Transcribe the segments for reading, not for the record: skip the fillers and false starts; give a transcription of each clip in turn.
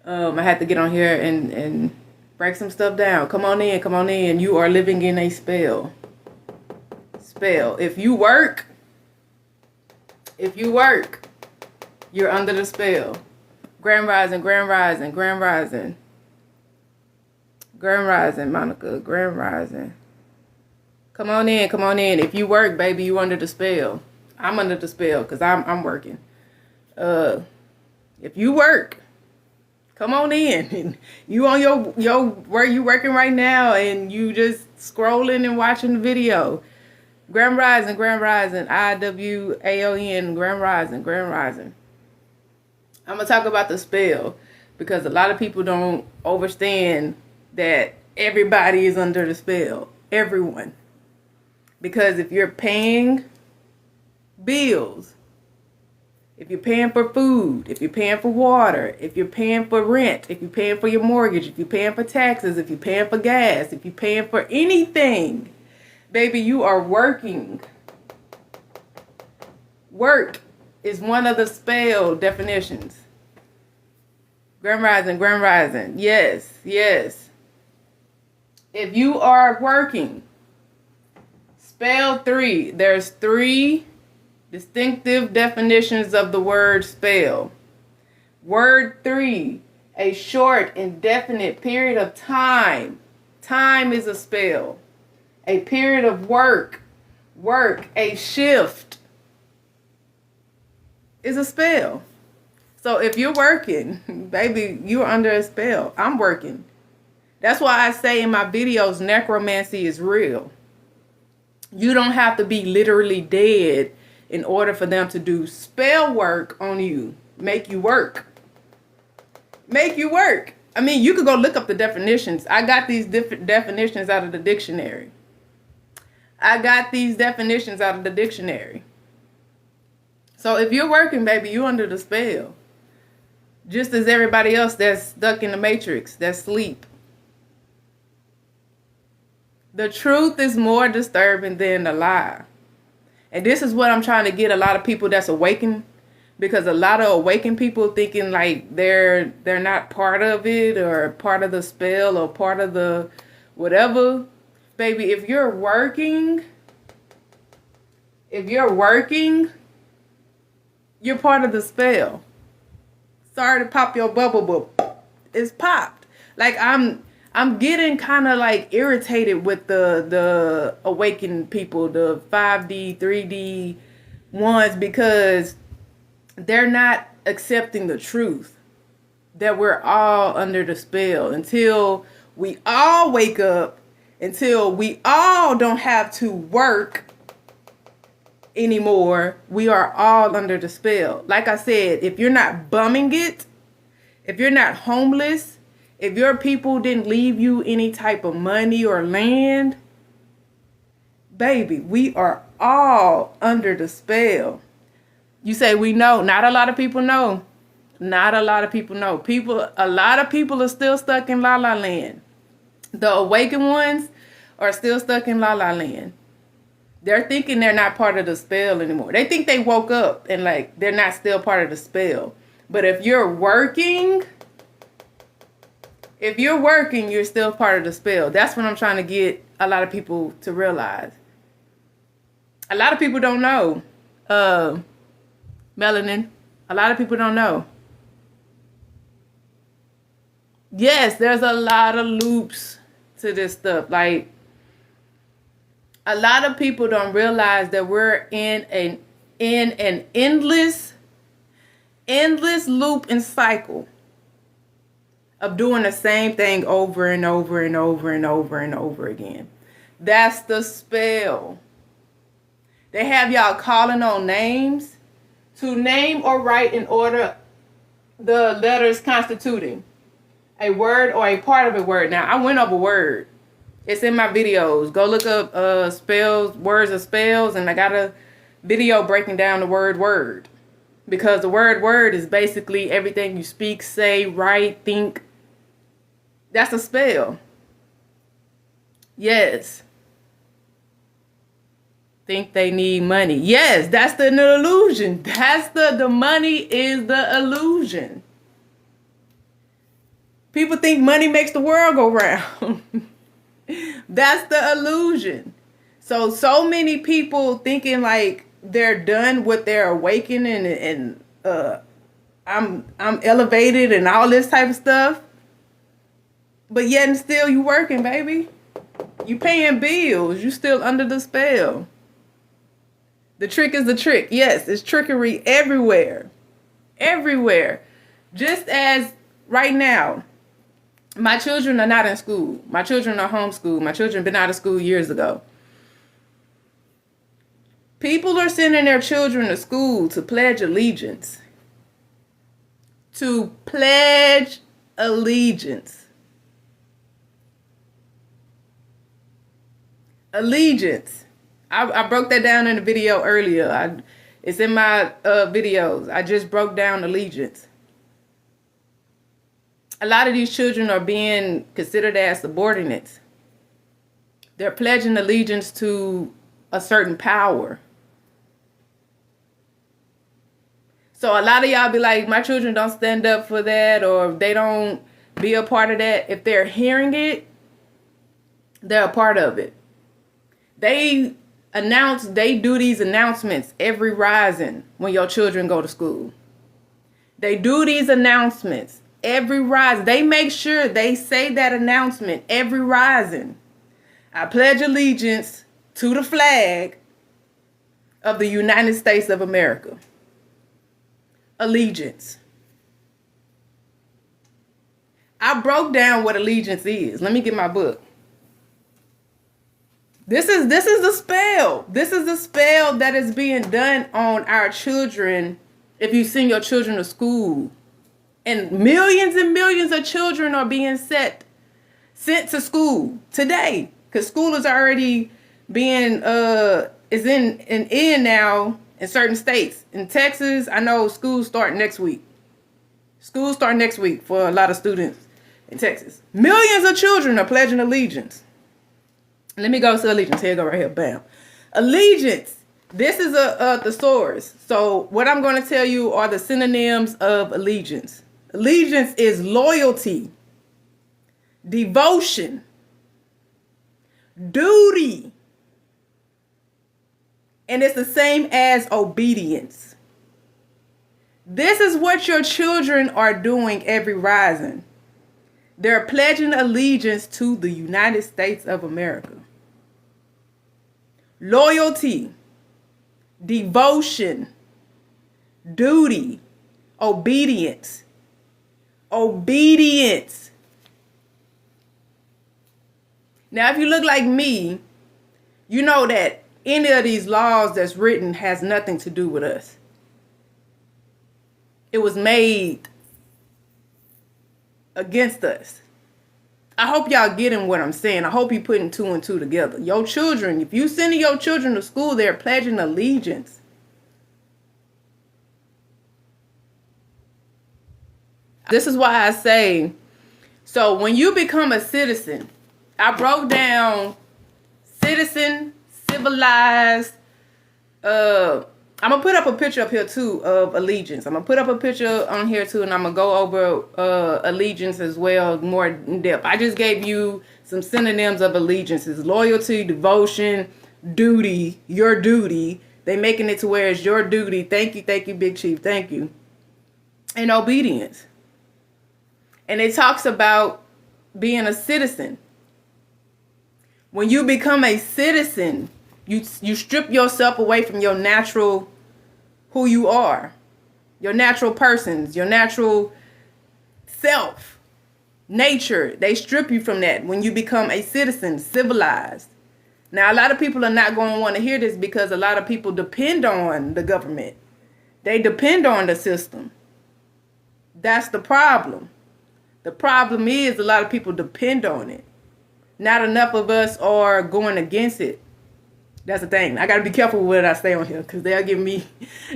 I had to get on here and break some stuff down. Come on in, come on in. You are living in a spell. Spell. If you work, you're under the spell. Grand rising, grand rising, grand rising. Grand rising, Monica. Grand rising. Come on in, come on in. If you work, baby, you under the spell. I'm under the spell because I'm working. If you work, come on in. You on your where you working right now and you just scrolling and watching the video. Grand rising, IWAON, grand rising, grand rising. I'm gonna talk about the spell because a lot of people don't understand that everybody is under the spell. Everyone. Because if you're paying bills, if you're paying for food, if you're paying for water, if you're paying for rent, if you're paying for your mortgage, if you're paying for taxes, if you're paying for gas, if you're paying for anything, baby, you are working. Work is one of the spell definitions. Grand rising, grand rising. Yes, yes. If you are working, spell 3. There's 3 distinctive definitions of the word spell. Word 3, a short, indefinite period of time. Time is a spell. A period of work, a shift is a spell. So if you're working, baby, you're under a spell. I'm working. That's why I say in my videos, necromancy is real. You don't have to be literally dead in order for them to do spell work on you. Make you work. Make you work. I mean, you could go look up the definitions. I got these different definitions out of the dictionary. So if you're working, baby, you're under the spell. Just as everybody else that's stuck in the matrix, that's asleep. The truth is more disturbing than the lie. And this is what I'm trying to get a lot of people that's awakened. Because a lot of awakened people thinking like they're not part of it or part of the spell or part of the whatever. Baby, if you're working, you're part of the spell. Sorry to pop your bubble, but it's popped. Like I'm getting kind of like irritated with the awakened people, the 5D, 3D ones, because they're not accepting the truth that we're all under the spell until we all wake up, until we all don't have to work anymore. We are all under the spell. Like I said, if you're not bumming it, if you're not homeless, if your people didn't leave you any type of money or land, baby, we are all under the spell. You say we know. Not a lot of people know. Not a lot of people know. A lot of people are still stuck in La La Land. The awakened ones are still stuck in La La Land. They're thinking they're not part of the spell anymore. They think they woke up and like they're not still part of the spell. But if you're working, you're still part of the spell. That's what I'm trying to get a lot of people to realize. A lot of people don't know. Melanin. A lot of people don't know. Yes, there's a lot of loops to this stuff. Like, a lot of people don't realize that we're in an endless loop and cycle of doing the same thing over and over and over and over and over again. That's the spell. They have y'all calling on names to name or write in order the letters constituting a word or a part of a word. Now, I went over word. It's in my videos. Go look up spells, words of spells, and I got a video breaking down the word. Because the word is basically everything you speak, say, write, think. That's a spell. Yes. Think they need money. Yes, that's the illusion. That's the money is the illusion. People think money makes the world go round. That's the illusion. So many people thinking like they're done with their awakening and I'm elevated and all this type of stuff. But yet and still you working, baby. You paying bills. You still under the spell. The trick is the trick. Yes, it's trickery everywhere. Everywhere. Just as right now, my children are not in school. My children are homeschooled. My children been out of school years ago. People are sending their children to school to pledge allegiance. To pledge allegiance. Allegiance. I broke that down in a video earlier. It's in my videos. I just broke down allegiance. A lot of these children are being considered as subordinates. They're pledging allegiance to a certain power. So a lot of y'all be like, my children don't stand up for that, or they don't be a part of that. If they're hearing it, they're a part of it. They do these announcements every rising when your children go to school. They do these announcements every rising. They make sure they say that announcement every rising. I pledge allegiance to the flag of the United States of America. Allegiance. I broke down what allegiance is. Let me get my book. This is the spell. This is the spell that is being done on our children if you send your children to school. And millions of children are being sent to school today. Because school is already being is in now in certain states. In Texas, I know schools start next week. Schools start next week for a lot of students in Texas. Millions of children are pledging allegiance. Let me go to allegiance. Here, go right here. Bam. Allegiance. This is a thesaurus. So what I'm going to tell you are the synonyms of allegiance. Allegiance is loyalty, devotion, duty, and it's the same as obedience. This is what your children are doing every rising. They're pledging allegiance to the United States of America. Loyalty, devotion, duty, obedience. Obedience. Now, if you look like me, you know that any of these laws that's written has nothing to do with us. It was made against us. I hope y'all getting what I'm saying. I hope you putting two and two together. Your children, if you sending your children to school, they're pledging allegiance. This is why I say, so when you become a citizen, I broke down citizen, civilized. I'm going to put up a picture up here too of allegiance. I'm going to put up a picture on here too, and I'm going to go over allegiance as well, more in depth. I just gave you some synonyms of allegiances: loyalty, devotion, duty, your duty. They making it to where it's your duty. Thank you, Big Chief. Thank you. And obedience. And it talks about being a citizen. When you become a citizen, you strip yourself away from your natural, who you are, your natural persons, your natural self, nature. They strip you from that when you become a citizen, civilized. Now, a lot of people are not going to want to hear this because a lot of people depend on the government. They depend on the system. That's the problem. The problem is a lot of people depend on it. Not enough of us are going against it. That's the thing. I got to be careful with what I say on here because they'll give me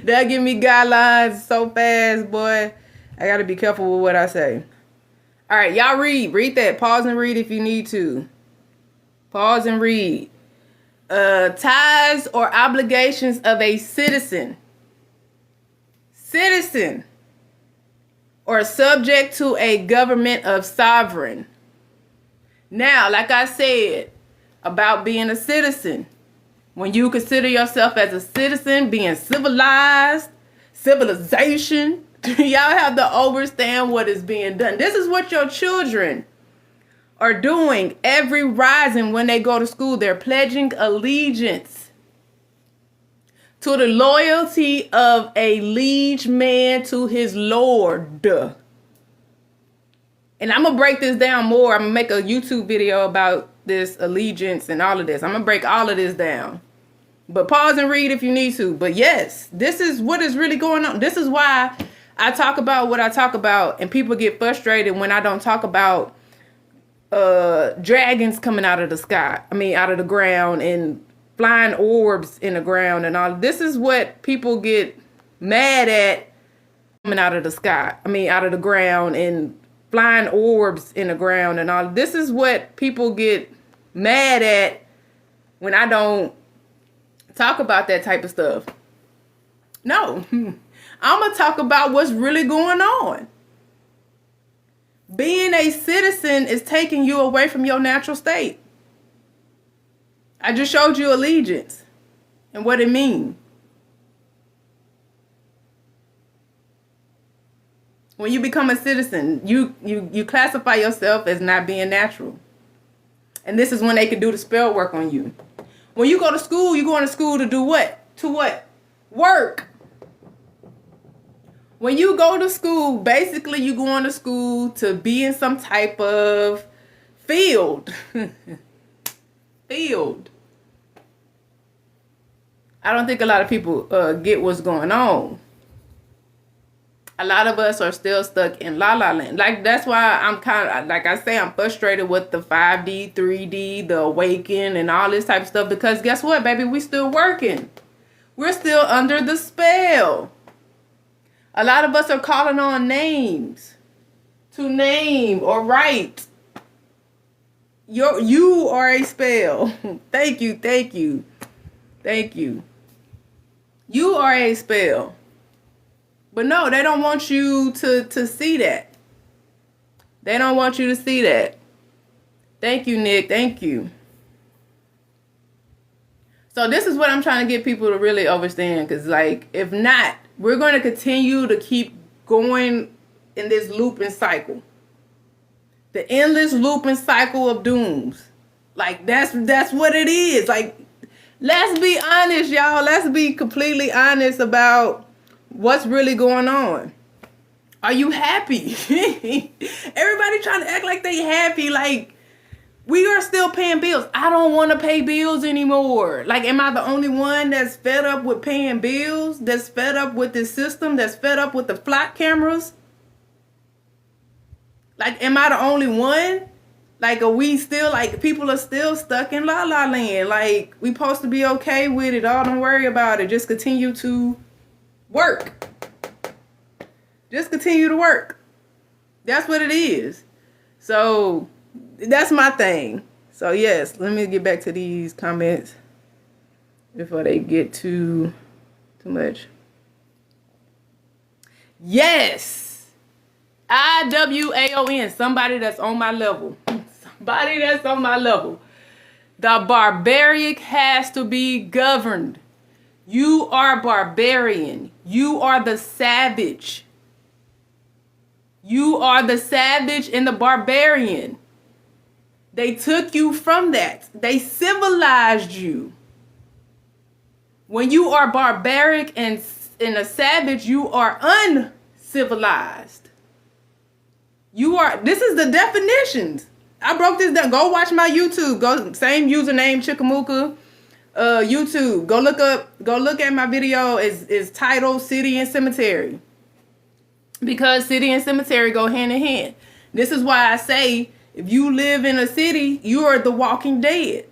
guidelines so fast, boy. I got to be careful with what I say. All right, y'all read that. Pause and read if you need to. Pause and read. Ties or obligations of a citizen. Citizen. or subject to a government of sovereign. Now, like I said about being a citizen, when you consider yourself as a citizen, being civilized, civilization, y'all have to understand what is being done. This is what your children are doing every rising when they go to school. They're pledging allegiance to the loyalty of a liege man to his lord. And I'm going to break this down more. I'm going to make a YouTube video about this allegiance and all of this. I'm going to break all of this down. But pause and read if you need to. But yes, this is what is really going on. This is why I talk about what I talk about. And people get frustrated when I don't talk about dragons coming out of the sky. I mean, out of the ground, and flying orbs in the ground and all. This is what people get mad at, coming out of the sky. I mean, out of the ground, and flying orbs in the ground and all. This is what people get mad at when I don't talk about that type of stuff. No, I'm going to talk about what's really going on. Being a citizen is taking you away from your natural state. I just showed you allegiance and what it means. When you become a citizen, you classify yourself as not being natural. And this is when they can do the spell work on you. When you go to school, you're going to school to do what? To what? Work. When you go to school, basically you're going to school to be in some type of field. Field. I don't think a lot of people get what's going on. A lot of us are still stuck in la la land. Like, that's why I'm kind of, like I say, I'm frustrated with the 5D, 3D, the awaken, and all this type of stuff. Because guess what, baby? We still working. We're still under the spell. A lot of us are calling on names to name or write. You are a spell. Thank you, thank you, thank you. You are a spell. But no, they don't want you to see that. They don't want you to see that. Thank you, Nick. Thank you. So this is what I'm trying to get people to really understand. Because, like, if not, we're going to continue to keep going in this looping cycle. The endless looping cycle of dooms. Like, that's what it is. Like, let's be honest, y'all. Let's be completely honest about what's really going on. Are you happy? Everybody trying to act like they happy. Like, we are still paying bills. I don't want to pay bills anymore. Like, am I the only one that's fed up with paying bills? That's fed up with this system? That's fed up with the flock cameras? Like, am I the only one? Like, are we still, like, people are still stuck in la la land? Like, we supposed to be okay with it. Oh, don't worry about it. Just continue to work. Just continue to work. That's what it is. So that's my thing. So yes, let me get back to these comments before they get too much. Yes. IWAON, somebody that's on my level. Somebody that's on my level. The barbaric has to be governed. You are barbarian. You are the savage. You are the savage and the barbarian. They took you from that. They civilized you. When you are barbaric and a savage, you are uncivilized. You are, this is the definitions. I broke this down. Go watch my YouTube. Go, same username, Chickamuka. YouTube. Go look at my video. Is titled City and Cemetery. Because city and cemetery go hand in hand. This is why I say, if you live in a city, you are the walking dead.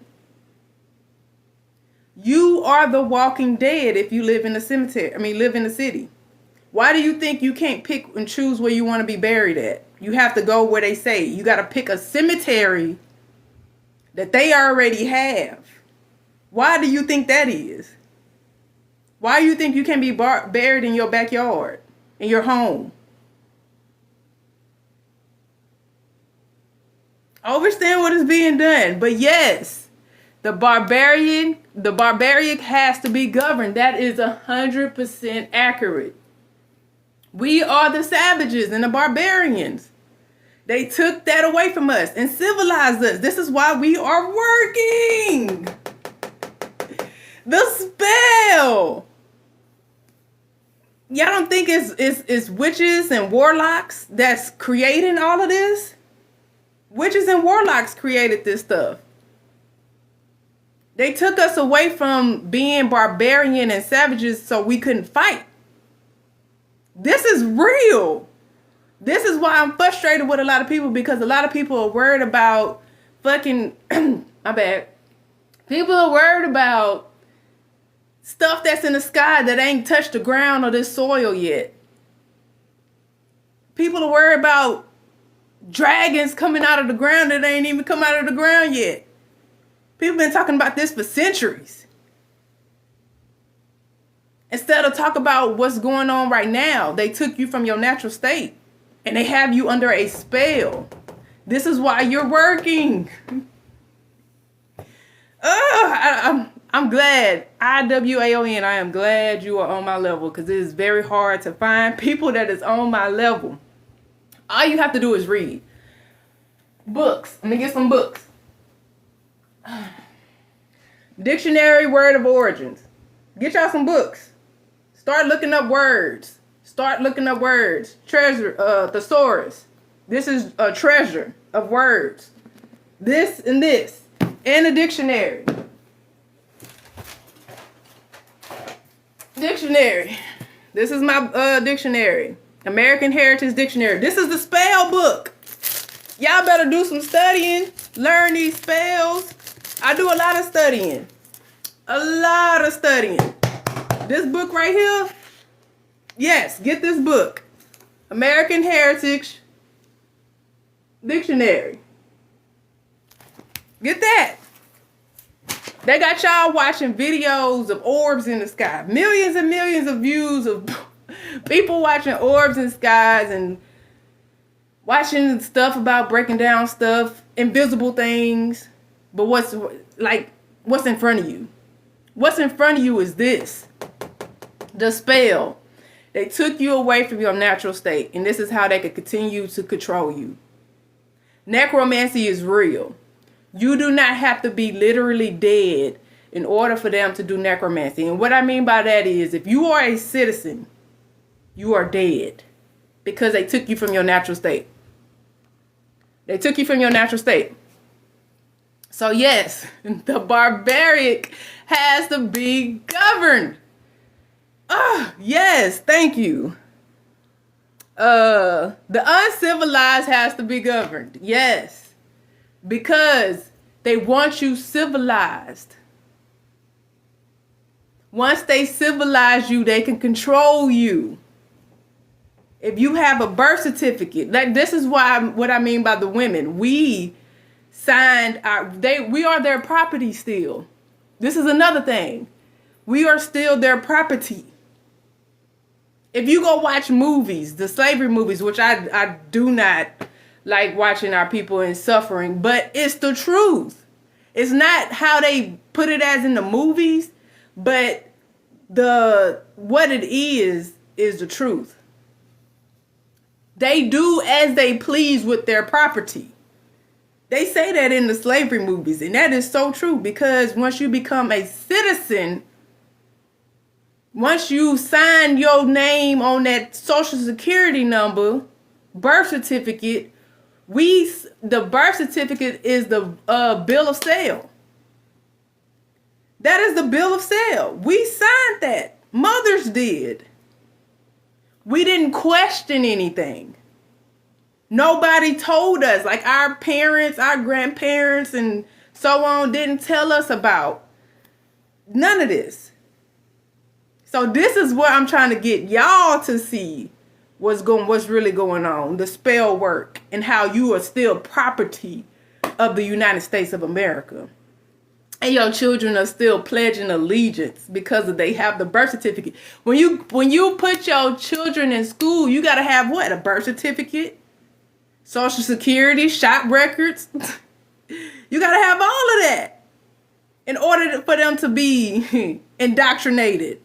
You are the walking dead if you live in a cemetery. I mean, live in a city. Why do you think you can't pick and choose where you want to be buried at? You have to go where they say. You got to pick a cemetery that they already have. Why do you think that is? Why do you think you can be buried in your backyard, in your home? Understand what is being done. But yes, the barbaric has to be governed. That is 100% accurate. We are the savages and the barbarians. They took that away from us and civilized us. This is why we are working. The spell. Y'all don't think it's witches and warlocks that's creating all of this? Witches and warlocks created this stuff. They took us away from being barbarian and savages so we couldn't fight. This is real. This is why I'm frustrated with a lot of people, because a lot of people are worried about fucking, my bad. People are worried about stuff that's in the sky that ain't touched the ground or this soil yet. People are worried about dragons coming out of the ground that ain't even come out of the ground yet. People been talking about this for centuries. Instead of talk about what's going on right now, they took you from your natural state and they have you under a spell. This is why you're working. I'm glad. IWAON, I am glad you are on my level, because it is very hard to find people that is on my level. All you have to do is read. Books. Let me get some books. Dictionary Word of Origins. Get y'all some books. Start looking up words. Treasure, thesaurus. This is a treasure of words. This and this. And a dictionary. Dictionary. This is my dictionary. American Heritage Dictionary. This is the spell book. Y'all better do some studying. Learn these spells. I do a lot of studying. This book right here. Yes, get this book. American Heritage Dictionary. Get that. They got y'all watching videos of orbs in the sky. Millions and millions of views of people watching orbs in skies and watching stuff about breaking down stuff, invisible things. But what's in front of you? What's in front of you is this. The spell. They took you away from your natural state, and this is how they could continue to control you. Necromancy is real. You do not have to be literally dead in order for them to do necromancy. And what I mean by that is, if you are a citizen, you are dead because they took you from your natural state. So yes, the barbaric has to be governed. Yes, thank you. The uncivilized has to be governed. Yes. Because they want you civilized. Once they civilize you, they can control you. If you have a birth certificate, this is what I mean by the women. We signed we are their property still. This is another thing. We are still their property. If you go watch movies, the slavery movies, which I do not like watching our people in suffering, but it's the truth. It's not how they put it as in the movies, but what it is the truth. They do as they please with their property. They say that in the slavery movies, and that is so true, because once you become a citizen, once you sign your name on that social security number, birth certificate, the birth certificate is the bill of sale. That is the bill of sale. We signed that. Mothers did. We didn't question anything. Nobody told us, like our parents, our grandparents, and so on didn't tell us about none of this. So this is what I'm trying to get y'all to see. What's really going on, the spell work, and how you are still property of the United States of America. And your children are still pledging allegiance because they have the birth certificate. When you put your children in school, you got to have what? A birth certificate? Social Security, shop records. You got to have all of that in order for them to be indoctrinated.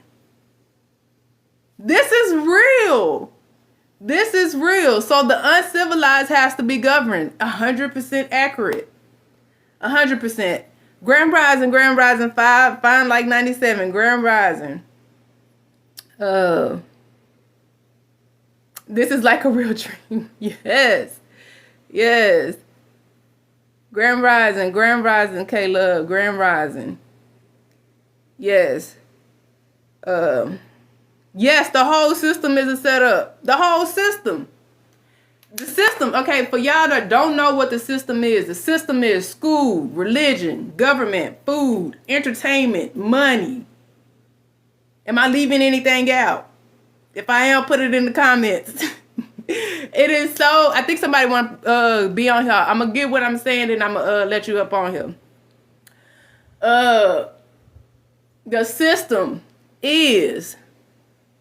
This is real. This is real. So the uncivilized has to be governed. 100% accurate. 100%. Grand Rising 5, fine like 97. Grand Rising. This is like a real dream. Yes. Yes. Grand Rising, K-Love, Grand Rising. Yes. Yes, the whole system is a setup. The whole system. The system, okay, for y'all that don't know what the system is school, religion, government, food, entertainment, money. Am I leaving anything out? If I am, put it in the comments. It is so, I think somebody want to be on here. I'm going to get what I'm saying and I'm going to let you up on here. The system is,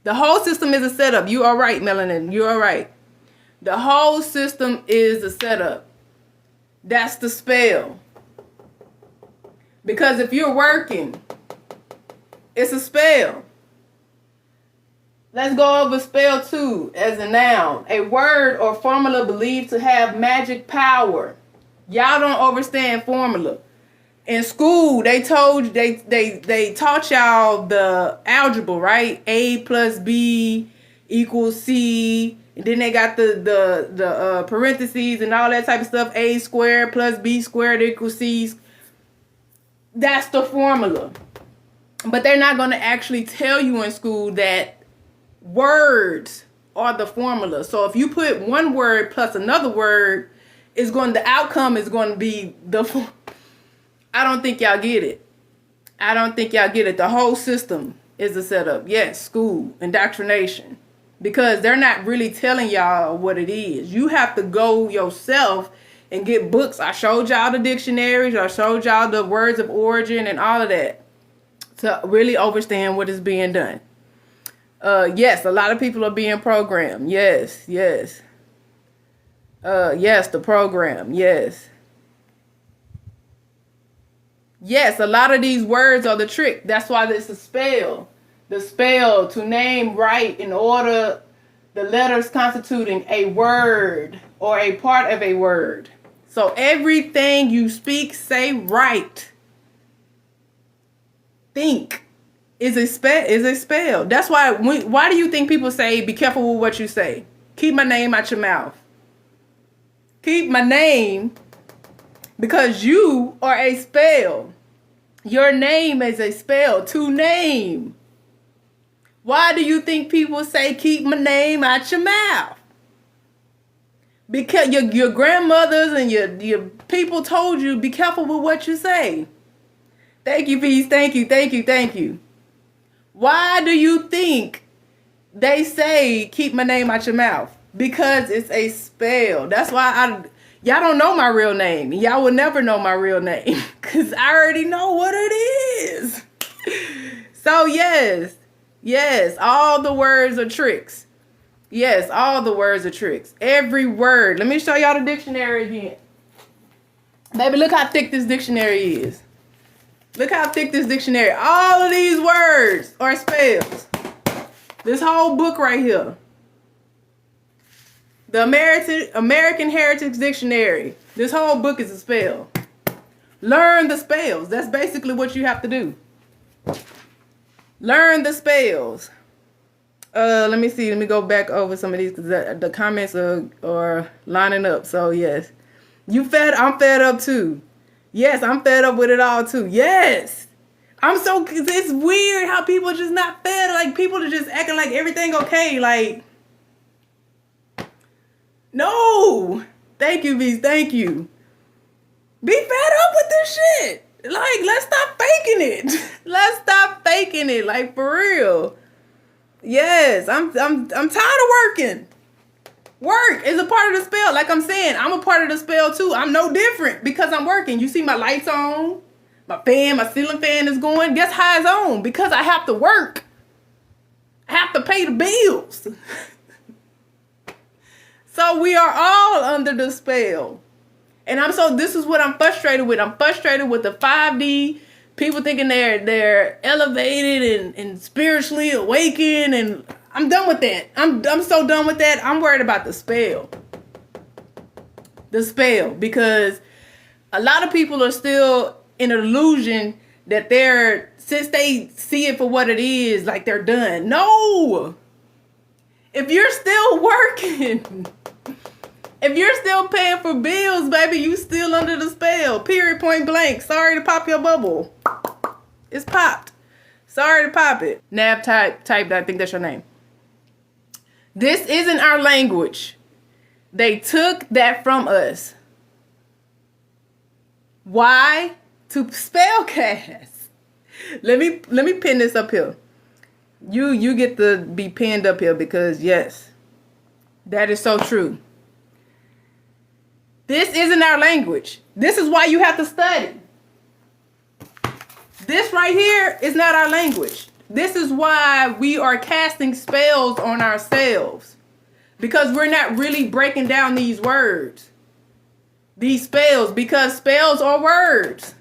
the whole system is a setup. You are right, Melanin. You are right. The whole system is a setup. That's the spell. Because if you're working, it's a spell. Let's go over spell 2 as a noun. A word or formula believed to have magic power. Y'all don't understand formula. In school, they told they taught y'all the algebra, right? A plus B equals C. And then they got the parentheses and all that type of stuff. A squared plus B squared equals C. That's the formula. But they're not going to actually tell you in school that words are the formula. So if you put one word plus another word, the outcome is going to be I don't think y'all get it. I don't think y'all get it. The whole system is a setup. Yes, school, indoctrination. Because they're not really telling y'all what it is. You have to go yourself and get books. I showed y'all the dictionaries. I showed y'all the words of origin and all of that to really understand what is being done. Yes, a lot of people are being programmed. Yes. Yes, the program. Yes. Yes, a lot of these words are the trick. That's why it's a spell. The spell to name right in order the letters constituting a word or a part of a word. So everything you speak, say right. Think is a spell. That's why why do you think people say be careful with what you say? Keep my name out your mouth. Keep my name because you are a spell. Your name is a spell to name. Why do you think people say keep my name out your mouth? Because your grandmothers and your people told you be careful with what you say. Thank you, peace. Thank you. Why do you think they say keep my name out your mouth? Because it's a spell. That's why y'all don't know my real name. Y'all will never know my real name because I already know what it is. So yes, all the words are tricks. Yes, all the words are tricks. Every word. Let me show y'all the dictionary again. Baby, look how thick this dictionary is. Look how thick this dictionary. All of these words are spells. This whole book right here. The American Heritage Dictionary. This whole book is a spell. Learn the spells. That's basically what you have to do. Learn the spells. Let me see. Let me go back over some of these because the comments are lining up. So yes, I'm fed up too. Yes, I'm fed up with it all too. Yes, it's weird how people just not fed. Like people are just acting like everything okay. Like no, thank you, Beast. Thank you. Be fed up with this shit. Like let's stop faking it. Let's stop faking it. Like for real. Yes, I'm tired of working. Work is a part of the spell. Like I'm saying, I'm a part of the spell too. I'm no different because I'm working. You see my lights on, my ceiling fan is going. Guess how it's on? Because I have to work. I have to pay the bills. So we are all under the spell. And this is what I'm frustrated with. I'm frustrated with the 5D people thinking they're elevated and spiritually awakened, and I'm done with that. I'm so done with that. I'm worried about the spell. The spell, because a lot of people are still in an illusion that since they see it for what it is, like they're done. No! If you're still working, if you're still paying for bills, baby, you still under the spell. Period, point blank. Sorry to pop your bubble. It's popped. Sorry to pop it. Nav type, I think that's your name. This isn't our language. They took that from us. Why? To spell cast. Let me pin this up here. You get to be pinned up here because yes, that is so true. This isn't our language. This is why you have to study. This right here is not our language. This is why we are casting spells on ourselves. Because we're not really breaking down these words. These spells. Because spells are words.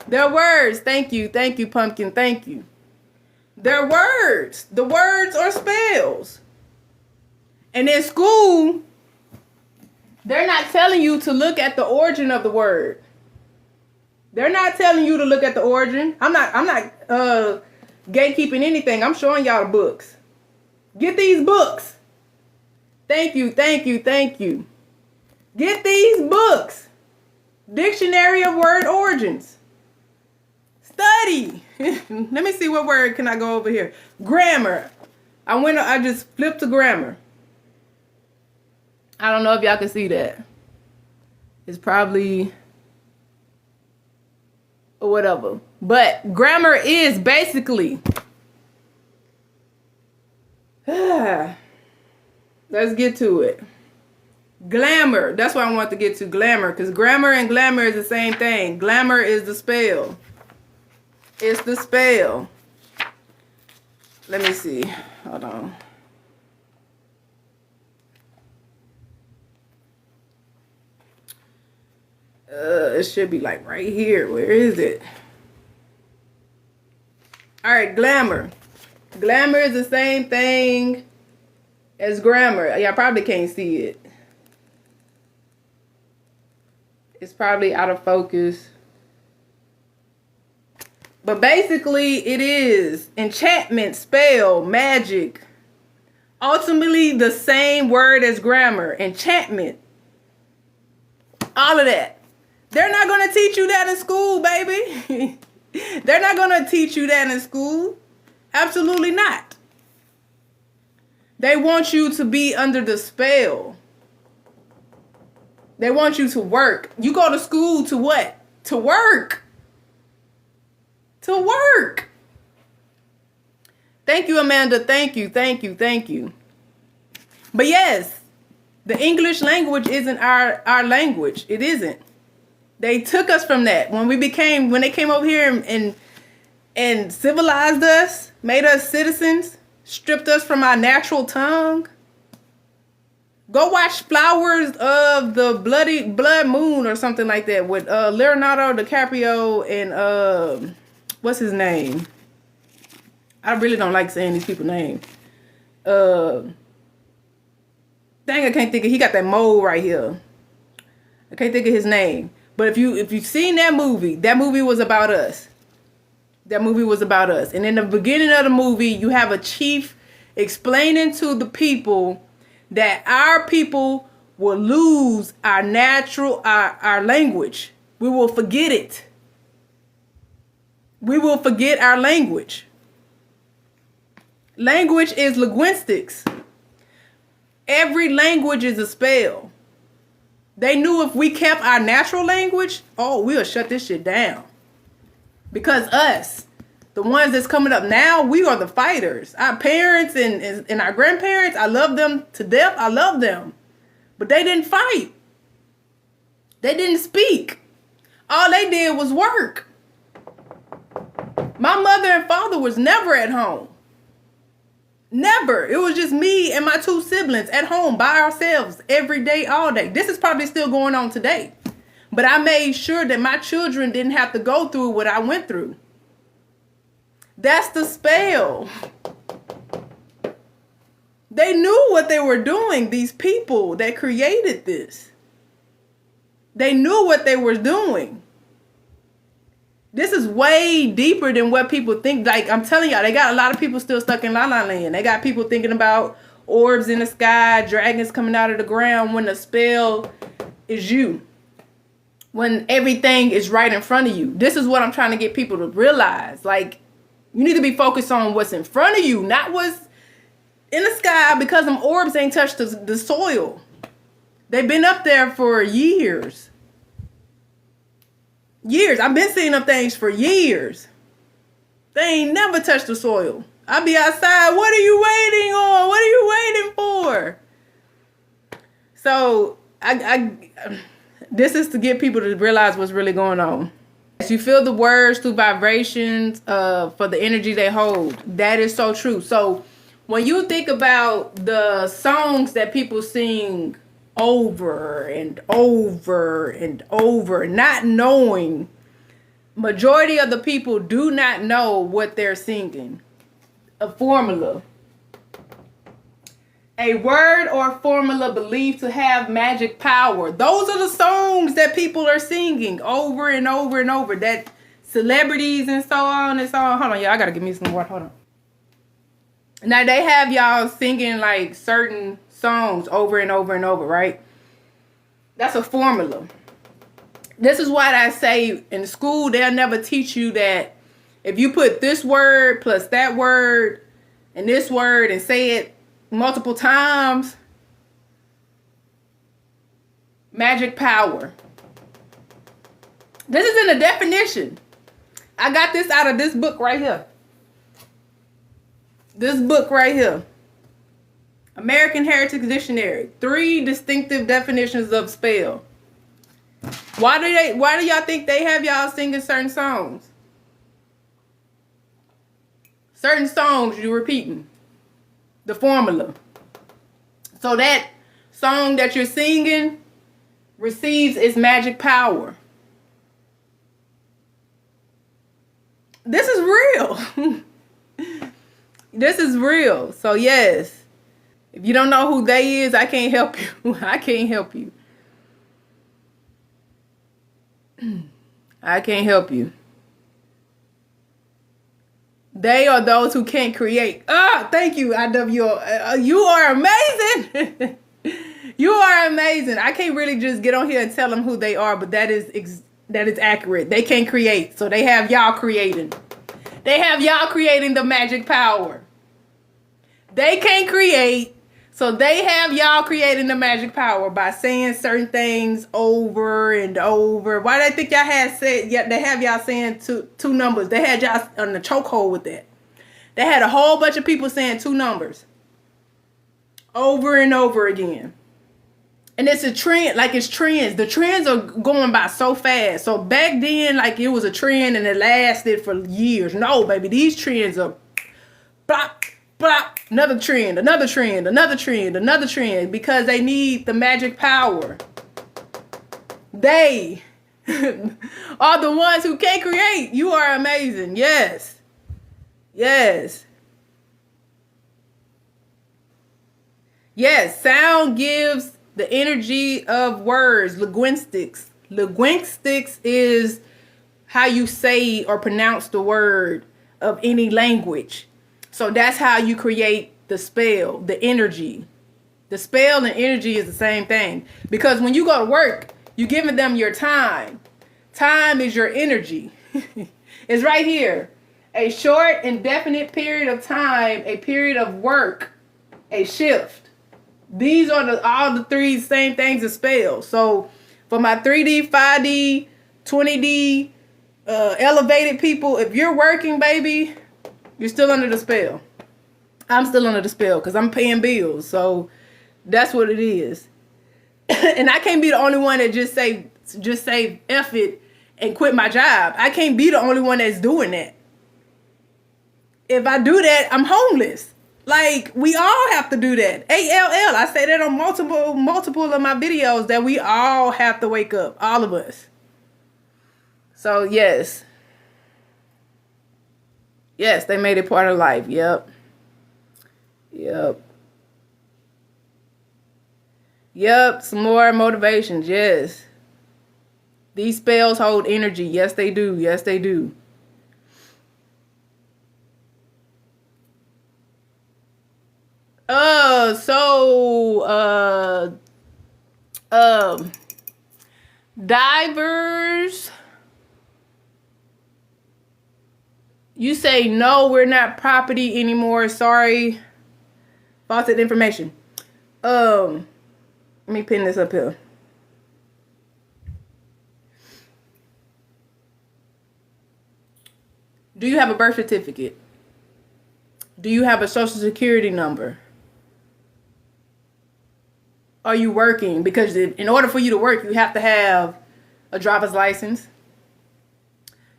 They're words. Thank you, Pumpkin. Thank you. They're words. The words are spells. And in school, they're not telling you to look at the origin of the word. They're not telling you to look at the origin. I'm not gatekeeping anything. I'm showing y'all the books. Get these books. Thank you. Get these books. Dictionary of Word Origins. Study. Let me see, what word can I go over here? Grammar. I just flipped to grammar. I don't know if y'all can see that. It's probably or whatever. But grammar is basically let's get to it. Glamour. That's what I want to get to. Glamour. Because grammar and glamour is the same thing. Glamour is the spell. It's the spell. Let me see. Hold on. It should be like right here. Where is it? All right, glamour. Glamour is the same thing as grammar. Y'all probably can't see it. It's probably out of focus. But basically, it is enchantment, spell, magic. Ultimately, the same word as grammar. Enchantment. All of that. They're not going to teach you that in school, baby. They're not going to teach you that in school. Absolutely not. They want you to be under the spell. They want you to work. You go to school to what? To work. To work. Thank you, Amanda. Thank you. But yes, the English language isn't our language. It isn't. They took us from that. When they came over here and civilized us, made us citizens, stripped us from our natural tongue. Go watch Flowers of the Blood Moon or something like that with Leonardo DiCaprio and what's his name? I really don't like saying these people's names. Dang, I can't think of. He got that mole right here. I can't think of his name. But if you've seen that movie was about us. That movie was about us. And in the beginning of the movie, you have a chief explaining to the people that our people will lose our language. We will forget it. We will forget our language. Language is linguistics. Every language is a spell. They knew if we kept our natural language, we'll shut this shit down. Because us, the ones that's coming up now, we are the fighters. Our parents and our grandparents, I love them to death. I love them. But they didn't fight. They didn't speak. All they did was work. My mother and father was never at home. Never. It was just me and my 2 siblings at home by ourselves every day, all day. This is probably still going on today. But I made sure that my children didn't have to go through what I went through. That's the spell. They knew what they were doing, these people that created this. They knew what they were doing. This is way deeper than what people think. Like, I'm telling y'all, they got a lot of people still stuck in La La Land. They got people thinking about orbs in the sky, dragons coming out of the ground, when the spell is you. When everything is right in front of you. This is what I'm trying to get people to realize. Like, you need to be focused on what's in front of you, not what's in the sky, because them orbs ain't touched the soil. They've been up there for years. Years. I've been seeing them things for years. They ain't never touched the soil. I be outside. What are you waiting on? What are you waiting for? So this is to get people to realize what's really going on. As you feel the words through vibrations for the energy they hold. That is so true. So when you think about the songs that people sing over and over and over, not knowing, majority of the people do not know what they're singing. A formula. A word or formula believed to have magic power. Those are the songs that people are singing over and over and over. That celebrities and so on and so on. Hold on, y'all. I gotta give me some water. Hold on. Now, they have y'all singing like certain songs over and over and over, right? That's a formula. This is why I say in school, they'll never teach you that if you put this word plus that word and this word and say it multiple times, magic power. This is in the definition. I got this out of this book right here. This book right here. American Heritage Dictionary. 3 distinctive definitions of spell. Why do y'all think they have y'all singing certain songs? Certain songs you're repeating. The formula. So that song that you're singing receives its magic power. This is real. This is real. So yes, if you don't know who they is, I can't help you. I can't help you. I can't help you. They are those who can't create. Oh, thank you, IWO. You are amazing. You are amazing. I can't really just get on here and tell them who they are, but that is accurate. They can't create, so they have y'all creating. They have y'all creating the magic power. They can't create, so they have y'all creating the magic power by saying certain things over and over. Why do they think y'all had said? Yeah, they have y'all saying two numbers. They had y'all on the chokehold with that. They had a whole bunch of people saying 2 numbers over and over again. And it's a trend, like it's trends. The trends are going by so fast. So back then, like it was a trend and it lasted for years. No, baby, these trends are blop, blop, another trend, another trend, another trend, another trend, because they need the magic power. They are the ones who can't create. You are amazing. Yes. Yes. Yes, sound gives the energy of words. Linguistics. Linguistics is how you say or pronounce the word of any language. So that's how you create the spell, the energy. The spell and energy is the same thing. Because when you go to work, you're giving them your time. Time is your energy. It's right here. A short, indefinite period of time, a period of work, a shift. These are all the 3 same things as spells. So for my 3D, 5D, 20D, elevated people, if you're working, baby, you're still under the spell. I'm still under the spell because I'm paying bills. So that's what it is. And I can't be the only one that just say F it and quit my job. I can't be the only one that's doing that. If I do that, I'm homeless. Like, we all have to do that. ALL. I say that on multiple of my videos, that we all have to wake up. All of us. So, yes. Yes, they made it part of life. Yep. Some more motivations. Yes. These spells hold energy. Yes, they do. Yes, they do. Divers, you say no, we're not property anymore. Sorry, false information. Let me pin this up here. Do you have a birth certificate? Do you have a social security number? Are you working? Because in order for you to work, you have to have a driver's license.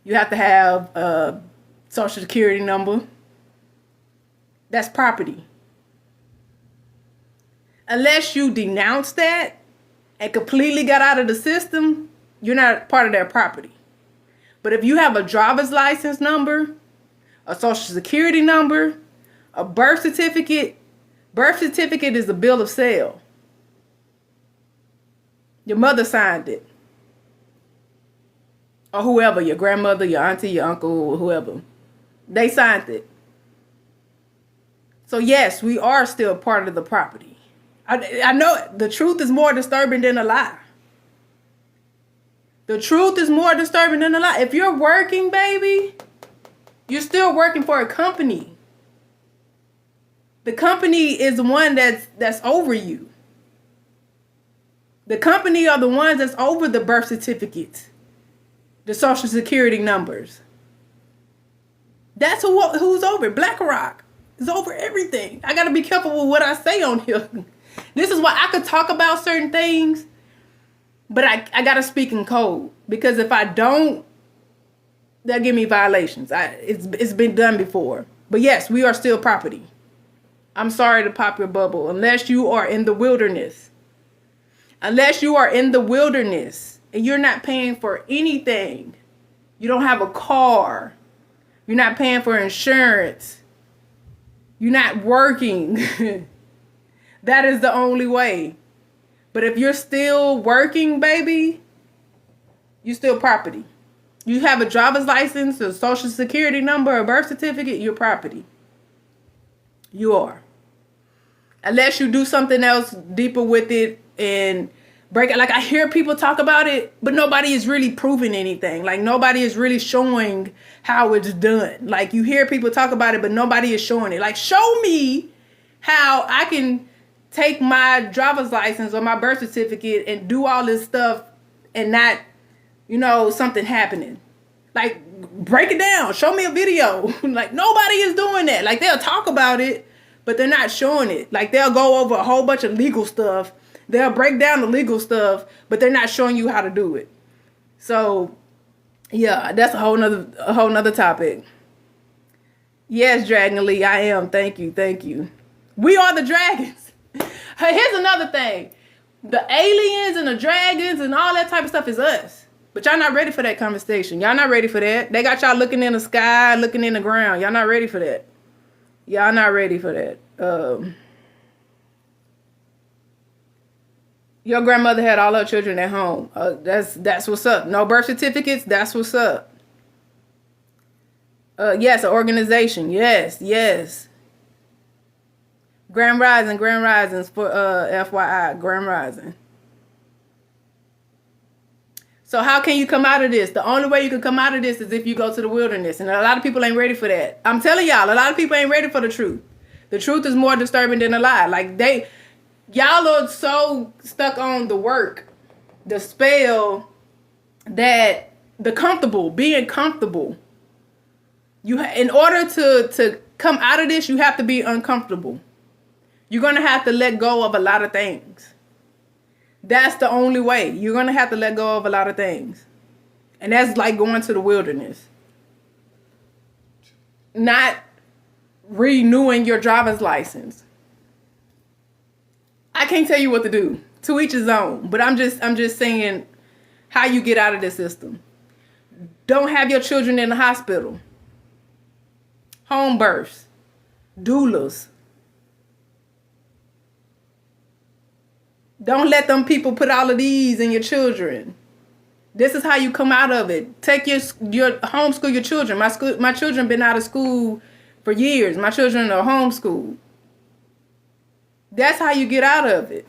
You have to have a social security number. That's property. Unless you denounce that and completely got out of the system, you're not part of their property. But if you have a driver's license number, a social security number, a birth certificate is a bill of sale. Your mother signed it. Or whoever, your grandmother, your auntie, your uncle, whoever. They signed it. So yes, we are still part of the property. I know the truth is more disturbing than a lie. The truth is more disturbing than a lie. If you're working, baby, you're still working for a company. The company is the one that's over you. The company are the ones that's over the birth certificates, the social security numbers. That's who's over. BlackRock is over everything. I got to be careful with what I say on here. This is why I could talk about certain things, but I got to speak in code. Because if I don't, they'll give me violations. It's been done before. But yes, we are still property. I'm sorry to pop your bubble. Unless you are in the wilderness. Unless you are in the wilderness and you're not paying for anything. You don't have a car. You're not paying for insurance. You're not working. That is the only way. But if you're still working, baby, you're still property. You have a driver's license, a social security number, a birth certificate, you're property. You are. Unless you do something else deeper with it and break it. Like, I hear people talk about it, but nobody is really proving anything. Like, nobody is really showing how it's done. Like, you hear people talk about it, but nobody is showing it. Like, show me how I can take my driver's license or my birth certificate and do all this stuff and not, something happening. Like, break it down. Show me a video. Like, nobody is doing that. Like, they'll talk about it, but they're not showing it. Like, they'll go over a whole bunch of legal stuff. They'll break down the legal stuff, but they're not showing you how to do it. So, yeah, that's a whole nother topic. Yes, Dragon Lee, I am. Thank you. We are the dragons. Here's another thing. The aliens and the dragons and all that type of stuff is us. But y'all not ready for that conversation. Y'all not ready for that. They got y'all looking in the sky, looking in the ground. Y'all not ready for that. Y'all not ready for that. Your grandmother had all her children at home. That's what's up. No birth certificates. That's what's up. Yes, an organization. Yes. Grand Risings for FYI. Grand Rising. So how can you come out of this? The only way you can come out of this is if you go to the wilderness. And a lot of people ain't ready for that. I'm telling y'all, a lot of people ain't ready for the truth. The truth is more disturbing than a lie. Like, y'all are so stuck on the work, the spell, that being comfortable. In order to come out of this, you have to be uncomfortable. You're going to have to let go of a lot of things. That's the only way. You're going to have to let go of a lot of things. And that's like going to the wilderness. Not renewing your driver's license. I can't tell you what to do. To each his own. But I'm just saying how you get out of this system. Don't have your children in the hospital. Home births. Doulas. Don't let them people put all of these in your children. This is how you come out of it. Take your homeschool your children. My children been out of school for years. My children are homeschooled. That's how you get out of it.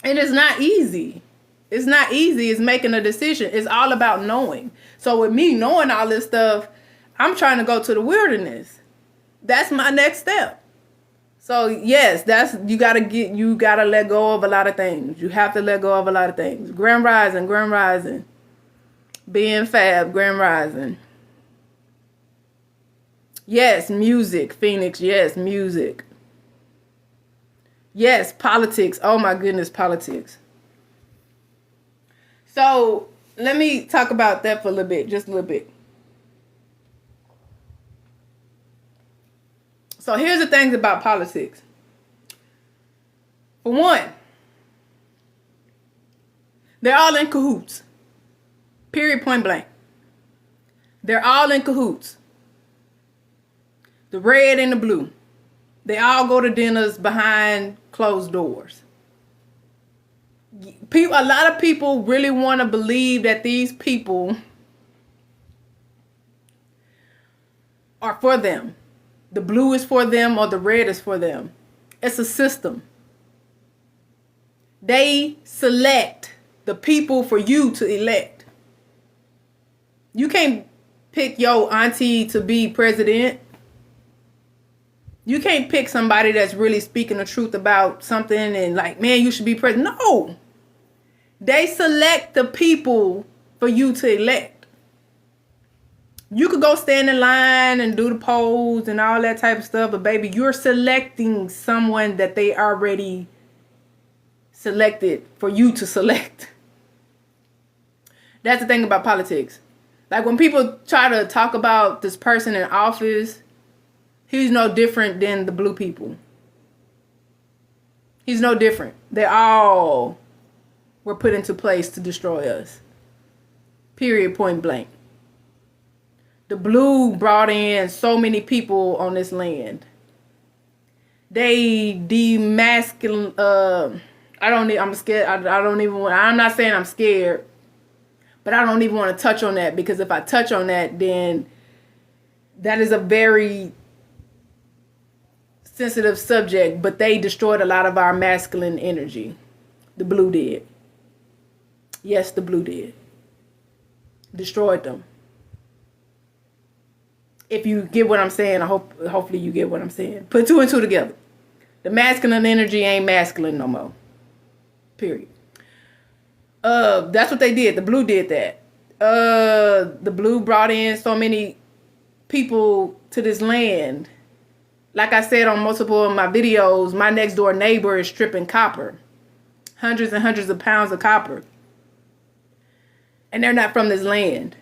And it's not easy. It's not easy. It's making a decision. It's all about knowing. So with me knowing all this stuff, I'm trying to go to the wilderness. That's my next step. So yes, you gotta let go of a lot of things. You have to let go of a lot of things. Grand Rising. Being Fab, Grand Rising. Yes, music, Phoenix. Yes, music. Yes, politics. Oh my goodness, politics. So let me talk about that for a little bit, just a little bit. So here's the things about politics. For one, they're all in cahoots. Period, point blank. They're all in cahoots. The red and the blue. They all go to dinners behind closed doors. A lot of people really want to believe that these people are for them. The blue is for them or the red is for them. It's a system. They select the people for you to elect. You can't pick your auntie to be president. You can't pick somebody that's really speaking the truth about something and like, man, you should be president. No. They select the people for you to elect. You could go stand in line and do the polls and all that type of stuff, but baby, you're selecting someone that they already selected for you to select. That's the thing about politics. Like when people try to talk about this person in office, he's no different than the blue people. He's no different. They all were put into place to destroy us. Period, point blank. The blue brought in so many people on this land. They demasculine. I'm scared. I'm not saying I'm scared, but I don't even want to touch on that because if I touch on that, then that is a very sensitive subject. But they destroyed a lot of our masculine energy. The blue did. Yes, the blue did. Destroyed them. If you get what I'm saying, hopefully you get what I'm saying. Put two and two together. The masculine energy ain't masculine no more. Period. That's what they did. The blue did that. The blue brought in so many people to this land. Like I said on multiple of my videos, my next door neighbor is stripping copper. Hundreds and hundreds of pounds of copper. And they're not from this land.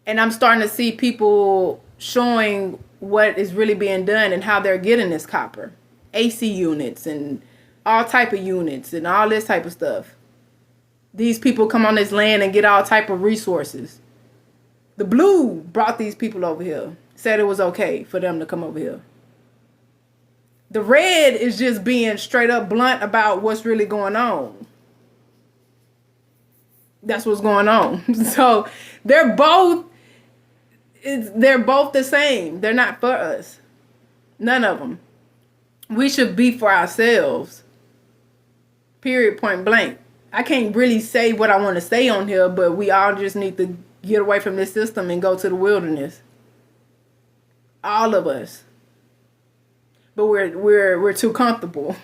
And I'm starting to see people showing what is really being done and how they're getting this copper. AC units and all type of units and all this type of stuff. These people come on this land and get all type of resources. The blue brought these people over here. Said it was okay for them to come over here. The red is just being straight up blunt about what's really going on. That's what's going on. So they're both the same. They're not for us. None of them. We should be for ourselves. Period, point blank. I can't really say what I want to say on here, but we all just need to get away from this system and go to the wilderness. All of us. But we're too comfortable.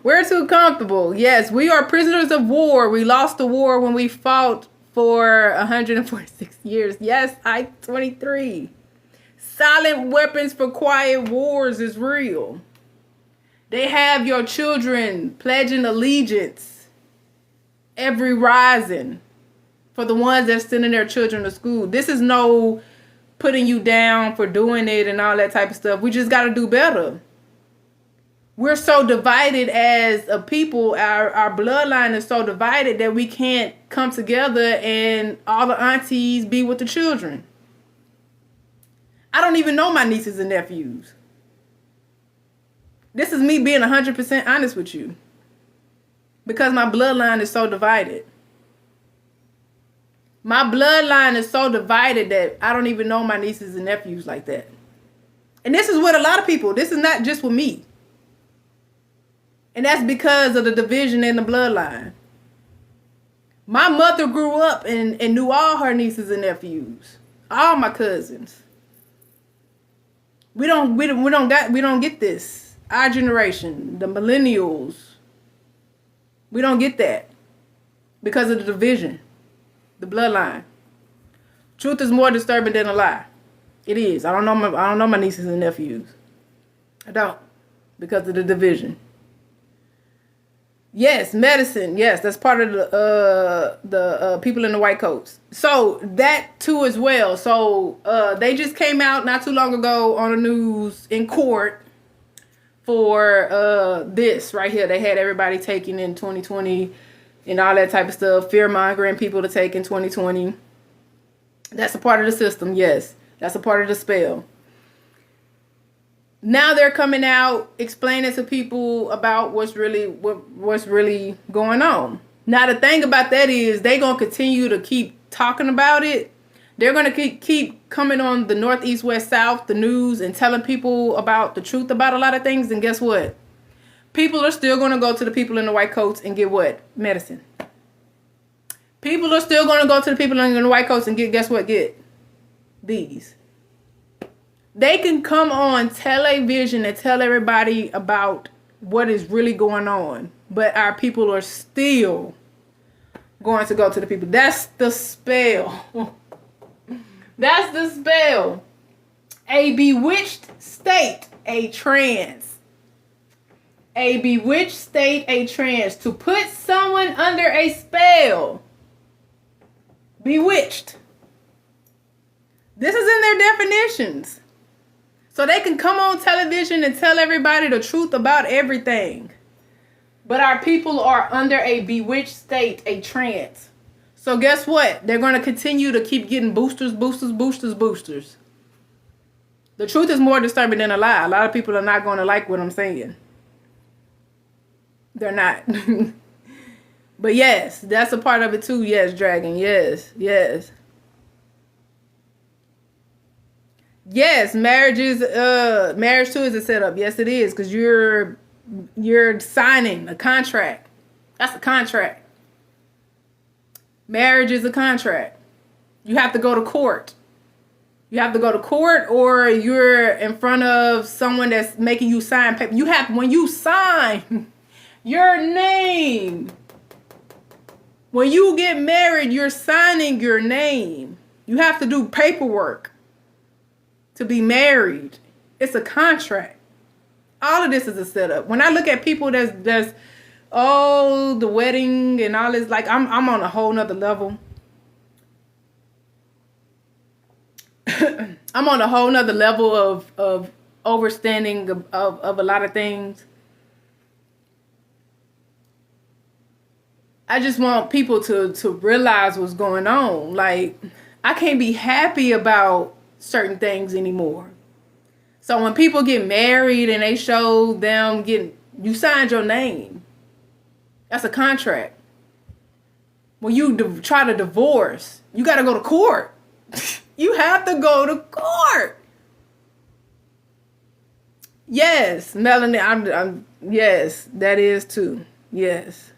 We're too comfortable. Yes, we are prisoners of war. We lost the war when we fought for 146 years. Yes, I-23. Silent weapons for quiet wars is real. They have your children pledging allegiance every rising for the ones that sending their children to school. This is no putting you down for doing it and all that type of stuff. We just got to do better. We're so divided as a people. Our bloodline is so divided that we can't come together and all the aunties be with the children. I don't even know my nieces and nephews. This is me being 100% honest with you. Because my bloodline is so divided. My bloodline is so divided that I don't even know my nieces and nephews like that. And this is with a lot of people. This is not just with me. And that's because of the division in the bloodline. My mother grew up and knew all her nieces and nephews. All my cousins. We don't get this. Our generation, the millennials, we don't get that because of the division, the bloodline. Truth is more disturbing than a lie. It is. I don't know my nieces and nephews. I don't, because of the division. Yes, medicine. Yes, that's part of the people in the white coats. So that too as well. So they just came out not too long ago on the news in court for this right here. They had everybody taking in 2020 and all that type of stuff, fear mongering people to take in 2020. That's a part of the system. Yes, that's a part of the spell. Now they're coming out explaining to people about what's really going on. Now the thing about that is they're going to continue to keep talking about it. They're going to keep coming on the North, East, West, South, the news, and telling people about the truth about a lot of things. And guess what? People are still going to go to the people in the white coats and get what? Medicine. People are still going to go to the people in the white coats and guess what? Get these. They can come on television and tell everybody about what is really going on. But our people are still going to go to the people. That's the spell. That's the spell. A bewitched state, a trance. A bewitched state, a trance. To put someone under a spell. Bewitched. This is in their definitions. So they can come on television and tell everybody the truth about everything. But our people are under a bewitched state, a trance. So guess what? They're going to continue to keep getting boosters. The truth is more disturbing than a lie. A lot of people are not going to like what I'm saying. They're not. But yes, that's a part of it too. Yes, Dragon. Yes. Yes, marriage too is a setup. Yes, it is, because you're signing a contract. That's a contract. Marriage is a contract. You have to go to court. Or you're in front of someone that's making you sign paper. When you sign your name. When you get married, you're signing your name. You have to do paperwork to be married. It's a contract. All of this is a setup. When I look at people that's the wedding and all this, like I'm on a whole nother level. I'm on a whole nother level of understanding of a lot of things. I just want people to realize what's going on. Like, I can't be happy about certain things anymore. So when people get married and they show them you signed your name. That's a contract. When you try to divorce, you got to go to court. You have to go to court. Yes, Melanie, I'm yes, that is too. Yes.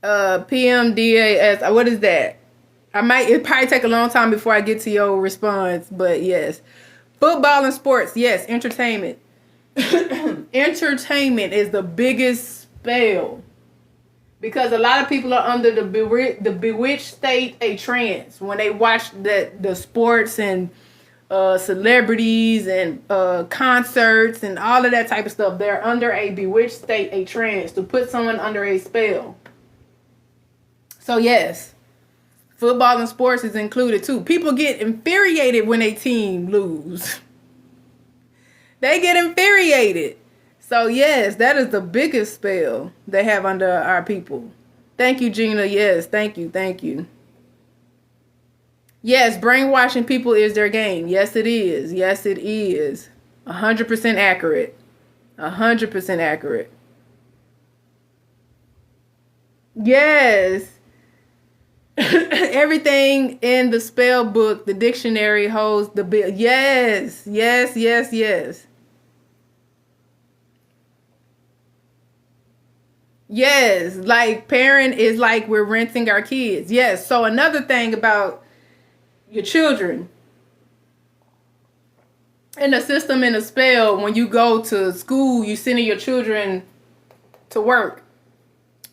PMDAS, what is that? It probably take a long time before I get to your response, but yes. Football and sports, yes, entertainment. Entertainment is the biggest spell. Because a lot of people are under the bewitched state, a trance. When they watch the sports and celebrities and concerts and all of that type of stuff, they're under a bewitched state, a trance, to put someone under a spell. So yes, Football and sports is included too. People get infuriated when a team lose. They get infuriated. So yes, that is the biggest spell they have under our people. Thank you, Gina. Yes, thank you, thank you. Yes, brainwashing people is their game. Yes, it is. Yes, it is. 100% accurate. 100% accurate. Yes. Everything in the spell book, the dictionary holds the bill. Yes, yes, yes, yes. Yes, like parent is like we're renting our kids. Yes. So another thing about your children in the system in the spell, when you go to school, you sending your children to work.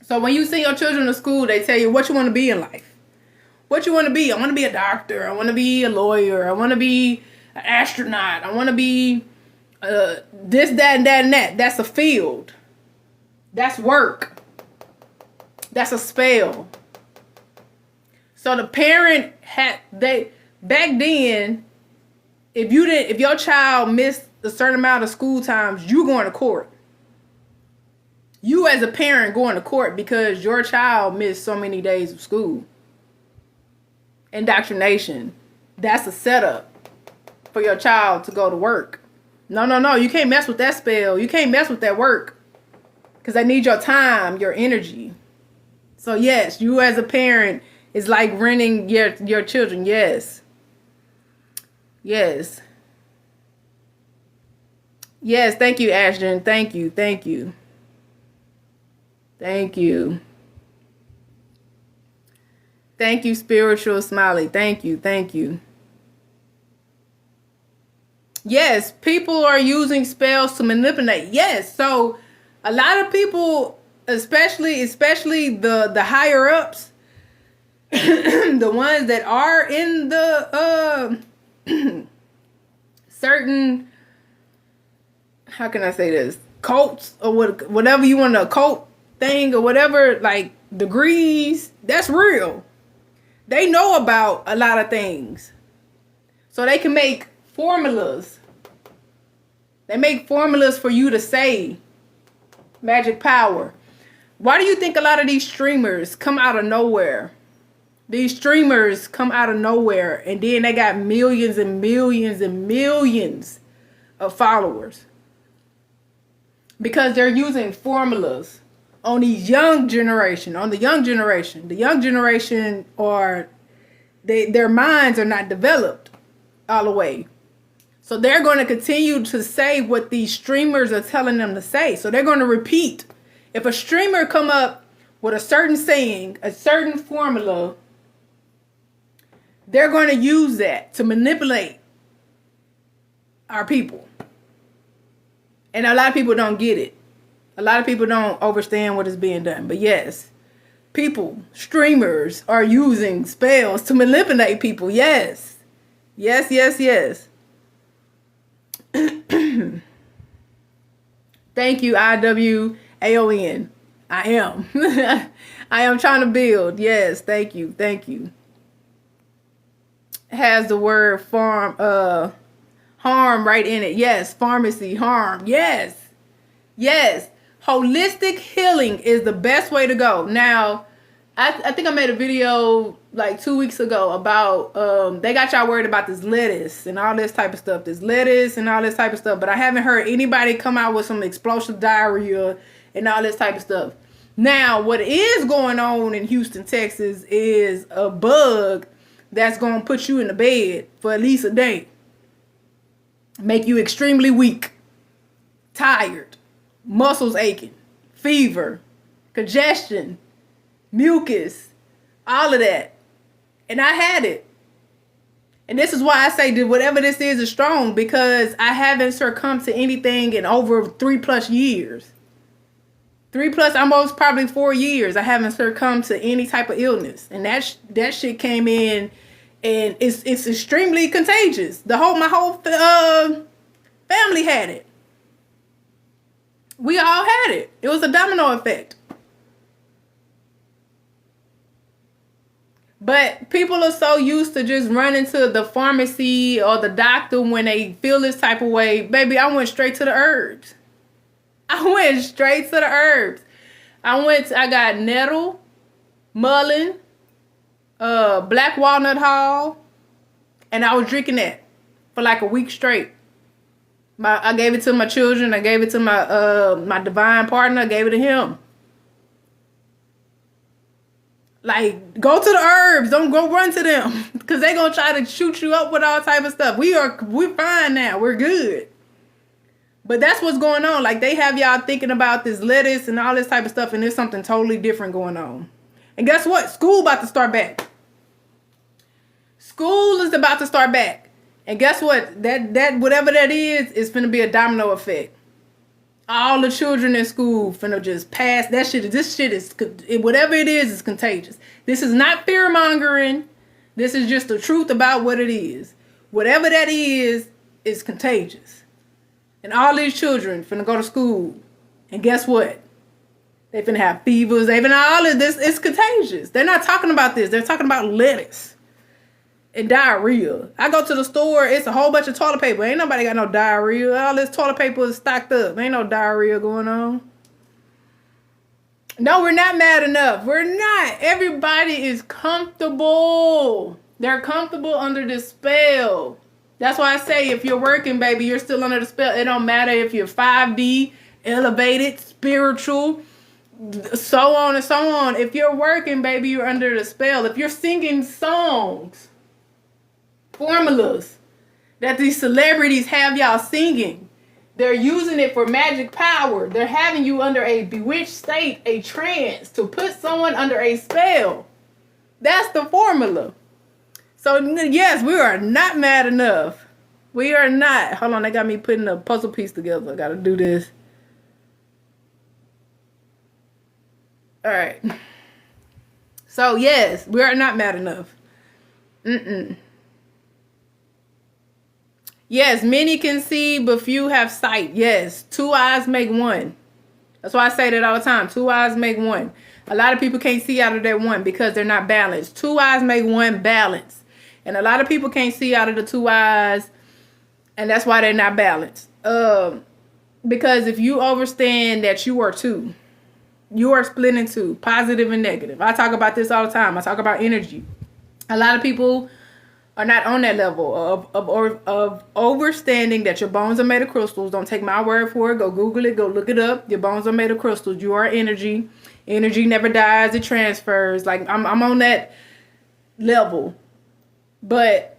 So when you send your children to school, they tell you what you want to be in life. What you want to be. I want to be a doctor. I want to be a lawyer. I want to be an astronaut. I want to be this, that, and that, and that. That's a field. That's work. That's a spell. So the parent back then, if your child missed a certain amount of school times, you going to court. You as a parent going to court because your child missed so many days of school. Indoctrination. That's a setup for your child to go to work. No. You can't mess with that spell. You can't mess with that work. Because they need your time, your energy. So yes, you as a parent is like renting your children. Yes. Yes. Yes, thank you, Ashton. Thank you. Thank you. Thank you. Thank you, Spiritual Smiley. Thank you. Thank you. Yes, people are using spells to manipulate. Yes, so a lot of people, especially the higher ups, the ones that are in the certain, how can I say this, cults or whatever you want to occult thing or whatever, like degrees, that's real. They know about a lot of things. So they can make formulas. They make formulas for you to say magic power. Why do you think a lot of these streamers come out of nowhere? These streamers come out of nowhere and then they got millions and millions and millions of followers. Because they're using formulas on the young generation. The young generation their minds are not developed all the way. So they're going to continue to say what these streamers are telling them to say. So they're going to repeat. If a streamer come up with a certain saying, a certain formula, they're going to use that to manipulate our people. And a lot of people don't get it. A lot of people don't understand what is being done. But yes, streamers are using spells to manipulate people. Yes. Yes, yes, yes. Thank you, IWAON. I am. I am trying to build. Yes, thank you. Thank you. Has the word harm right in it. Yes, pharmacy, harm. Yes. Yes. Holistic healing is the best way to go. Now, I think I made a video like 2 weeks ago about they got y'all worried about this lettuce and all this type of stuff. This lettuce and all this type of stuff. But I haven't heard anybody come out with some explosive diarrhea and all this type of stuff. Now, what is going on in Houston, Texas is a bug that's going to put you in the bed for at least a day. Make you extremely weak, tired, muscles aching, fever, congestion, mucus, all of that. And I had it. And this is why I say that whatever this is strong, because I haven't succumbed to anything in over 3+ years. 3+ almost probably 4 years. I haven't succumbed to any type of illness. And that shit came in and it's extremely contagious. My whole family had it. We all had it. It was a domino effect. But people are so used to just running to the pharmacy or the doctor when they feel this type of way. Baby, I went straight to the herbs. I went straight to the herbs. I got nettle, mullein, black walnut hull, and I was drinking that for like a week straight. I gave it to my children. I gave it to my divine partner. I gave it to him. Like, go to the herbs. Don't go run to them. Because they going to try to shoot you up with all type of stuff. We're fine now. We're good. But that's what's going on. Like, they have y'all thinking about this lettuce and all this type of stuff. And there's something totally different going on. And guess what? School about to start back. School is about to start back. And guess what? That whatever that is going to be a domino effect. All the children in school finna just pass that shit. This shit is, whatever it is contagious. This is not fear mongering. This is just the truth about what it is. Whatever that is contagious. And all these children finna go to school. And guess what? They finna have fevers. They finna all of this. It's contagious. They're not talking about this. They're talking about lettuce. And diarrhea. I go to the store, it's a whole bunch of toilet paper. Ain't nobody got no diarrhea. All this toilet paper is stocked up. Ain't no diarrhea going on. No, we're not mad enough. We're not. Everybody is comfortable. They're comfortable under this spell. That's why I say if you're working, baby, you're still under the spell. It don't matter if you're 5D, elevated, spiritual, so on and so on. If you're working, baby, you're under the spell. If you're singing songs, formulas that these celebrities have y'all singing, they're using it for magic power. They're having you under a bewitched state, a trance, to put someone under a spell. That's the formula. So yes, we are not mad enough. We are not. Hold on, they got me putting a puzzle piece together. I gotta do this. All right. So yes, we are not mad enough. Yes, many can see, but few have sight. Yes, 2 eyes make one. That's why I say that all the time. 2 eyes make one. A lot of people can't see out of that one because they're not balanced. 2 eyes make one balance. And a lot of people can't see out of the 2 eyes, and that's why they're not balanced. Because if you understand that you are two, you are split in two, positive and negative. I talk about this all the time. I talk about energy. A lot of people are not on that level of understanding that your bones are made of crystals. Don't take my word for it. Go Google it. Go look it up. Your bones are made of crystals. You are energy. Energy never dies. It transfers. Like I'm on that level. But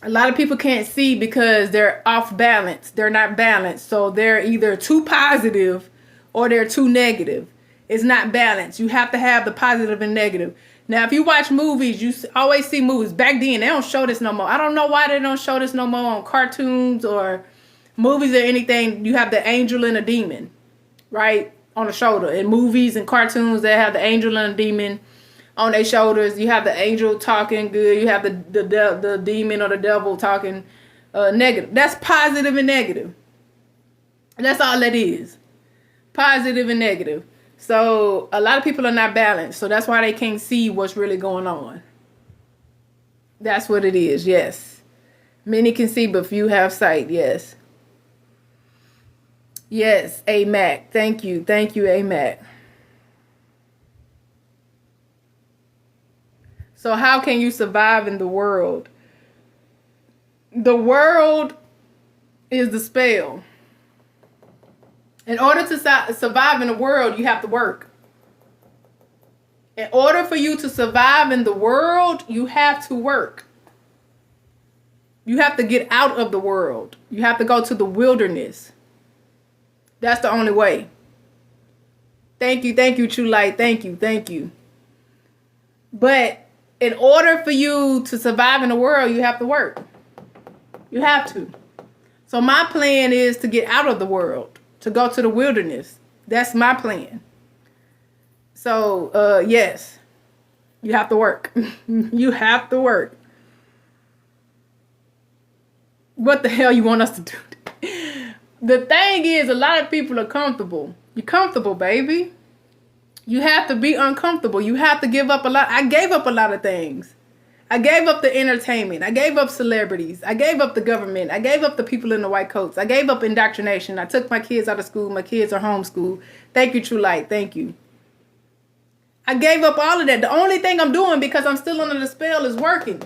a lot of people can't see because they're off balance. They're not balanced. So they're either too positive or they're too negative. It's not balanced. You have to have the positive and negative. Now, if you watch movies, you always see movies. Back then, they don't show this no more. I don't know why they don't show this no more on cartoons or movies or anything. You have the angel and a demon, right, on the shoulder. In movies and cartoons, they have the angel and a demon on their shoulders. You have the angel talking good. You have the demon or the devil talking negative. That's positive and negative. That's all that is. Positive and negative. So a lot of people are not balanced. So that's why they can't see what's really going on. That's what it is. Yes. Many can see, but few have sight. Yes. Yes. AMAC. Thank you. Thank you, AMAC. So how can you survive in the world? The world is the spell. In order to survive in the world, you have to work. In order for you to survive in the world, you have to work. You have to get out of the world. You have to go to the wilderness. That's the only way. Thank you, True Light. Thank you. But in order for you to survive in the world, you have to work. You have to. So my plan is to get out of the world, to go to the wilderness. That's my plan. So, yes, you have to work. You have to work. What the hell you want us to do? The thing is, a lot of people are comfortable. You're comfortable, baby. You have to be uncomfortable. You have to give up a lot. I gave up a lot of things. I gave up the entertainment. I gave up celebrities. I gave up the government. I gave up the people in the white coats. I gave up indoctrination. I took my kids out of school. My kids are homeschooled. Thank you, True Light. Thank you. I gave up all of that. The only thing I'm doing, because I'm still under the spell, is working.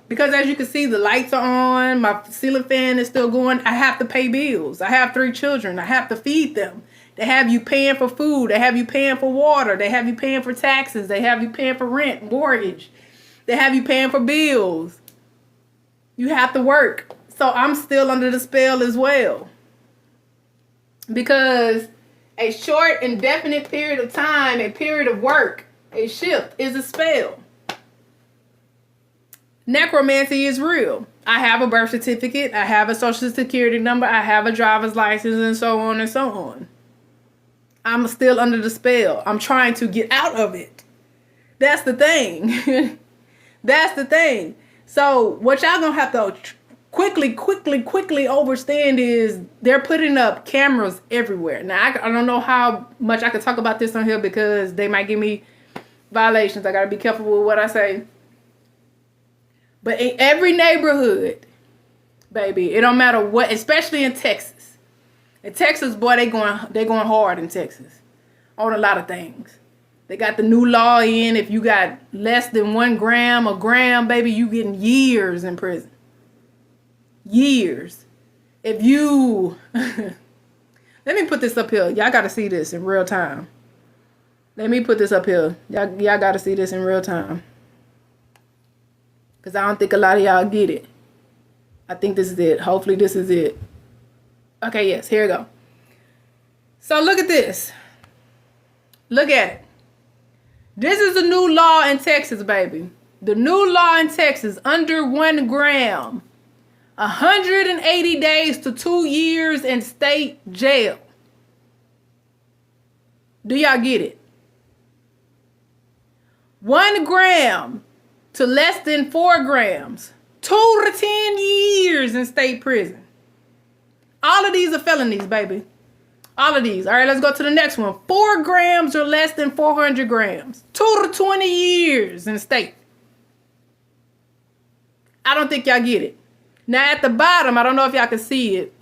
Because as you can see, the lights are on. My ceiling fan is still going. I have to pay bills. I have 3 children. I have to feed them. They have you paying for food. They have you paying for water. They have you paying for taxes. They have you paying for rent, mortgage. They have you paying for bills. You have to work. So I'm still under the spell as well. Because a short, indefinite period of time, a period of work, a shift is a spell. Necromancy is real. I have a birth certificate. I have a social security number. I have a driver's license, and so on and so on. I'm still under the spell. I'm trying to get out of it. That's the thing. That's the thing. So what y'all gonna have to quickly understand is they're putting up cameras everywhere. Now, I don't know how much I could talk about this on here because they might give me violations. I gotta be careful with what I say. But in every neighborhood, baby, it don't matter what, especially in Texas. In Texas, boy, they going hard in Texas on a lot of things. They got the new law in. If you got less than 1 gram, a gram, baby, you getting years in prison. Years. If you, let me put this up here. Y'all got to see this in real time. Let me put this up here. Y'all got to see this in real time. Because I don't think a lot of y'all get it. I think this is it. Hopefully this is it. Okay, yes, here we go. So look at this. Look at it. This is the new law in Texas, baby. The new law in Texas, under 1 gram, 180 days to 2 years in state jail. Do y'all get it? 1 gram to less than 4 grams, 2 to 10 years in state prison. All of these are felonies, baby. All of these. All right, let's go to the next one. 4 grams or less than 400 grams. 2 to 20 years in state. I don't think y'all get it. Now at the bottom, I don't know if y'all can see it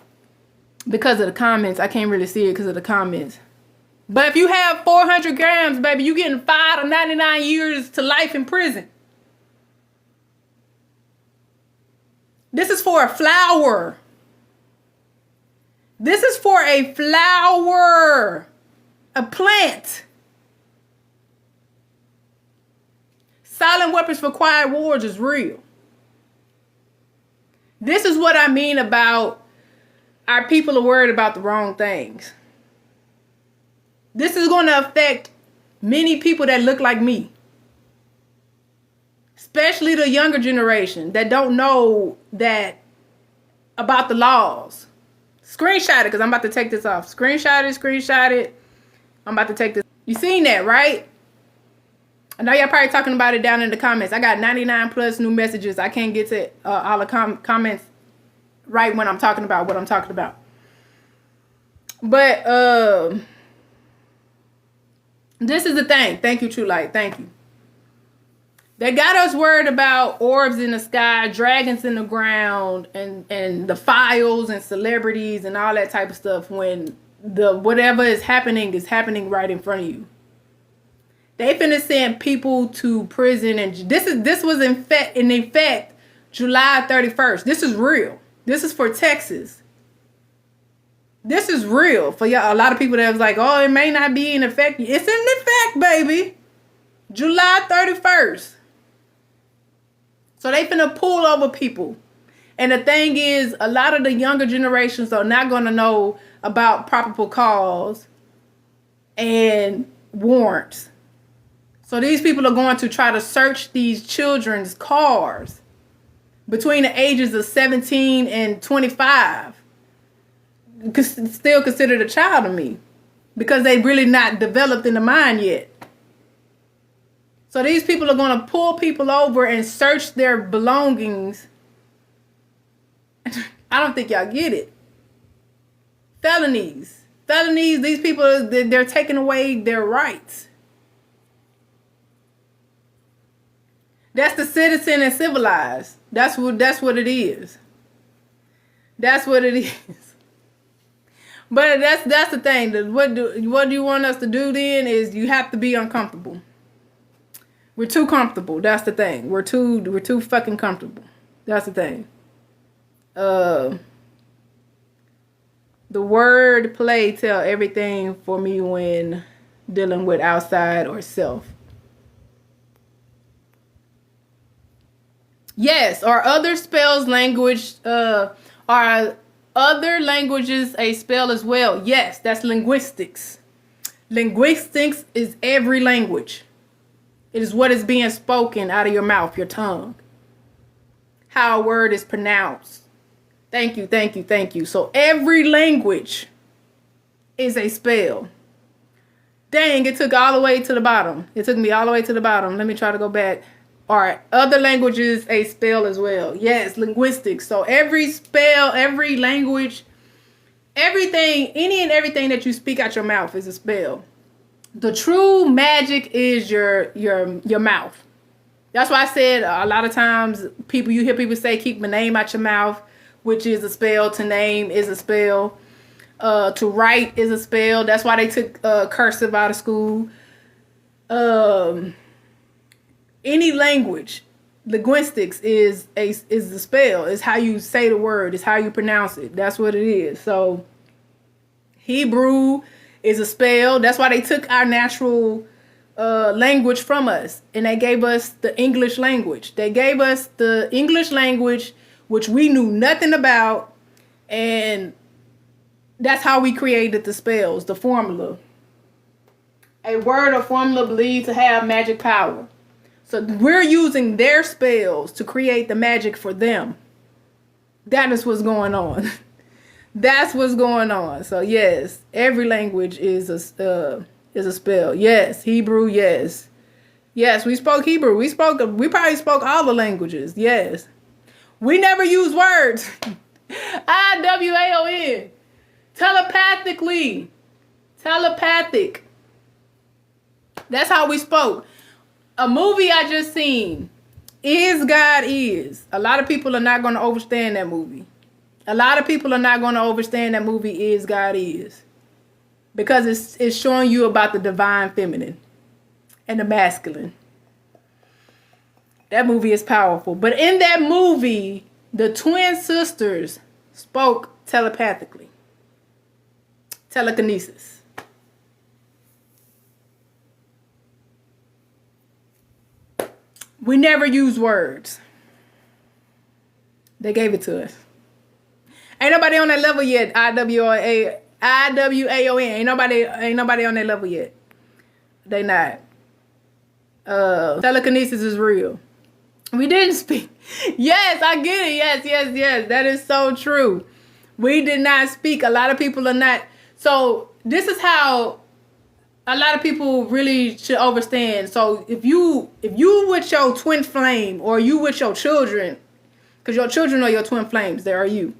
because of the comments. I can't really see it because of the comments. But if you have 400 grams, baby, you getting 5 to 99 years to life in prison. This is for a flower. This is for a flower, a plant. Silent weapons for quiet wars is real. This is what I mean about our people are worried about the wrong things. This is going to affect many people that look like me. Especially the younger generation that don't know that about the laws. Screenshot it because I'm about to take this off. Screenshot it. I'm about to take this. You seen that, right? I know y'all probably talking about it down in the comments. I got 99 plus new messages. I can't get to all the comments right when I'm talking about what I'm talking about. But this is the thing. Thank you, True Light. Thank you. They got us worried about orbs in the sky, dragons in the ground, and the files and celebrities and all that type of stuff when the whatever is happening right in front of you. They finna send people to prison, and this was in effect July 31st. This is real. This is for Texas. This is real for y'all. A lot of people that was like, oh, it may not be in effect. It's in effect, baby. July 31st. So they finna pull over people. And the thing is, a lot of the younger generations are not going to know about probable cause and warrants. So these people are going to try to search these children's cars between the ages of 17 and 25. Still considered a child to me because they really not developed in the mind yet. So these people are going to pull people over and search their belongings. I don't think y'all get it. Felonies. These people, they're taking away their rights. That's the citizen and civilized. That's what it is. That's what it is. But that's the thing. What do you want us to do then is you have to be uncomfortable. We're too comfortable. That's the thing. We're too fucking comfortable. That's the thing. The word play tell everything for me when dealing with outside or self. Yes, are other spells language, are other languages a spell as well? Yes, that's linguistics. Linguistics is every language. It is what is being spoken out of your mouth, your tongue. How a word is pronounced. Thank you, thank you, thank you. So every language is a spell. Dang, it took all the way to the bottom. It took me all the way to the bottom. Let me try to go back. All right, other languages a spell as well. Yes, linguistics. So every spell, every language, everything, any and everything that you speak out your mouth is a spell. The true magic is your mouth. That's why I said a lot of times you hear people say keep my name out your mouth, which is a spell. To name is a spell. To write is a spell. That's why they took cursive out of school. Any language, linguistics is the spell. It's how you say the word. It's how you pronounce it. That's what it is. So Hebrew is a spell. That's why they took our natural language from us, and they gave us the English language. They gave us the English language, which we knew nothing about, and that's how we created the spells, the formula. A word or formula believed to have magic power. So we're using their spells to create the magic for them. That is what's going on. That's what's going on. So yes, every language is a spell. Yes, Hebrew. Yes, we spoke Hebrew. We probably spoke all the languages. Yes, we never use words. IWAON. Telepathically. Telepathic. That's how we spoke. A movie I just seen, Is God Is. A lot of people are not going to understand that movie. A lot of people are not going to understand that movie, Is God Is. Because it's showing you about the divine feminine and the masculine. That movie is powerful. But in that movie, the twin sisters spoke telepathically. Telekinesis. We never use words. They gave it to us. Ain't nobody on that level yet. IWAON. Ain't nobody on that level yet. They not. Telekinesis is real. We didn't speak. Yes, I get it. Yes. That is so true. We did not speak. A lot of people are not. So this is how a lot of people really should understand. So if you with your twin flame, or you with your children, because your children are your twin flames, they are you,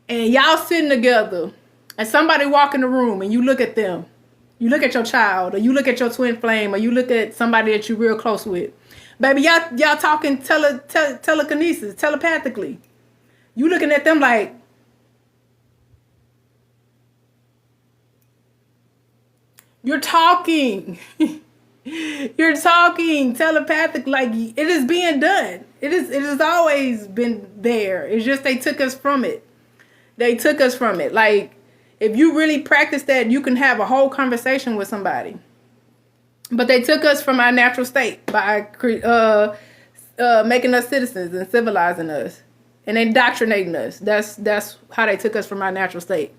and y'all sitting together, and somebody walk in the room, and you look at them, you look at your child, or you look at your twin flame, or you look at somebody that you're real close with, baby, y'all talking telekinesis, telepathically. You looking at them like, you're talking. You're talking telepathic, like it is being done. It has always been there. It's just they took us from it. Like, if you really practice that, you can have a whole conversation with somebody. But they took us from our natural state by making us citizens and civilizing us and indoctrinating us. That's how they took us from our natural state.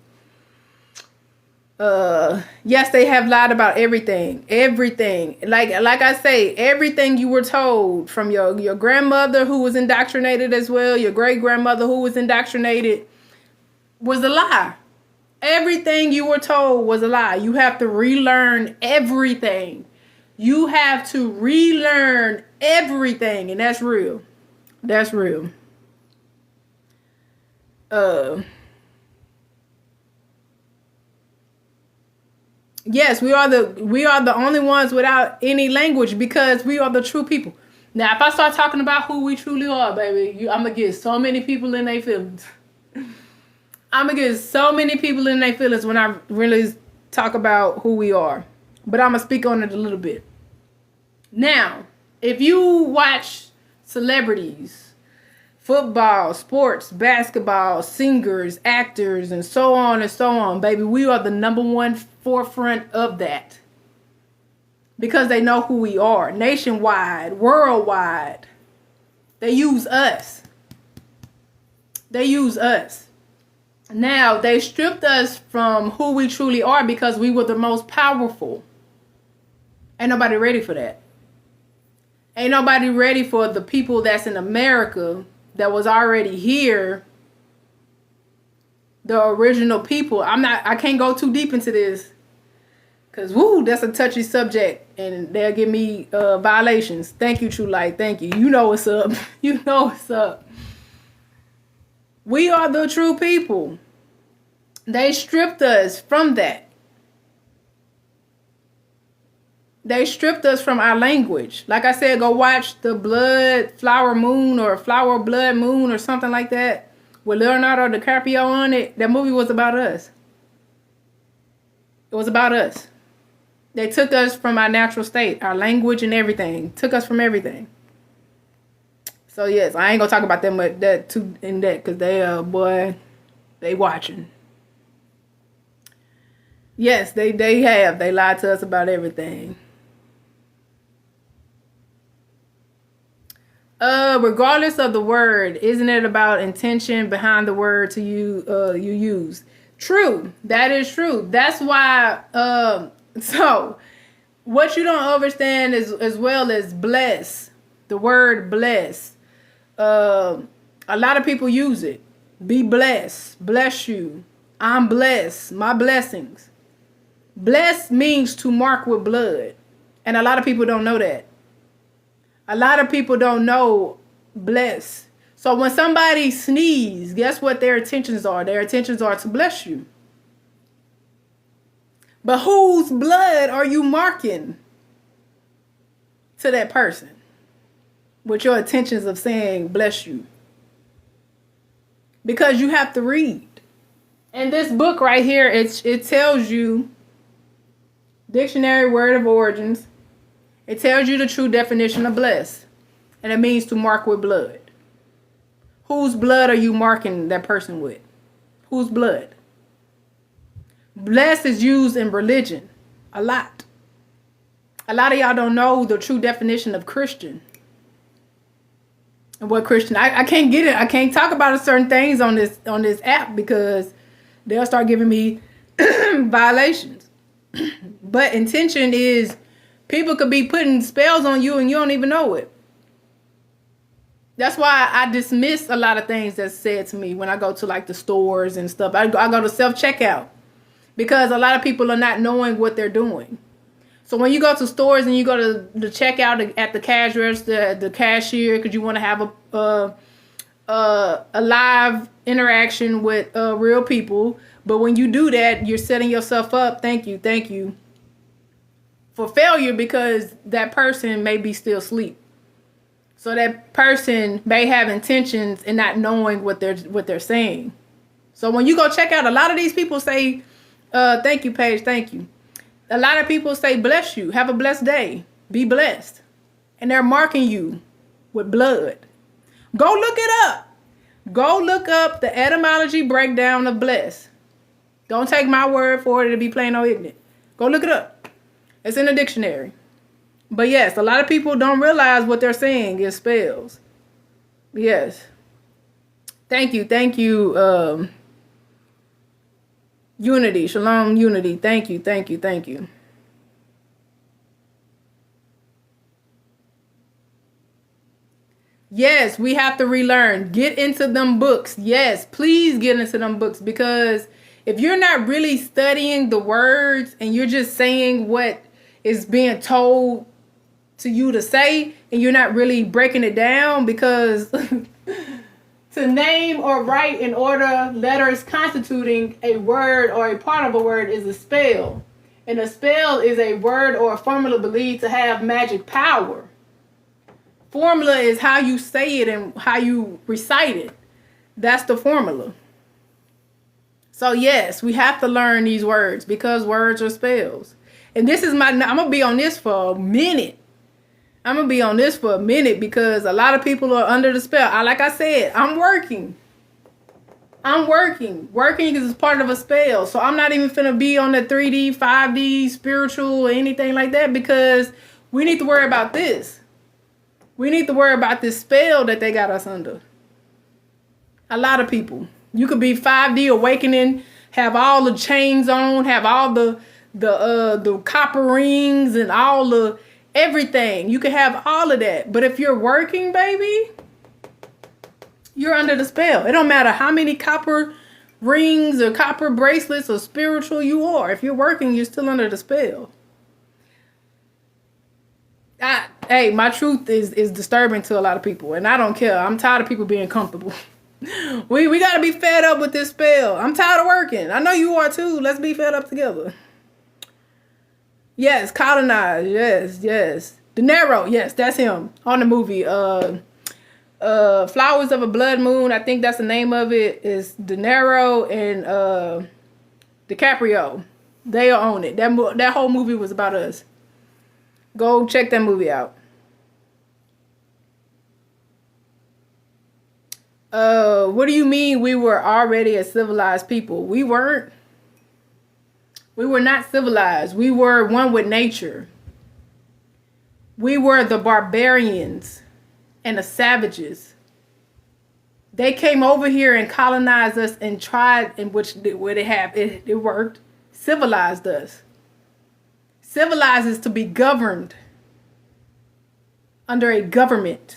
Yes, they have lied about everything. Like I say, everything you were told from your grandmother, who was indoctrinated as well, your great grandmother who was indoctrinated, was a lie. Everything you were told was a lie. You have to relearn everything. You have to relearn everything, and that's real. That's real. Yes, we are the only ones without any language, because we are the true people. Now, if I start talking about who we truly are, baby, I'm going to get so many people in their feelings. I'm going to get so many people in their feelings when I really talk about who we are. But I'm going to speak on it a little bit. Now, if you watch celebrities, football, sports, basketball, singers, actors, and so on, baby, we are the number one forefront of that. Because they know who we are. Nationwide, worldwide. They use us. They use us. Now, they stripped us from who we truly are because we were the most powerful. Ain't nobody ready for that. Ain't nobody ready for the people that's in America that was already here. The original people. I can't go too deep into this. Because, woo, that's a touchy subject. And they'll give me violations. Thank you, True Light. Thank you. You know what's up. You know what's up. We are the true people. They stripped us from that. They stripped us from our language. Like I said, go watch the Blood Flower Moon or Flower Blood Moon or something like that. With Leonardo DiCaprio on it. That movie was about us. It was about us. They took us from our natural state, our language and everything. Took us from everything. So yes, I ain't gonna talk about them because they watching. Yes, they have. They lied to us about everything. Regardless of the word, isn't it about intention behind the word you use? True. That is true. That's why so what you don't understand is as well as bless. The word bless. A lot of people use it. Be blessed. Bless you. I'm blessed. My blessings. Bless means to mark with blood. And a lot of people don't know that. A lot of people don't know bless. So when somebody sneezes, guess what their intentions are? Their intentions are to bless you. But whose blood are you marking to that person with your intentions of saying bless you? Because you have to read. And this book right here, it tells you dictionary word of origins. It tells you the true definition of bless. And it means to mark with blood. Whose blood are you marking that person with? Whose blood? Blessed is used in religion a lot. A lot of y'all don't know the true definition of Christian. And what Christian, I can't get it. I can't talk about certain things on this app because they'll start giving me violations. But intention is people could be putting spells on you and you don't even know it. That's why I dismiss a lot of things that's said to me when I go to like the stores and stuff. I go to self-checkout. Because a lot of people are not knowing what they're doing. So when you go to stores and you go to the checkout at the cash register, the cashier, because you want to have a live interaction with real people. But when you do that, you're setting yourself up, thank you, for failure because that person may be still asleep. So that person may have intentions and not knowing what they're saying. So when you go check out, a lot of these people say, thank you, Paige. Thank you. A lot of people say, bless you. Have a blessed day. Be blessed. And they're marking you with blood. Go look it up. Go look up the etymology breakdown of bless. Don't take my word for it to be plain or ignorant. Go look it up. It's in the dictionary. But yes, a lot of people don't realize what they're saying is spells. Yes. Thank you. Unity, shalom, unity. Thank you. Yes, we have to relearn. Get into them books. Yes, please get into them books because if you're not really studying the words and you're just saying what is being told to you to say and you're not really breaking it down because to name or write in order letters constituting a word or a part of a word is a spell. And a spell is a word or a formula believed to have magic power. Formula is how you say it and how you recite it. That's the formula. So yes, we have to learn these words because words are spells. And this is I'm going to be on this for a minute. Because a lot of people are under the spell. Like I said, I'm working. Working is part of a spell. So I'm not even finna be on the 3D, 5D, spiritual, or anything like that because we need to worry about this. We need to worry about this spell that they got us under. A lot of people. You could be 5D awakening, have all the chains on, have all the copper rings and all the everything. You can have all of that. But if you're working, baby, you're under the spell. It don't matter how many copper rings or copper bracelets or spiritual you are. If you're working, you're still under the spell. Hey, my truth is disturbing to a lot of people, and I don't care. I'm tired of people being comfortable. We got to be fed up with this spell. I'm tired of working. I know you are too. Let's be fed up together. Yes, colonize. Yes. De Niro. Yes, that's him on the movie. Flowers of a Blood Moon. I think that's the name of it. Is De Niro and DiCaprio. They own it. That whole movie was about us. Go check that movie out. What do you mean we were already a civilized people? We weren't. We were not civilized. We were one with nature. We were the barbarians and the savages. They came over here and colonized us and tried, in which it worked, civilized us. Civilized is to be governed under a government.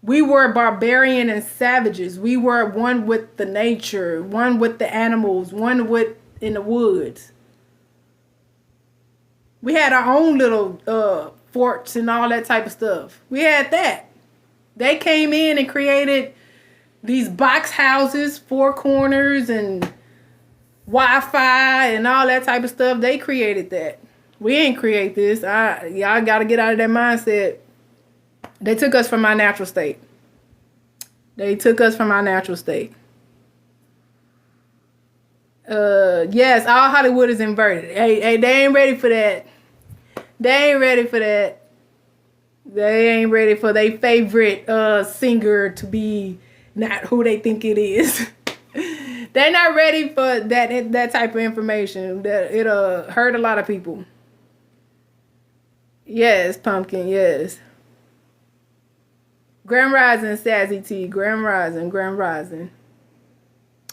We were barbarian and savages. We were one with the nature, one with the animals, one with in the woods. We had our own little forts and all that type of stuff. We had that. They came in and created these box houses, 4 corners, and Wi-Fi and all that type of stuff. They created that. We ain't create this. Y'all got to get out of that mindset. They took us from our natural state. Yes, all Hollywood is inverted. Hey, they ain't ready for that. They ain't ready for their favorite singer to be not who they think it is. They're not ready for that type of information. That it'll hurt a lot of people. Yes, Pumpkin, yes. Grand Rising, Sassy T. Grand Rising.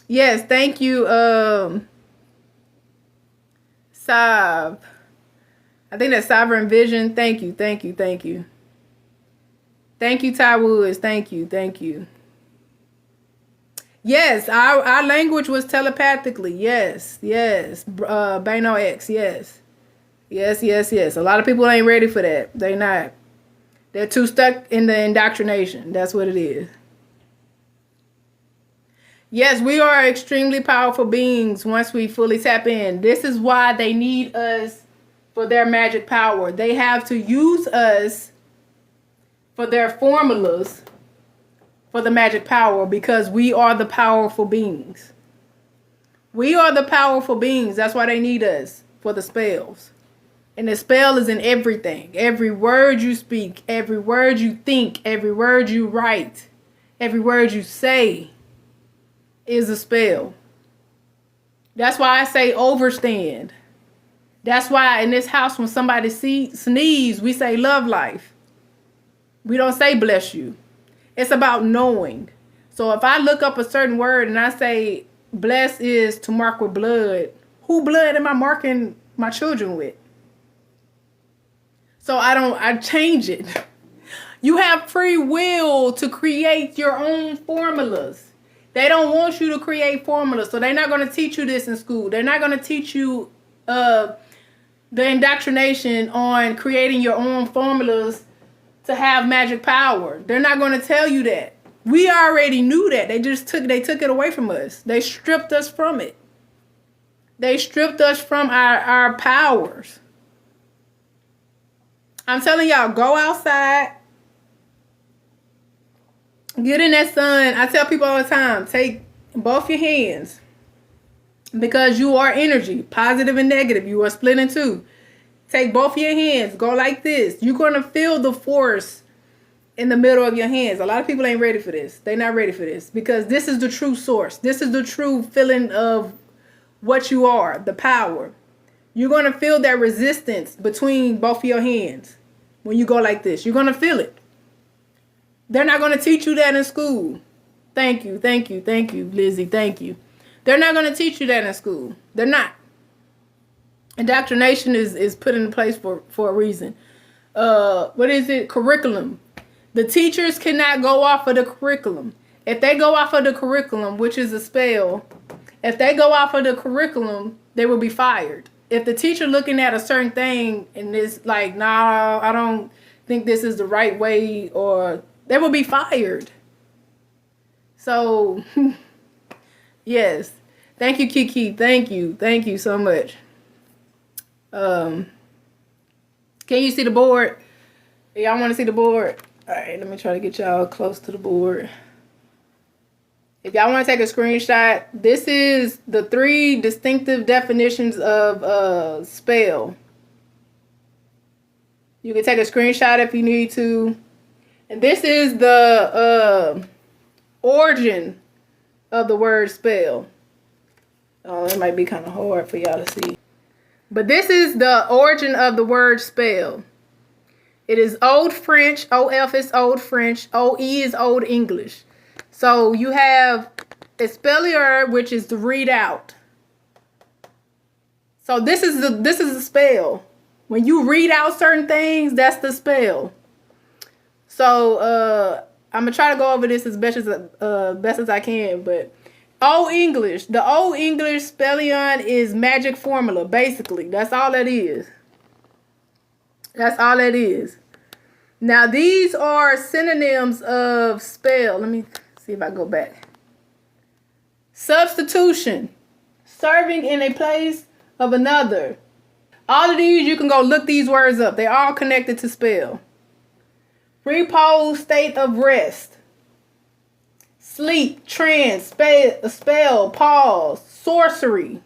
Yes, thank you, Sav. I think that's Sovereign Vision. Thank you. Thank you, Ty Woods. Thank you. Yes, our language was telepathically. Yes. Bano X, yes. Yes. A lot of people ain't ready for that. They not. They're too stuck in the indoctrination. That's what it is. Yes, we are extremely powerful beings once we fully tap in. This is why they need us for their magic power. They have to use us for their formulas for the magic power because we are the powerful beings. That's why they need us for the spells. And the spell is in everything. Every word you speak, every word you think, every word you write, every word you say is a spell. That's why I say overstand. That's why in this house when somebody sneeze, we say love life. We don't say bless you. It's about knowing. So if I look up a certain word and I say bless is to mark with blood, who blood am I marking my children with? So I change it. You have free will to create your own formulas. They don't want you to create formulas. So they're not going to teach you this in school. They're not going to teach you the indoctrination on creating your own formulas to have magic power. They're not going to tell you that. We already knew that. They took it away from us. They stripped us from it. They stripped us from our powers. I'm telling y'all, go outside. Get in that sun. I tell people all the time, take both your hands. Because you are energy, positive and negative. You are split in two. Take both your hands. Go like this. You're going to feel the force in the middle of your hands. A lot of people ain't ready for this. They're not ready for this. Because this is the true source. This is the true feeling of what you are. The power. You're going to feel that resistance between both of your hands. When you go like this. You're going to feel it. They're not going to teach you that in school. Thank you, Lizzie. Thank you. They're not going to teach you that in school. They're not. Indoctrination is put in place for a reason. What is it? Curriculum. The teachers cannot go off of the curriculum. If they go off of the curriculum, which is a spell, if they go off of the curriculum, they will be fired. If the teacher looking at a certain thing and is like, nah, I don't think this is the right way, or they will be fired. So, yes. Thank you, Kiki. Thank you so much. Can you see the board? Y'all want to see the board? All right, let me try to get y'all close to the board. If y'all want to take a screenshot, this is the 3 distinctive definitions of spell. You can take a screenshot if you need to. And this is the origin of the word spell. Oh, it might be kind of hard for y'all to see. But this is the origin of the word spell. It is Old French. OF is Old French. OE is Old English. So you have espellier, which is to read out. So this is the spell. When you read out certain things, that's the spell. So I'm gonna try to go over this as best as I can. But Old English, the Old English spellion is magic formula. Basically, that's all that is. That's all it is. Now these are synonyms of spell. Let me see if I go back. Substitution, serving in a place of another. All of these, you can go look these words up. They're all connected to spell. Repose, state of rest. Sleep, trance, spell, pause, sorcery.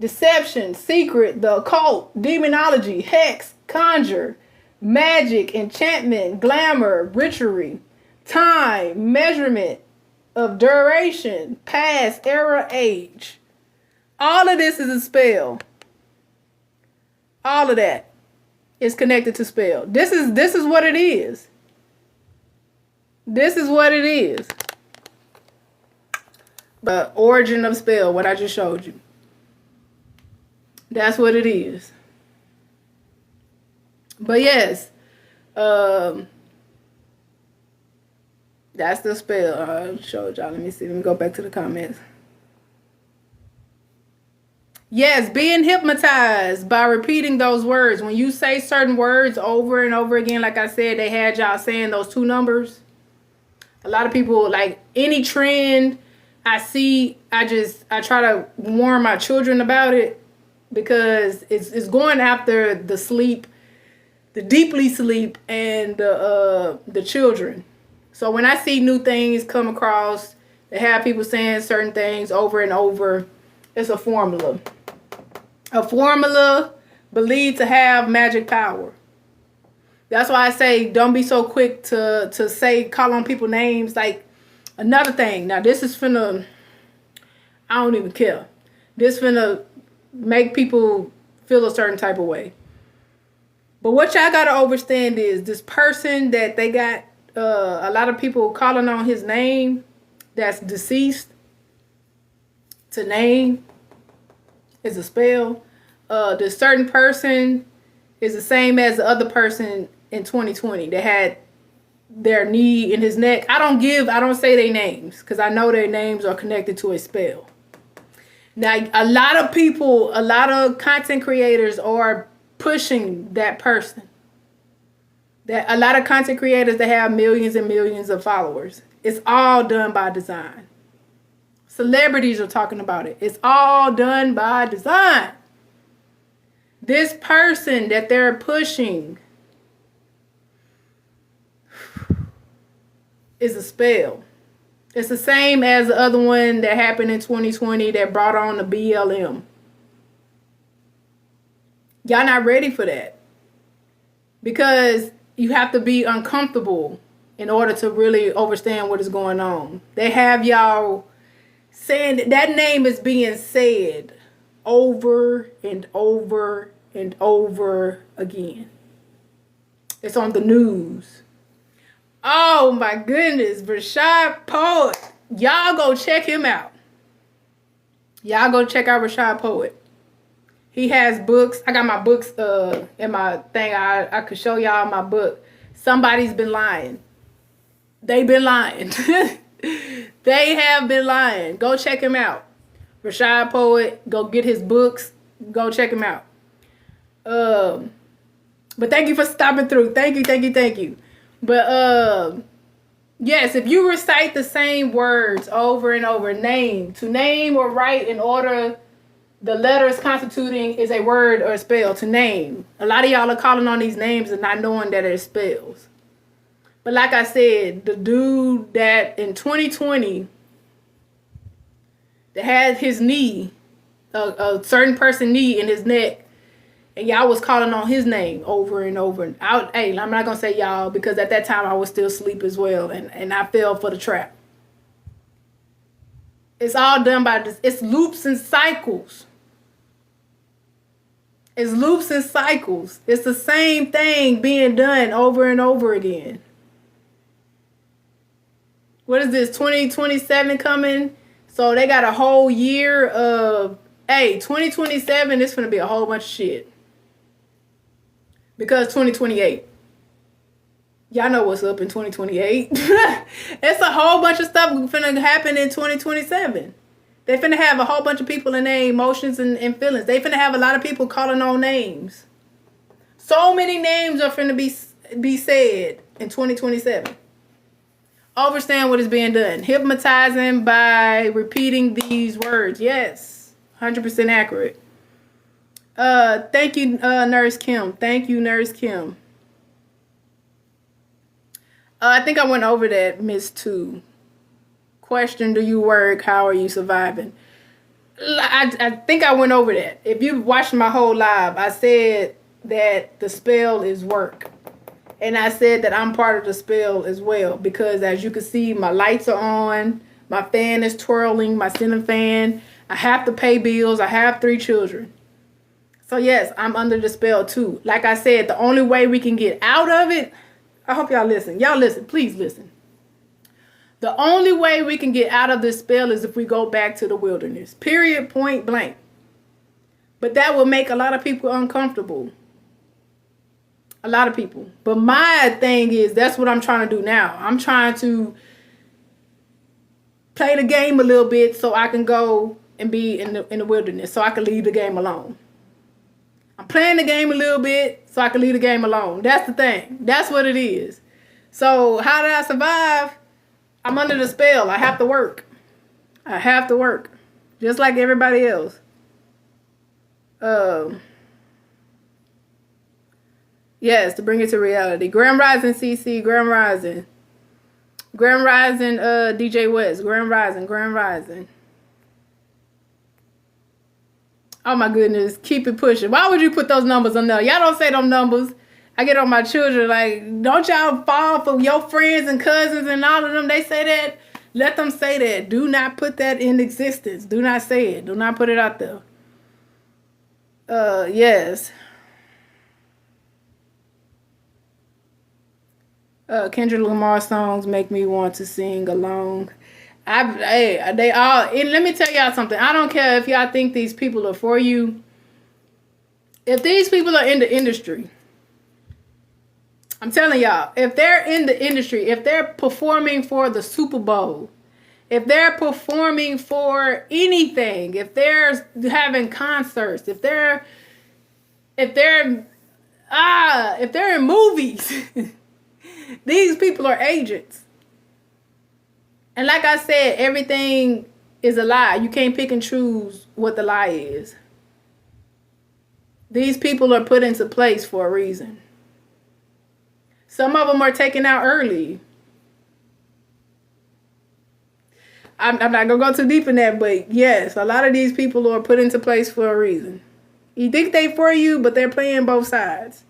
Deception, secret, the occult, demonology, hex, conjure, magic, enchantment, glamour, witchery, time, measurement of duration, past, era, age. All of this is a spell. All of that is connected to spell. This is what it is. This is what it is. The origin of spell, what I just showed you. That's what it is. But yes, that's the spell I showed y'all. Let me see. Let me go back to the comments. Yes, being hypnotized by repeating those words. When you say certain words over and over again, like I said, they had y'all saying those 2 numbers. A lot of people, like any trend I see, I try to warn my children about it, because it's going after the sleep, the deeply sleep, and the children. So when I see new things come across, they have people saying certain things over and over, it's a formula. A formula believed to have magic power. That's why I say don't be so quick to say, call on people names. Like, another thing. Now this is finna, I don't even care. This finna make people feel a certain type of way. But what y'all gotta understand is this person that they got a lot of people calling on his name that's deceased to name is a spell. This certain person is the same as the other person in 2020 that had their knee in his neck. I don't say their names because I know their names are connected to a spell. Now, a lot of people, a lot of content creators are pushing that person. That a lot of content creators that have millions and millions of followers. It's all done by design. Celebrities are talking about it. It's all done by design. This person that they're pushing is a spell. It's the same as the other one that happened in 2020 that brought on the BLM. Y'all not ready for that. Because you have to be uncomfortable in order to really understand what is going on. They have y'all saying that name is being said over and over and over again. It's on the news. Oh my goodness, Rashad Poet. Y'all go check him out. Y'all go check out Rashad Poet. He has books. I got my books in my thing. I could show y'all my book. Somebody's been lying. They've been lying. They have been lying. Go check him out. Rashad Poet. Go get his books. Go check him out. But thank you for stopping through. Thank you. But yes, if you recite the same words over and over, to name or write in order the letters constituting is a word or a spell, to name. A lot of y'all are calling on these names and not knowing that it's spells. But like I said, the dude that in 2020 that had his knee, a certain person knee in his neck, and y'all was calling on his name over and over. Hey, I'm not going to say y'all because at that time I was still asleep as well. And I fell for the trap. It's all done by this. It's loops and cycles. It's loops and cycles. It's the same thing being done over and over again. What is this? 2027 coming? So they got a whole year of, 2027 is going to be a whole bunch of shit. Because 2028. Y'all know what's up in 2028. It's a whole bunch of stuff finna happen in 2027. They finna have a whole bunch of people in their emotions and feelings. They finna have a lot of people calling on names. So many names are finna be said in 2027. Understand what is being done. Hypnotizing by repeating these words. Yes. 100% accurate. Thank you, Nurse Kim. Thank you, Nurse Kim. I think I went over that, Miss 2. Question, do you work? How are you surviving? I think I went over that. If you watched my whole live, I said that the spell is work. And I said that I'm part of the spell as well. Because as you can see, my lights are on. My fan is twirling, my ceiling fan. I have to pay bills. I have 3 children. So yes, I'm under the spell too. Like I said, the only way we can get out of it, I hope y'all listen. Y'all listen, please listen. The only way we can get out of this spell is if we go back to the wilderness. Period, point blank. But that will make a lot of people uncomfortable. A lot of people. But my thing is, that's what I'm trying to do now. I'm trying to play the game a little bit so I can go and be in the wilderness. So I can leave the game alone. I'm playing the game a little bit so I can leave the game alone. That's the thing. That's what it is. So how did I survive? I'm under the spell. I have to work. I have to work. Just like everybody else. Yes, to bring it to reality. Grand Rising CC, Grand Rising. Grand Rising DJ West, Grand Rising. Oh my goodness, keep it pushing. Why would you put those numbers on there? Y'all don't say them numbers. I get on my children like, don't y'all fall for your friends and cousins and all of them. They say that. Let them say that. Do not put that in existence. Do not say it. Do not put it out there. Yes. Kendrick Lamar songs make me want to sing along. They all, and let me tell y'all something. I don't care if y'all think these people are for you. If these people are in the industry, I'm telling y'all, if they're in the industry, if they're performing for the Super Bowl, if they're performing for anything, if they're having concerts, if they're in movies, these people are agents. And like I said, everything is a lie. You can't pick and choose what the lie is. These people are put into place for a reason. Some of them are taken out early. I'm not going to go too deep in that, but yes, a lot of these people are put into place for a reason. You think they for you, but they're playing both sides.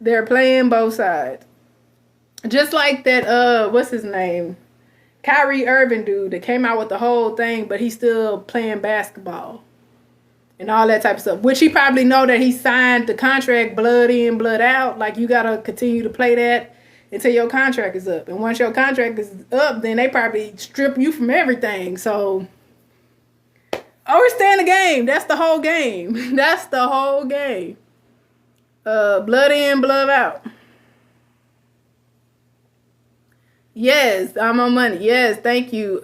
They're playing both sides. Just like that, what's his name? Kyrie Irving dude that came out with the whole thing, but he's still playing basketball. And all that type of stuff. Which he probably know that he signed the contract blood in, blood out. Like, you got to continue to play that until your contract is up. And once your contract is up, then they probably strip you from everything. So, understand the game. That's the whole game. That's the whole game. Blood in, blood out. Yes, I'm on money. Yes, thank you.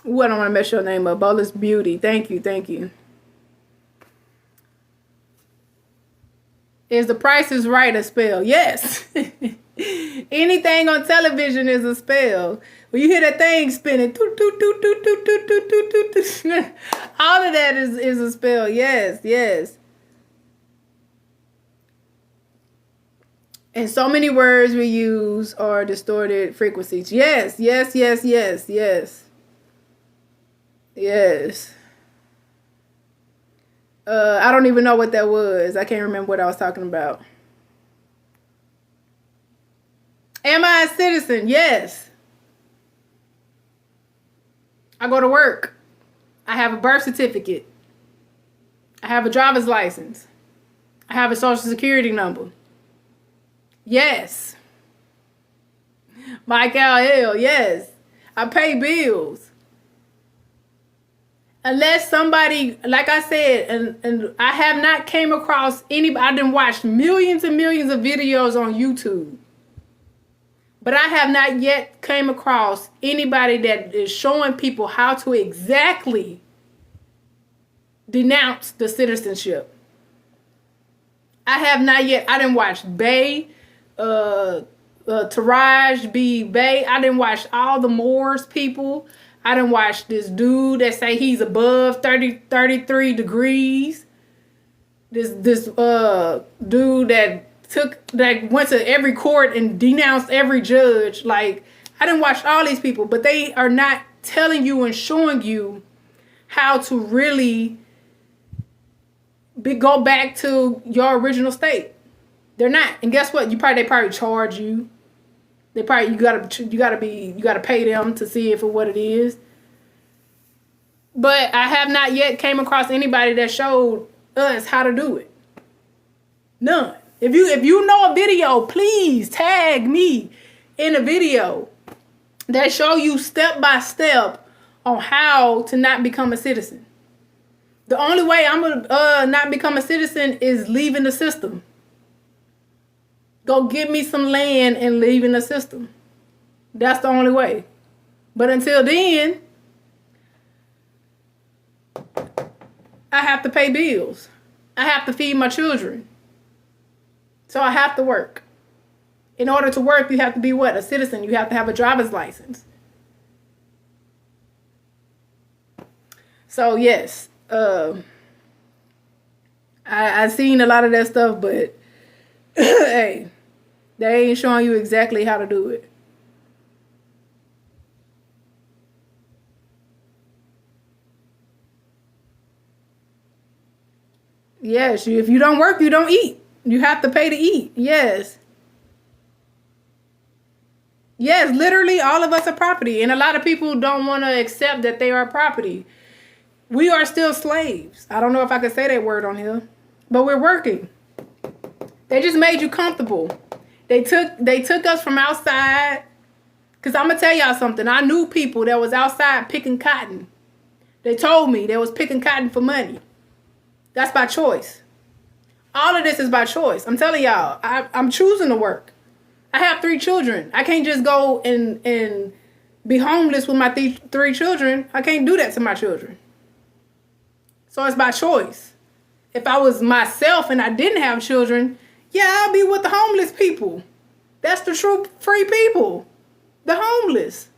I don't want to mess your name up. Bolus Beauty. Thank you. Thank you. Is The Price is Right a spell? Yes. Anything on television is a spell. When you hear that thing spinning, all of that is a spell. Yes, yes. And so many words we use are distorted frequencies. Yes, yes, yes, yes, yes. Yes. I don't even know what that was. I can't remember what I was talking about. Am I a citizen? Yes. I go to work. I have a birth certificate. I have a driver's license. I have a social security number. Yes. Mike L. Yes. I pay bills. Unless somebody, like I said, and I have not came across anybody, I done watched millions and millions of videos on YouTube. But I have not yet came across anybody that is showing people how to exactly denounce the citizenship. I have not yet. I didn't watch Bay, Taraj B. Bay. I didn't watch all the Moors people. I done watched this dude that say he's above 33 degrees. This dude that went to every court and denounced every judge. Like, I done watched all these people, but they are not telling you and showing you how to really go back to your original state. They're not. And guess what? They probably charge you. They probably you gotta pay them to see if or what it is. But I have not yet came across anybody that showed us how to do it. None. If you know a video, please tag me in a video that show you step by step on how to not become a citizen. The only way I'm gonna not become a citizen is leaving the system. Go get me some land and leave in the system. That's the only way. But until then, I have to pay bills. I have to feed my children. So I have to work. In order to work, you have to be what? A citizen. You have to have a driver's license. So yes, I seen a lot of that stuff, but hey, they ain't showing you exactly how to do it. Yes, if you don't work, you don't eat. You have to pay to eat. Yes. Yes, literally all of us are property. And a lot of people don't want to accept that they are property. We are still slaves. I don't know if I can say that word on here. But we're working. They just made you comfortable. They took us from outside. Because I'm going to tell y'all something. I knew people that was outside picking cotton. They told me they was picking cotton for money. That's by choice. All of this is by choice. I'm telling y'all, I'm choosing to work. I have 3 children. I can't just go and be homeless with my 3 children. I can't do that to my children. So it's by choice. If I was myself and I didn't have children, yeah, I'll be with the homeless people. That's the true free people. The homeless.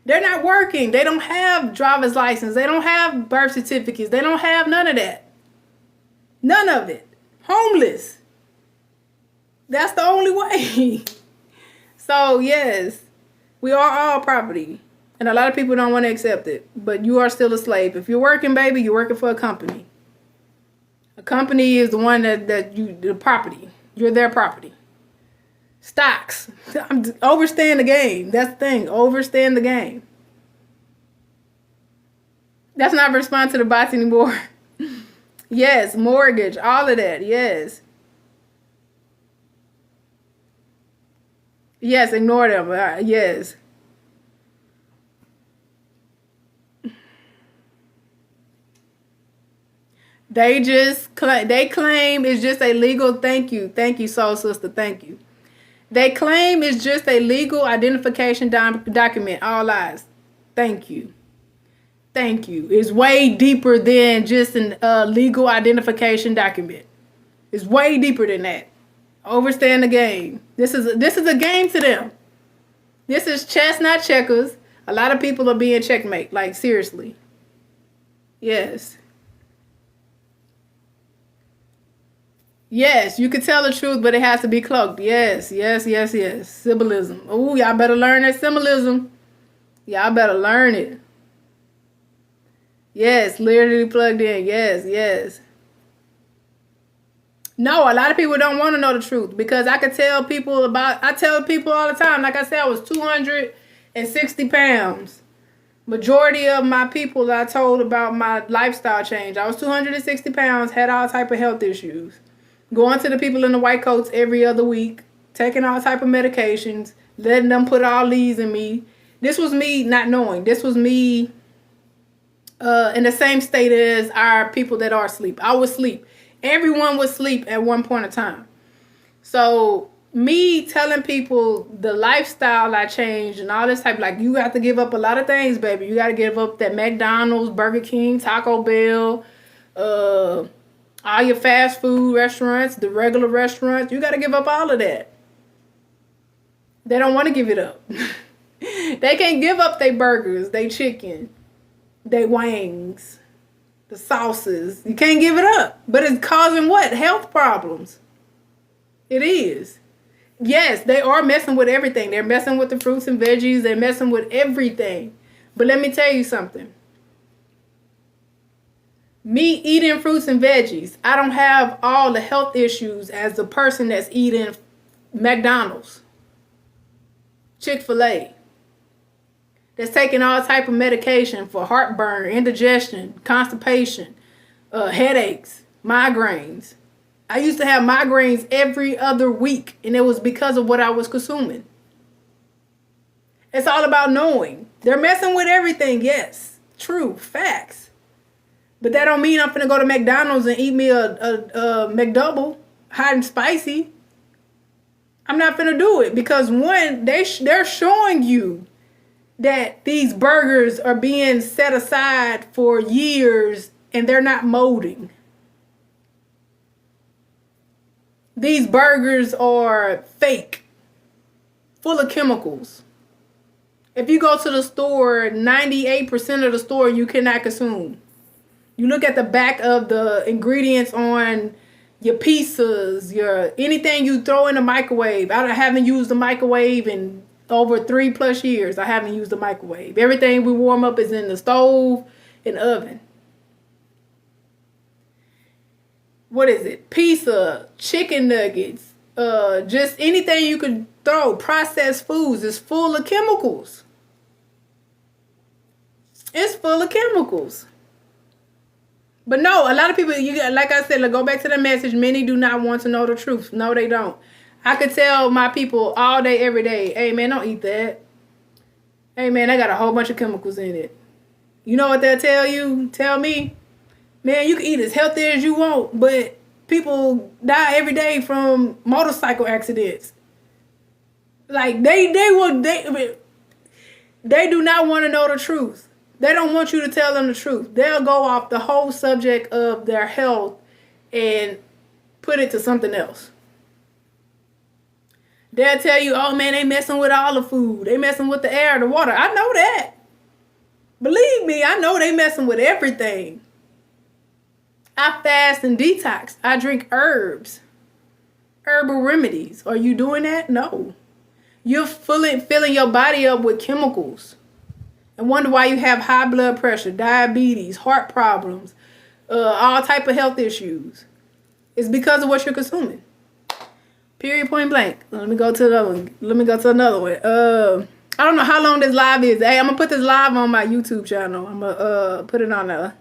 They're not working. They don't have driver's license. They don't have birth certificates. They don't have none of that. None of it. Homeless. That's the only way. So, yes, we are all property. And a lot of people don't want to accept it. But you are still a slave. If you're working, baby, you're working for a company. A company is the one the property. You're their property. Stocks. Overstand the game. That's the thing. Overstand the game. That's not respond to the bots anymore. Yes, mortgage. All of that. Yes. Yes, ignore them. Yes. They claim it's just a legal, thank you, soul sister, thank you. They claim it's just a legal identification document. All lies. Thank you. Thank you. It's way deeper than just a legal identification document. It's way deeper than that. Overstand the game. This is a game to them. This is chess, not checkers. A lot of people are being checkmate. Like, seriously. Yes. Yes, you can tell the truth, but it has to be cloaked. Yes. Symbolism. Oh, y'all better learn that symbolism. Y'all better learn it. Yes, literally plugged in. Yes. No, a lot of people don't want to know the truth because I tell people all the time, like I said, I was 260 pounds. Majority of my people I told about my lifestyle change. I was 260 pounds, had all type of health issues. Going to the people in the white coats every other week, taking all type of medications, letting them put all these in me. This was me not knowing. This was me in the same state as our people that are asleep. I would sleep. Everyone would sleep at one point in time. So me telling people the lifestyle I changed and all this type, like you have to give up a lot of things, baby. You got to give up that McDonald's, Burger King, Taco Bell, all your fast food restaurants, the regular restaurants. You got to give up all of that. They don't want to give it up. They can't give up their burgers, their chicken, their wings, the sauces. You can't give it up. But it's causing what? Health problems. It is. Yes, they are messing with everything. They're messing with the fruits and veggies. They're messing with everything. But let me tell you something. Me eating fruits and veggies, I don't have all the health issues as the person that's eating McDonald's, Chick-fil-A, that's taking all type of medication for heartburn, indigestion, constipation, headaches, migraines. I used to have migraines every other week, and it was because of what I was consuming. It's all about knowing. They're messing with everything, yes. True, facts. But that don't mean I'm finna go to McDonald's and eat me a McDouble, hot and spicy. I'm not finna do it because one, they're showing you that these burgers are being set aside for years and they're not molding. These burgers are fake, full of chemicals. If you go to the store, 98% of the store you cannot consume. You look at the back of the ingredients on your pizzas, your anything you throw in the microwave. I haven't used the microwave in over 3+ years. I haven't used the microwave. Everything we warm up is in the stove and oven. What is it? Pizza, chicken nuggets, just anything you could throw. Processed foods is full of chemicals. It's full of chemicals. But no, a lot of people, like I said, go back to the message. Many do not want to know the truth. No, they don't. I could tell my people all day, every day, hey, man, don't eat that. Hey, man, I got a whole bunch of chemicals in it. You know what they'll tell you? Tell me, man, you can eat as healthy as you want, but people die every day from motorcycle accidents. Like, they do not want to know the truth. They don't want you to tell them the truth. They'll go off the whole subject of their health and put it to something else. They'll tell you, oh man, they messing with all the food. They messing with the air, the water. I know that. Believe me, I know they messing with everything. I fast and detox. I drink herbs, herbal remedies. Are you doing that? No. You're filling your body up with chemicals and wonder why you have high blood pressure, diabetes, heart problems, all type of health issues. It's because of what you're consuming. Period, point blank. Let me go to another one. I don't know how long this live is. Hey, I'm going to put this live on my YouTube channel. I'm going to put it on there.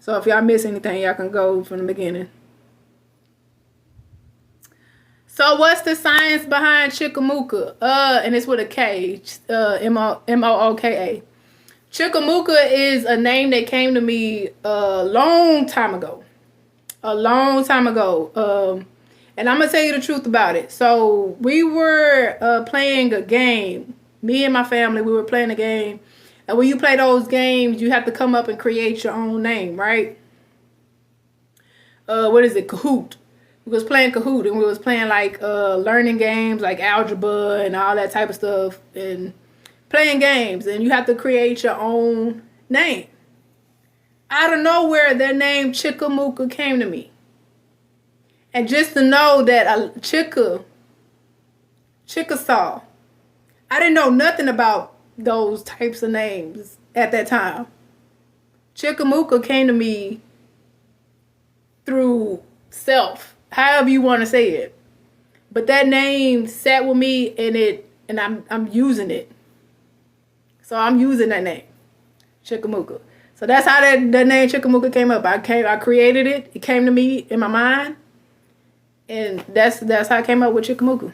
So if y'all miss anything, y'all can go from the beginning. So what's the science behind Chikamooka? And it's with a K. Mooka. Chikamooka is a name that came to me a long time ago. And I'm going to tell you the truth about it. So we were playing a game. Me and my family, we were playing a game. And when you play those games, you have to come up and create your own name, right? What is it? Kahoot. We was playing Kahoot, and we was playing like learning games like algebra and all that type of stuff, and playing games, and you have to create your own name. Out of nowhere, that name Chikamooka came to me. And just to know that Chickasaw, I didn't know nothing about those types of names at that time. Chikamooka came to me through self, however you want to say it. But that name sat with me and I'm using it. So I'm using that name, Chikamooka. So that's how that name Chikamooka came up. I created it. It came to me in my mind. And that's how I came up with Chikamooka.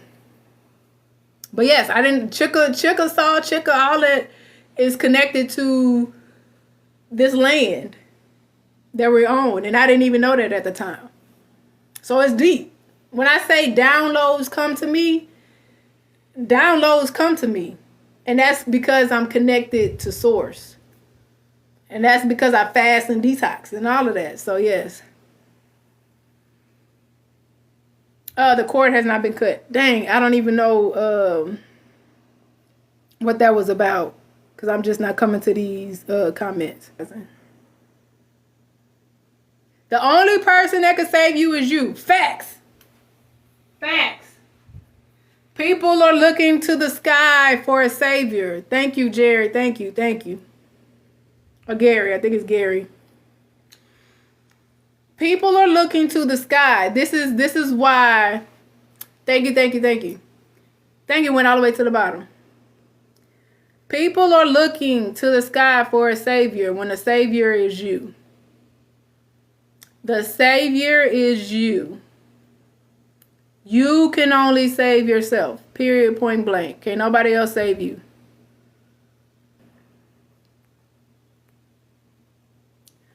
But yes, I didn't Chickasaw, all that is connected to this land that we're on. And I didn't even know that at the time. So it's deep. When I say downloads come to me. And that's because I'm connected to source. And that's because I fast and detox and all of that. So yes. The cord has not been cut. Dang, I don't even know what that was about. Because I'm just not coming to these comments. The only person that can save you is you. Facts. People are looking to the sky for a savior. Thank you, Jerry. Thank you. Or Gary. I think it's Gary. People are looking to the sky. This is why. Thank you. Thank you went all the way to the bottom. People are looking to the sky for a savior when the savior is you. The savior is you. You can only save yourself. Period, point blank. Can't nobody else save you.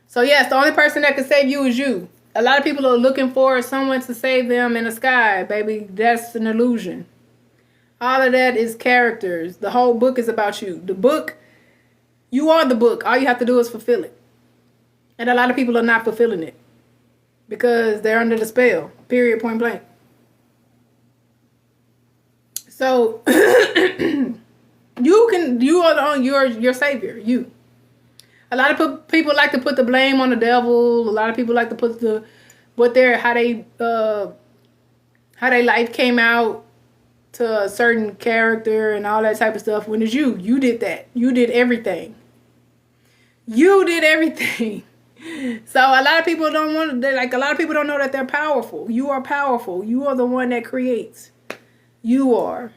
So yes, the only person that can save you is you. A lot of people are looking for someone to save them in the sky, baby. That's an illusion. All of that is characters. The whole book is about you. The book, you are the book. All you have to do is fulfill it. And a lot of people are not fulfilling it because they're under the spell. Period, point blank. So you are your savior. You. A lot of people like to put the blame on the devil. A lot of people like to put how their life came out to a certain character and all that type of stuff. When it's you. You did that. You did everything. So a lot of people don't a lot of people don't know that they're powerful. You are powerful. You are the one that creates. You are.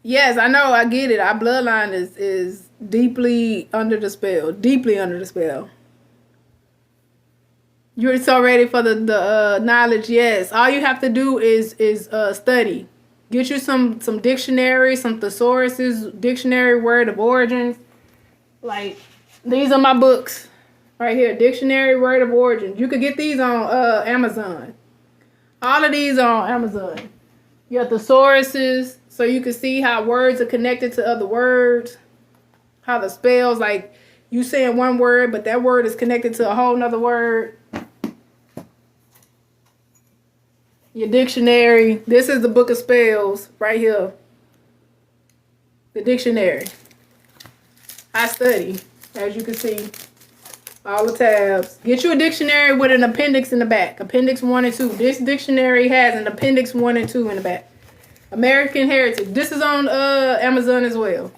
Yes, I know. I get it. Our bloodline is deeply under the spell. Deeply under the spell. You're so ready for the knowledge. Yes. All you have to do is study. Get you some dictionary, some thesauruses, dictionary, word of origins. Like, these are my books right here. Dictionary, word of origins. You could get these on Amazon. All of these are on Amazon. Your thesauruses. So you can see how words are connected to other words. How the spells, like you saying one word, but that word is connected to a whole nother word. Your dictionary. This is the book of spells right here. The dictionary. I study, as you can see, all the tabs. Get you a dictionary with an appendix in the back. Appendix 1 and 2. This dictionary has an appendix 1 and 2 in the back. American Heritage. This is on Amazon as well.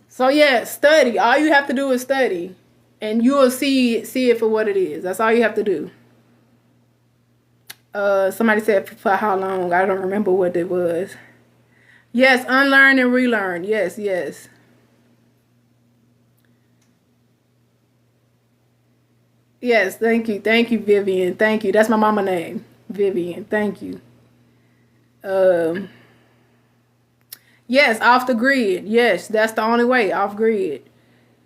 So yeah, study. All you have to do is study. And you will see it for what it is. That's all you have to do. Somebody said for how long? I don't remember what it was. Yes, unlearn and relearn. Yes, yes. Yes, thank you. Thank you, Vivian. Thank you. That's my mama name. Vivian. Thank you. Yes, off the grid. Yes, that's the only way. Off grid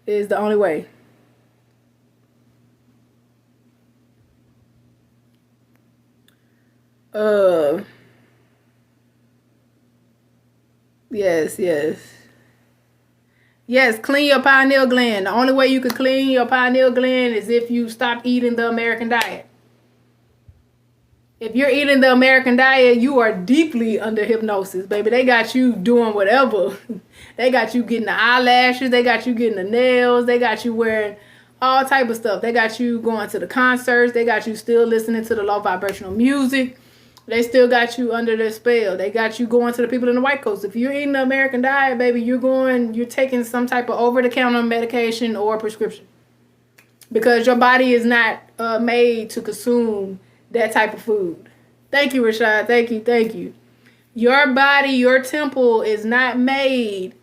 is the only way. Yes, yes. Yes, clean your pineal gland. The only way you can clean your pineal gland is if you stop eating the American diet. If you're eating the American diet, you are deeply under hypnosis, baby. They got you doing whatever. They got you getting the eyelashes. They got you getting the nails. They got you wearing all type of stuff. They got you going to the concerts. They got you still listening to the low vibrational music. They still got you under their spell. They got you going to the people in the White Coast. If you're eating the American diet, baby, you're taking some type of over-the-counter medication or prescription. Because your body is not made to consume that type of food. Thank you, Rashad. Thank you. Thank you. Your body, your temple is not made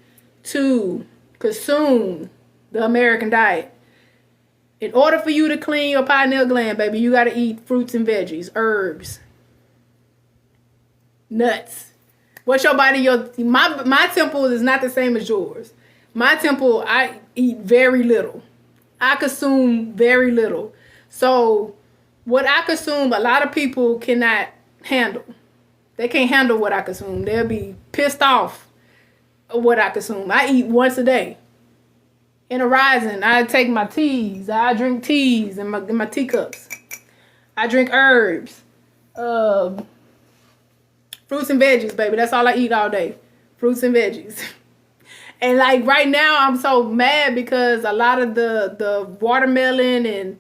to consume the American diet. In order for you to clean your pineal gland, baby, you got to eat fruits and veggies, herbs, nuts. What's your body? My temple is not the same as yours. My temple, I eat very little. I consume very little. So what I consume, a lot of people cannot handle. They can't handle what I consume. They'll be pissed off of what I consume. I eat once a day. In a rising, I take my teas. I drink teas in my teacups. I drink herbs. Fruits and veggies, baby. That's all I eat all day. Fruits and veggies. And like right now, I'm so mad because a lot of the watermelon and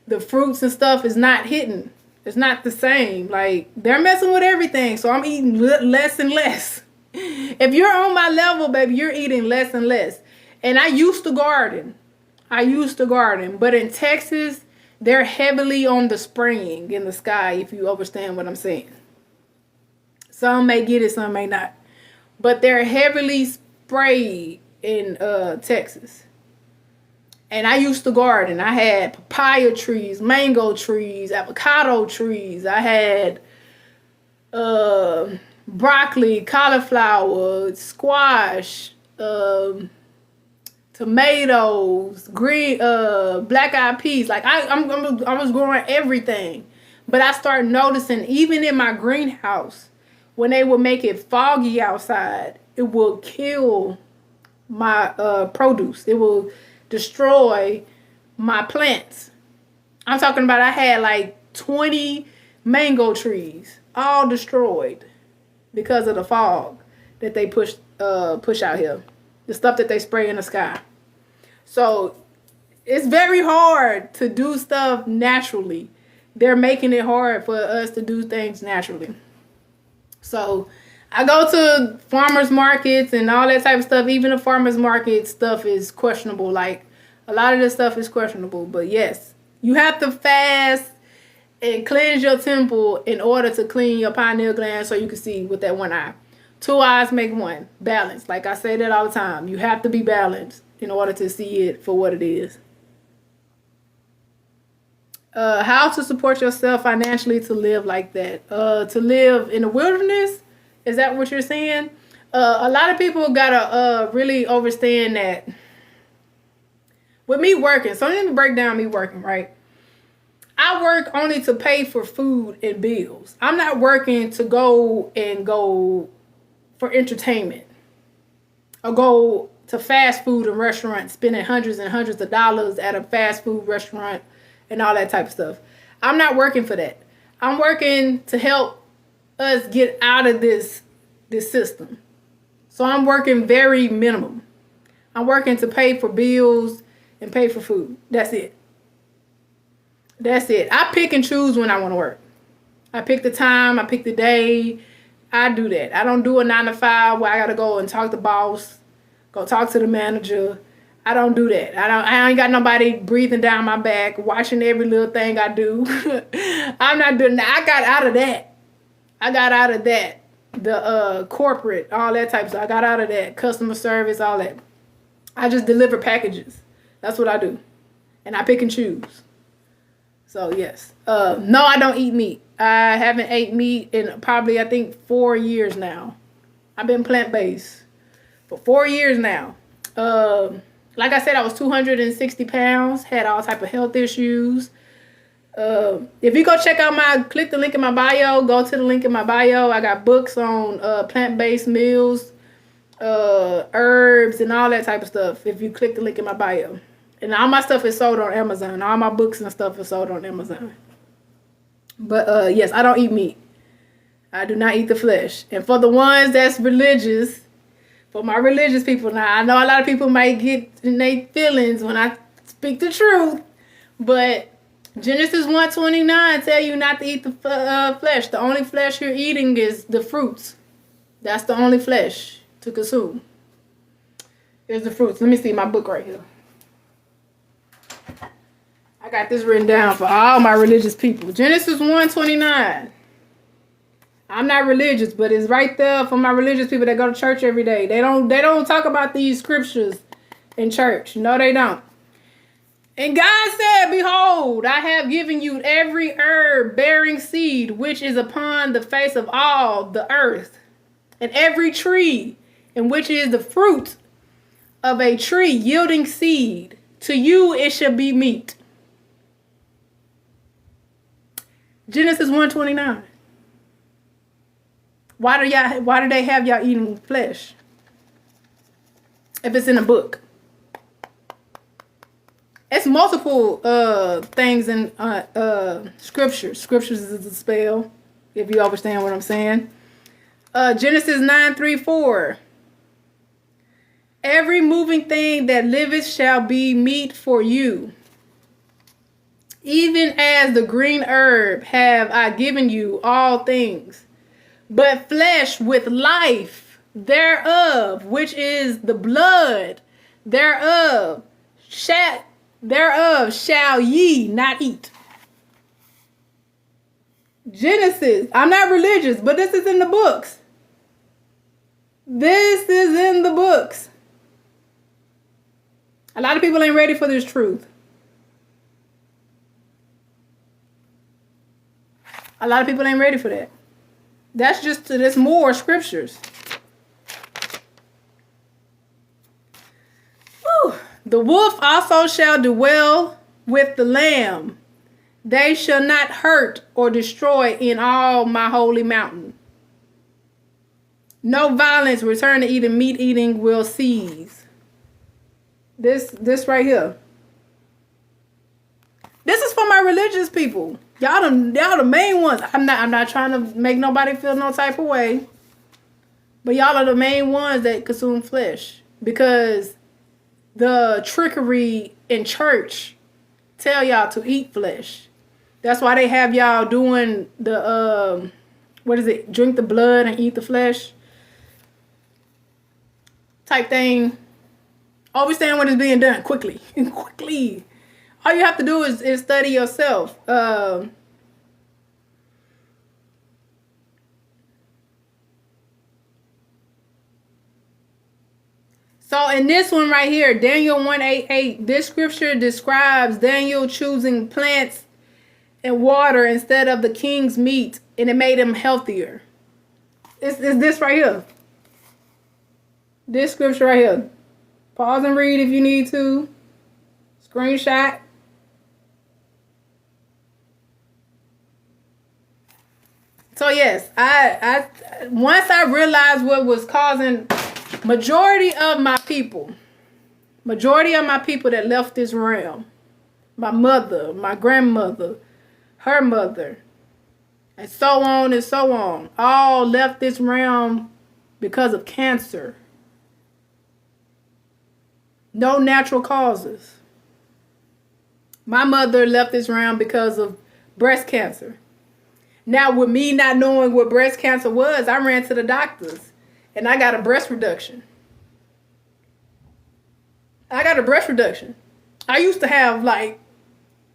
the fruits and stuff is not hitting. It's not the same. Like, they're messing with everything. So I'm eating less and less. If you're on my level, baby, you're eating less and less. And I used to garden. But in Texas, they're heavily on the spraying in the sky, if you understand what I'm saying. Some may get it, some may not. But they're heavily sprayed in Texas. And I used to garden. I had papaya trees, mango trees, avocado trees. I had broccoli, cauliflower, squash, tomatoes, green, black-eyed peas. Like I was growing everything. But I started noticing, even in my greenhouse, when they would make it foggy outside, it will kill my produce. It will destroy my plants. I'm talking about I had like 20 mango trees, all destroyed because of the fog that they push out here. The stuff that they spray in the sky. So it's very hard to do stuff naturally. They're making it hard for us to do things naturally. So I go to farmers markets and all that type of stuff. Even the farmers market stuff is questionable. Like, a lot of this stuff is questionable. But yes, you have to fast and cleanse your temple in order to clean your pineal gland so you can see with that one eye. Two eyes make one. Balance. Like I say that all the time. You have to be balanced in order to see it for what it is. How to support yourself financially to live like that. To live in the wilderness. Is that what you're saying? A lot of people gotta really understand that with me working. So let me break down me working, right? I work only to pay for food and bills. I'm not working to go for entertainment or go to fast food and restaurants, spending hundreds and hundreds of dollars at a fast food restaurant and all that type of stuff. I'm not working for that. I'm working to help us get out of this system. So I'm working very minimum. I'm working to pay for bills and pay for food. That's it. That's it. I pick and choose when I want to work. I pick the time. I pick the day. I do that. I don't do a 9 to 5 where I got to go and talk to the boss, go talk to the manager. I don't do that. I ain't got nobody breathing down my back, watching every little thing I do. I'm not doing that. I got out of that. The corporate, all that type of stuff. I got out of that. Customer service, all that. I just deliver packages. That's what I do. And I pick and choose. So, yes. No, I don't eat meat. I haven't ate meat in probably, I think, 4 years now. I've been plant-based for 4 years now. Like I said, I was 260 pounds, had all type of health issues. If you go check out click the link in my bio, go to the link in my bio. I got books on plant-based meals, herbs, and all that type of stuff. If you click the link in my bio. And all my stuff is sold on Amazon. All my books and stuff is sold on Amazon. But yes, I don't eat meat. I do not eat the flesh. And for the ones that's religious, for my religious people now, I know a lot of people might get in their feelings when I speak the truth. But Genesis 1:29 tell you not to eat the flesh. The only flesh you're eating is the fruits. That's the only flesh to consume. Here's the fruits. Let me see my book right here. I got this written down for all my religious people. Genesis 1:29. I'm not religious, but it's right there for my religious people that go to church every day. They don't talk about these scriptures in church. No, they don't. And God said, behold, I have given you every herb bearing seed, which is upon the face of all the earth, and every tree, in which is the fruit of a tree yielding seed. To you it shall be meat. Genesis 1:29. Why do they have y'all eating flesh? If it's in a book. It's multiple things in scriptures. Scriptures is a spell, if you understand what I'm saying. Genesis 9:3-4. Every moving thing that liveth shall be meat for you. Even as the green herb have I given you all things. But flesh with life thereof, which is the blood thereof, shall ye not eat. Genesis. I'm not religious, but this is in the books. This is in the books. A lot of people ain't ready for this truth. A lot of people ain't ready for that. There's more scriptures. Whew. The wolf also shall dwell with the lamb. They shall not hurt or destroy in all my holy mountain. No violence, return to eating, meat eating will cease. This right here. This is for my religious people. Y'all the main ones. I'm not trying to make nobody feel no type of way. But y'all are the main ones that consume flesh. Because the trickery in church tell y'all to eat flesh. That's why they have y'all doing the drink the blood and eat the flesh type thing. Understand what is being done quickly. Quickly. All you have to do is study yourself. So in this one right here, Daniel 1:8, this scripture describes Daniel choosing plants and water instead of the king's meat, and it made him healthier. It's this right here. This scripture right here. Pause and read if you need to. Screenshot. So yes, I once I realized what was causing majority of my people that left this realm, my mother, my grandmother, her mother, and so on and so on. All left this realm because of cancer. No natural causes. My mother left this realm because of breast cancer. Now, with me not knowing what breast cancer was, I ran to the doctors and I got a breast reduction. I used to have like,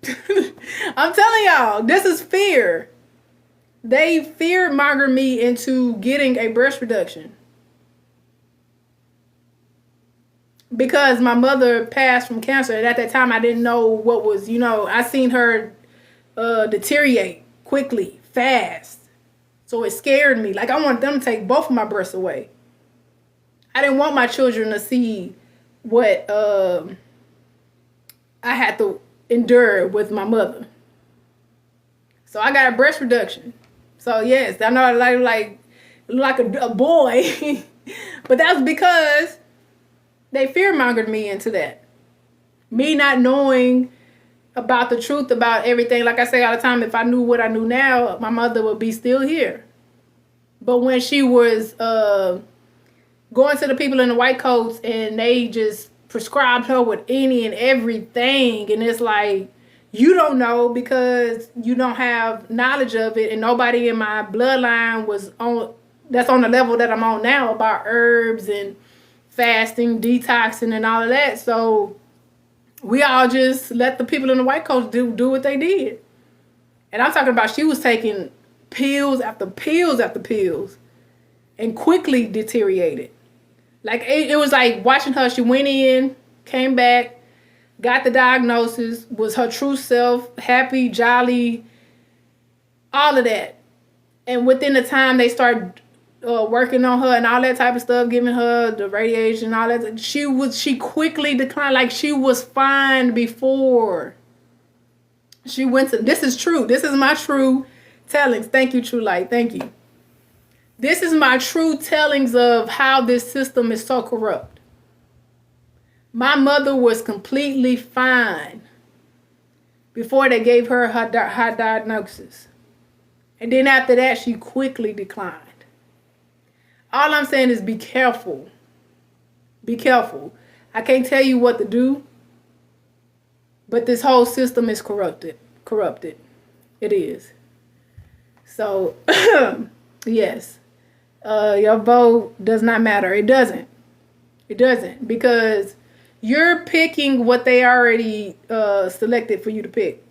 I'm telling y'all, this is fear. They fear-mongered me into getting a breast reduction. Because my mother passed from cancer. And at that time, I didn't know what was, I seen her deteriorate quickly, fast. So it scared me. Like, I wanted them to take both of my breasts away. I didn't want my children to see what I had to endure with my mother. So I got a breast reduction. So yes, I know I like a boy. But that's because they fear-mongered me into that. Me not knowing about the truth about everything. Like I say all the time, if I knew what I knew now, my mother would be still here. But when she was going to the people in the white coats and they just prescribed her with any and everything, and it's like, you don't know because you don't have knowledge of it, and nobody in my bloodline was on that's on the level that I'm on now about herbs and fasting, detoxing, and all of that. So we all just let the people in the white coats do what they did. And I'm talking about she was taking pills after pills after pills and quickly deteriorated. Like it was like watching her. She went in, came back, got the diagnosis, was her true self, happy, jolly, all of that. And within the time they started working on her and all that type of stuff, giving her the radiation and all that, she quickly declined. Like she was fine before. She went to, this is true. This is my true tellings. Thank you, True Light. Thank you. This is my true tellings of how this system is so corrupt. My mother was completely fine before they gave her her diagnosis. And then after that, she quickly declined. All I'm saying is be careful. Be careful. I can't tell you what to do, but this whole system is corrupted. It is. So, yes. Your vote does not matter. It doesn't. It doesn't. Because you're picking what they already selected for you to pick.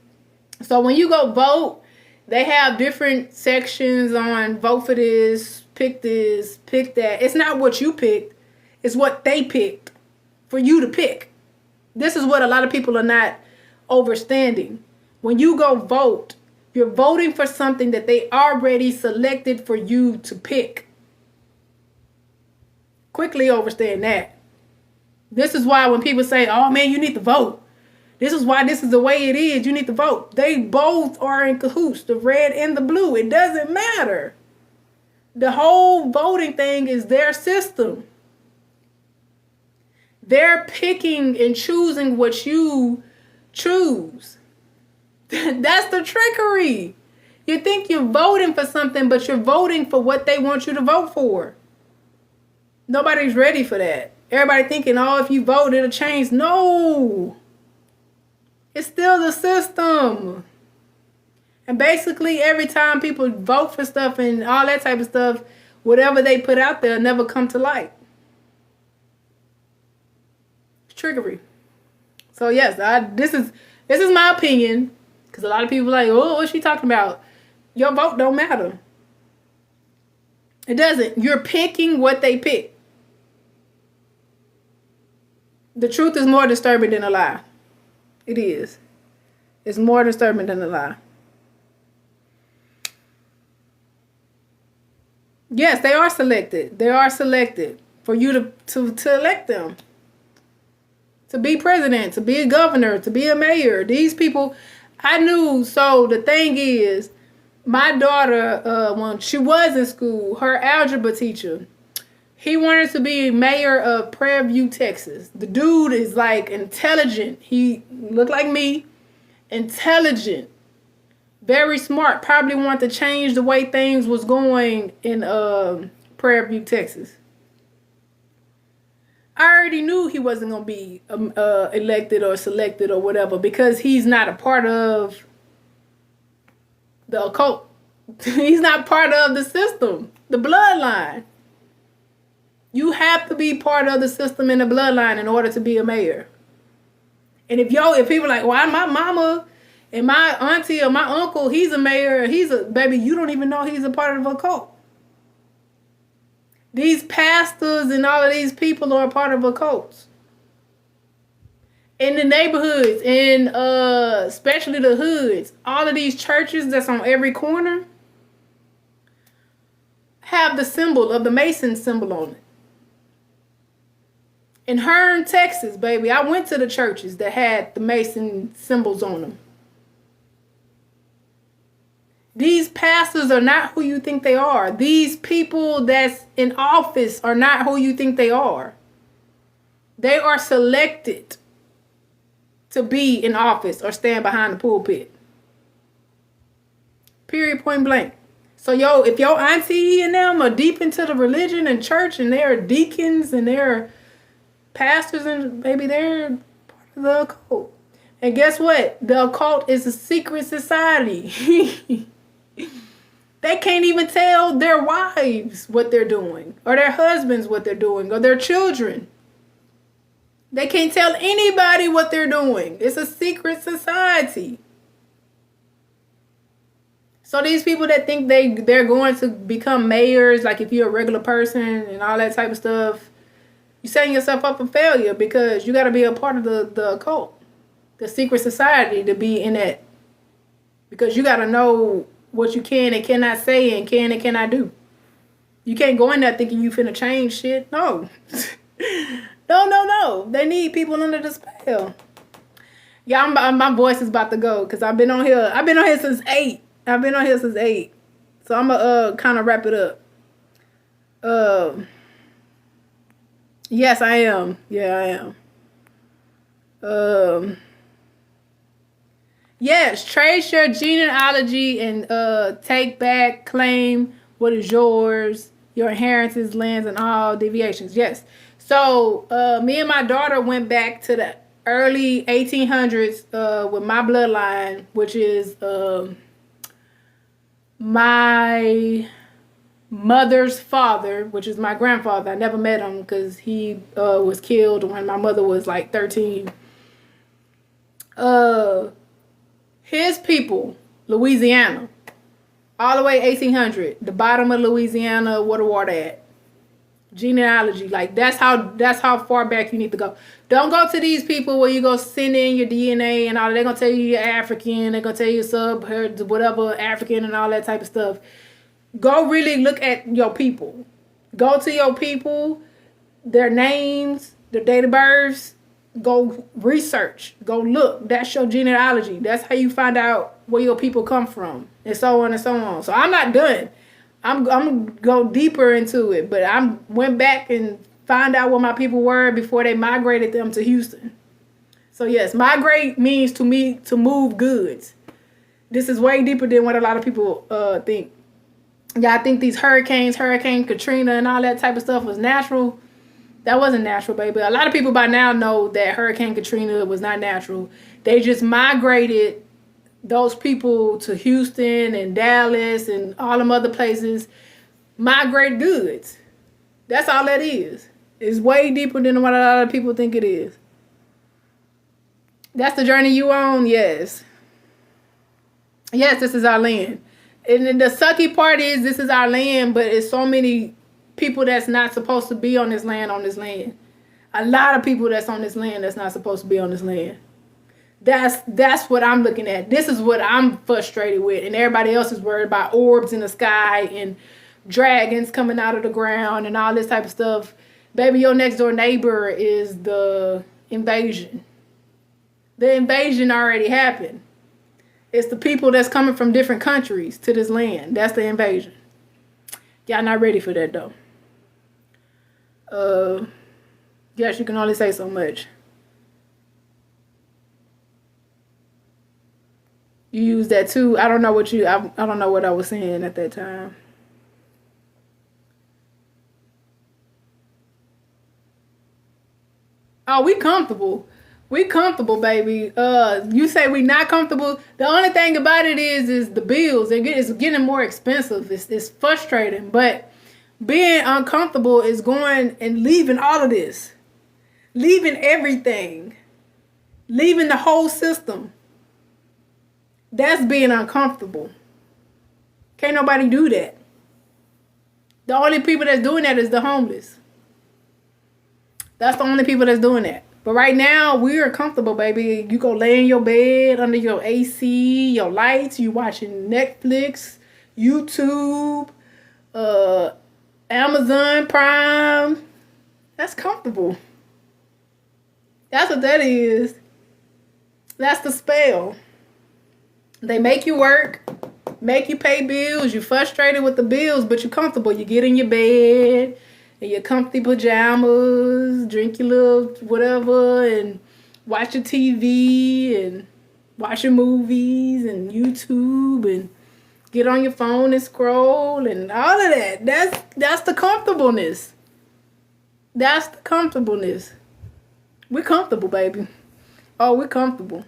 So when you go vote, they have different sections on vote for this, pick that. It's not what you picked. It's what they picked for you to pick. This is what a lot of people are not understanding. When you go vote, you're voting for something that they already selected for you to pick. Quickly understand that. This is why when people say, oh man, you need to vote. This is why this is the way it is. You need to vote. They both are in cahoots, the red and the blue. It doesn't matter. The whole voting thing is their system. They're picking and choosing what you choose. That's the trickery. You think you're voting for something, but you're voting for what they want you to vote for. Nobody's ready for that. Everybody thinking, oh, if you vote, it'll change. No. It's still the system. And basically, every time people vote for stuff and all that type of stuff, whatever they put out there never come to light. It's trickery. So yes, this is my opinion. Because a lot of people are like, oh, what's she talking about? Your vote don't matter. It doesn't. You're picking what they pick. The truth is more disturbing than a lie. It is. It's more disturbing than a lie. Yes, they are selected. They are selected for you to elect them. To be president, to be a governor, to be a mayor. These people, I knew. So the thing is, my daughter, when she was in school, her algebra teacher, he wanted to be mayor of Prairie View, Texas. The dude is like intelligent. He looked like me. Intelligent. Very smart. Probably want to change the way things was going in Prairie View, Texas. I already knew he wasn't going to be elected or selected or whatever because he's not a part of the occult. He's not part of the system, the bloodline. You have to be part of the system and the bloodline in order to be a mayor. And if people are like, well, my mama and my auntie or my uncle, he's a mayor, baby, you don't even know he's a part of a cult. These pastors and all of these people are a part of a cult. In the neighborhoods, in especially the hoods, all of these churches that's on every corner have the symbol of the Mason symbol on it. In Hearne, Texas, baby, I went to the churches that had the Mason symbols on them. These pastors are not who you think they are. These people that's in office are not who you think they are. They are selected to be in office or stand behind the pulpit. Period, point blank. So, if your auntie and them are deep into the religion and church and they're deacons and they're pastors and maybe they're part of the occult. And guess what? The occult is a secret society. They can't even tell their wives what they're doing, or their husbands what they're doing, or their children. They can't tell anybody what they're doing. It's a secret society. So these people that think they're going to become mayors, like if you're a regular person and all that type of stuff, you're setting yourself up for failure because you got to be a part of the occult, the secret society, to be in it. Because you got to know what you can and cannot say and can and cannot do. You can't go in there thinking you finna change shit. No. No. They need people under the spell. Yeah, my voice is about to go because I've been on here since 8. So I'm gonna kind of wrap it up. Yes, I am. Yeah, I am. Yes, trace your genealogy and take back, claim what is yours, your inheritance, lands, and all deviations. Yes. So me and my daughter went back to the early 1800s with my bloodline, which is my mother's father, which is my grandfather. I never met him because he was killed when my mother was like 13. His people, Louisiana, all the way 1800, the bottom of Louisiana, where the water at. Genealogy, like that's how far back you need to go. Don't go to these people where you go send in your DNA and all. They're gonna tell you you're African. They're gonna tell you whatever African and all that type of stuff. Go really look at your people. Go to your people, their names, their date of births. Go research. Go look. That's your genealogy. That's how you find out where your people come from, and so on and so on. So I'm not done. I'm gonna go deeper into it, but I went back and found out where my people were before they migrated them to Houston. So yes, migrate means to move goods. This is way deeper than what a lot of people think. Y'all think these hurricanes, Hurricane Katrina and all that type of stuff was natural. That wasn't natural, baby. A lot of people by now know that Hurricane Katrina was not natural. They just migrated those people to Houston and Dallas and all them other places. Migrate goods. That's all that is. It's way deeper than what a lot of people think it is. That's the journey you on? Yes. Yes, this is our land. And the sucky part is this is our land, but it's so many people that's not supposed to be on this land. A lot of people that's on this land that's not supposed to be on this land. That's what I'm looking at. This is what I'm frustrated with. And everybody else is worried about orbs in the sky and dragons coming out of the ground and all this type of stuff. Baby, your next door neighbor is the invasion. The invasion already happened. It's the people that's coming from different countries to this land. That's the invasion. Y'all not ready for that though. Yes, you can only say so much. You use that too. I don't know what I don't know what I was saying at that time. Oh, we comfortable. We comfortable, baby. You say we not comfortable. The only thing about it is the bills. It's getting more expensive. It's frustrating. But being uncomfortable is going and leaving all of this. Leaving everything. Leaving the whole system. That's being uncomfortable. Can't nobody do that. The only people that's doing that is the homeless. That's the only people that's doing that. But right now, we are comfortable, baby. You go lay in your bed under your AC, your lights. You watching Netflix, YouTube, Amazon Prime. That's comfortable. That's what that is. That's the spell. They make you work, make you pay bills. You're frustrated with the bills, but you're comfortable. You get in your bed in your comfy pajamas, drink your little whatever, and watch your TV and watch your movies and YouTube and get on your phone and scroll and all of that. That's the comfortableness. That's the comfortableness. We're comfortable, baby. Oh, we're comfortable.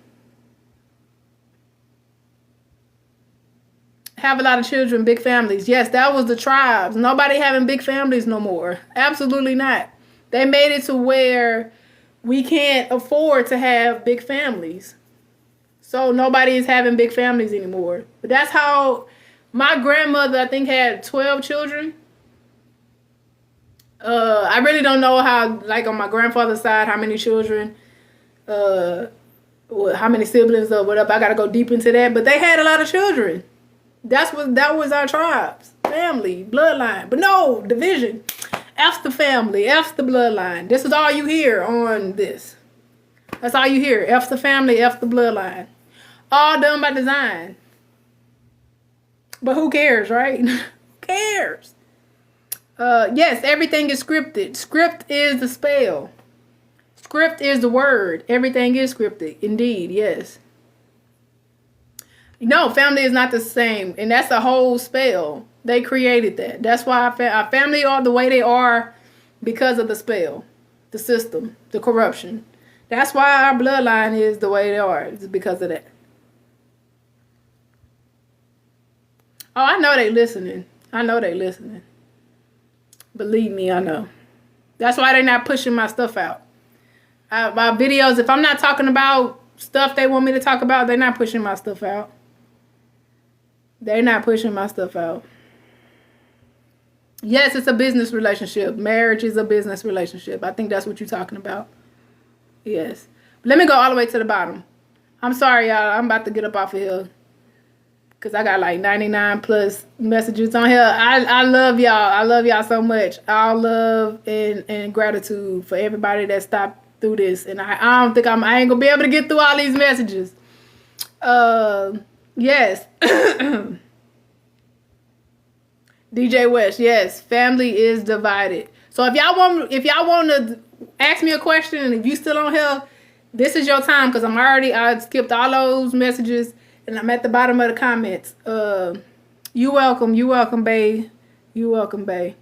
Have a lot of children, big families. Yes, that was the tribes. Nobody having big families no more. Absolutely not. They made it to where we can't afford to have big families. So nobody is having big families anymore. But that's how my grandmother, I think, had 12 children. I really don't know how, like on my grandfather's side, how many children, how many siblings or whatever. I got to go deep into that. But they had a lot of children. That was our tribes, family, bloodline. But no, division. F's the family, F's the bloodline. This is all you hear on this. That's all you hear. F's the family, F's the bloodline. All done by design. But who cares, right? Who cares? Yes, everything is scripted. Script is the spell. Script is the word. Everything is scripted. Indeed, yes. No, family is not the same. And that's the whole spell. They created that. That's why our family are the way they are because of the spell, the system, the corruption. That's why our bloodline is the way they are. It's because of that. Oh, I know they listening. I know they listening. Believe me, I know. That's why they're not pushing my stuff out. My videos, if I'm not talking about stuff they want me to talk about, they're not pushing my stuff out. They're not pushing my stuff out. Yes, it's a business relationship. Marriage is a business relationship. I think that's what you're talking about. Yes. But let me go all the way to the bottom. I'm sorry, y'all. I'm about to get up off of here. Because I got like 99 plus messages on here. I love y'all. I love y'all so much. All love and gratitude for everybody that stopped through this. And I don't think I ain't going to be able to get through all these messages. Yes. DJ West, yes. Family is divided. So if y'all want to ask me a question, and if you still on here, this is your time, because I skipped all those messages and I'm at the bottom of the comments. You welcome, bae. You welcome, bae.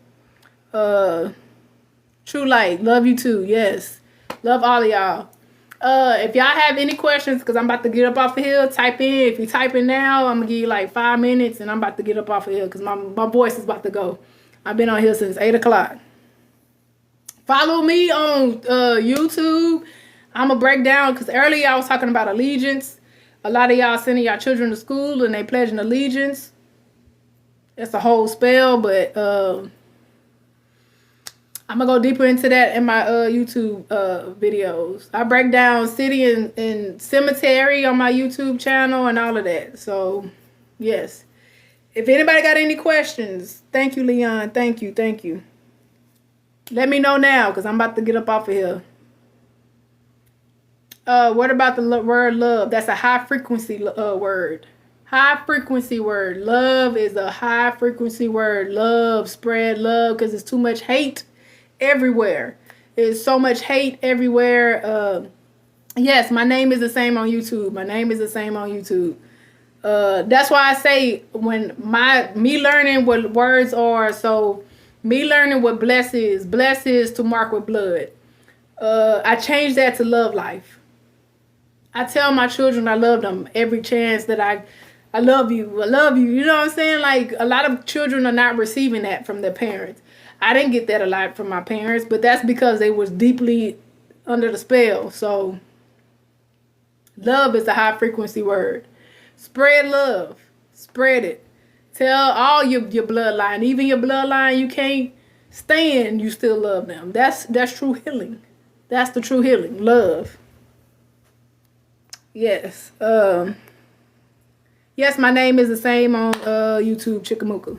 True Light, love you too. Yes. Love all of y'all. If y'all have any questions, because I'm about to get up off of here, type in. If you type in now, I'm going to give you like 5 minutes, and I'm about to get up off of here because my voice is about to go. I've been on here since 8 o'clock. Follow me on YouTube. I'm going to break down, because earlier I was talking about allegiance. A lot of y'all sending y'all children to school, and they pledging allegiance. It's a whole spell, but I'm going to go deeper into that in my YouTube videos. I break down city and cemetery on my YouTube channel and all of that. So, yes. If anybody got any questions, thank you, Leon. Thank you. Let me know now, because I'm about to get up off of here. What about the word love? That's a high frequency word. High frequency word. Love is a high frequency word. Love, spread love, because it's too much hate everywhere. There's so much hate everywhere. Yes, my name is the same on YouTube. That's why I say when me learning what words are, so me learning what bless is to mark with blood. I changed that to love life. I tell my children I love them every chance that I love you. I love you. You know what I'm saying? Like, a lot of children are not receiving that from their parents. I didn't get that a lot from my parents, but that's because they was deeply under the spell. So love is a high frequency word. Spread love. Spread it. Tell all your bloodline, even your bloodline you can't stand, you still love them. That's true healing. That's the true healing. Love. Yes. Yes, my name is the same on YouTube, Chikamuka.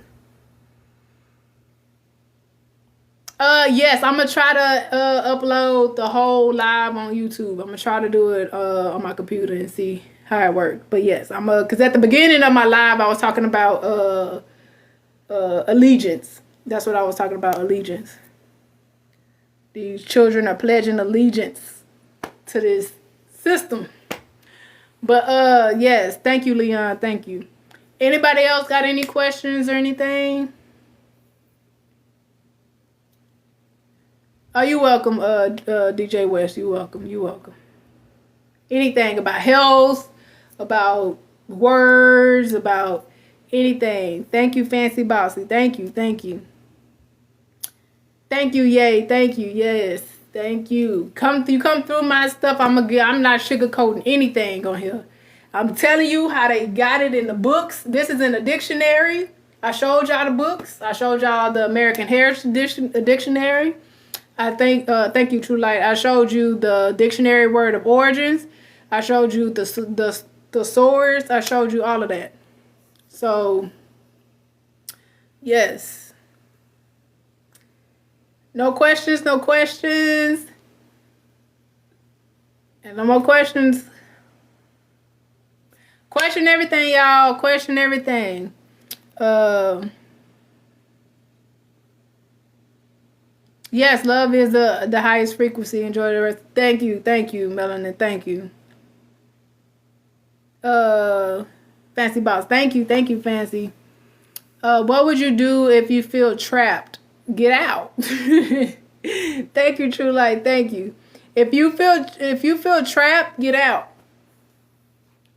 Yes, I'm gonna try to upload the whole live on YouTube. I'm gonna try to do it on my computer and see how it works. But yes, because at the beginning of my live, I was talking about allegiance. That's what I was talking about, allegiance. These children are pledging allegiance to this system. But yes, thank you, Leon. Thank you. Anybody else got any questions or anything? Oh, you welcome, DJ West. You welcome. You welcome. Anything about health, about words, about anything. Thank you, Fancy Bossy. Thank you. Thank you. Thank you, yay. Thank you. Yes. Thank you. You come through my stuff. I'm not sugarcoating anything on here. I'm telling you how they got it in the books. This is in a dictionary. I showed y'all the books. I showed y'all the American Heritage Dictionary. Thank you, True Light. I showed you the dictionary word of origins. I showed you the swords. I showed you all of that. So, yes. No questions, no questions. And no more questions. Question everything, y'all. Question everything. Yes, love is the highest frequency. Enjoy the rest. Thank you, Melanin. Thank you. Fancy Boss. Thank you, Fancy. What would you do if you feel trapped? Get out. Thank you, True Light. Thank you. If you feel trapped, get out.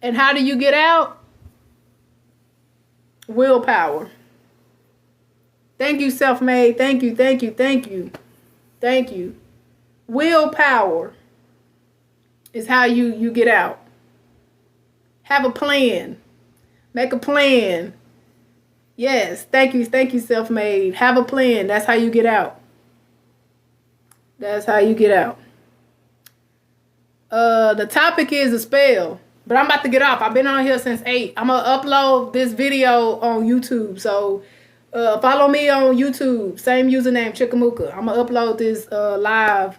And how do you get out? Willpower. Thank you, Self-Made. Thank you. Willpower is how you get out. Have a plan. Make a plan. Yes, thank you, Self-Made. Have a plan. That's how you get out. That's how you get out. The topic is a spell. But I'm about to get off. I've been on here since 8. I'm going to upload this video on YouTube. So follow me on YouTube. Same username, Chikamuka. I'm going to upload this live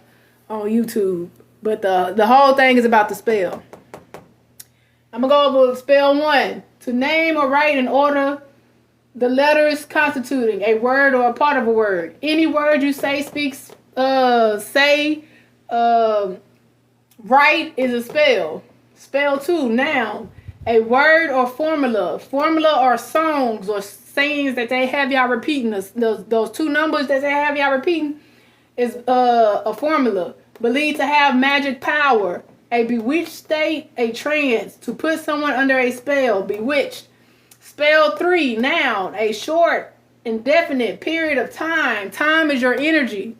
on YouTube. But the whole thing is about the spell. I'm going to go over spell 1. To name or write in order the letters constituting a word or a part of a word. Any word you say, write is a spell. Spell 2, noun. A word or formula. Formula are songs or sayings that they have y'all repeating. Those 2 numbers that they have y'all repeating is a formula. Believed to have magic power. A bewitched state, a trance. To put someone under a spell. Bewitched. Spell 3, noun. A short, indefinite period of time. Time is your energy.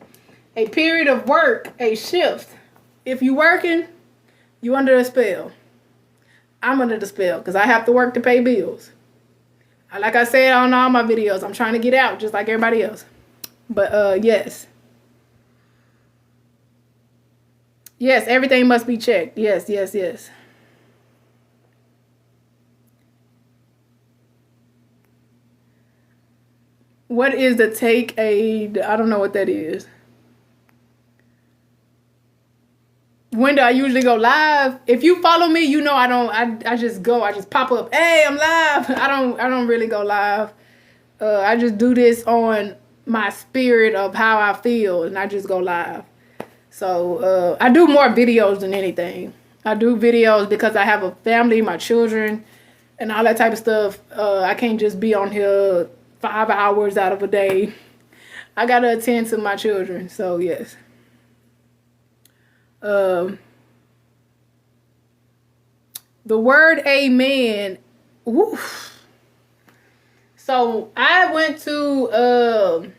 A period of work. A shift. If you working, you under a spell. I'm under the spell because I have to work to pay bills. Like I said on all my videos, I'm trying to get out just like everybody else. But yes. Yes, everything must be checked. Yes. What is the take aid? I don't know what that is. When do I usually go live? If you follow me, you know I just pop up. Hey, I'm live. I don't really go live. I just do this on my spirit of how I feel, and I just go live. So I do more videos than anything. I do videos because I have a family, my children, and all that type of stuff. I can't just be on here 5 hours out of a day. I gotta attend to my children. So yes. The word amen. Woof. So I went to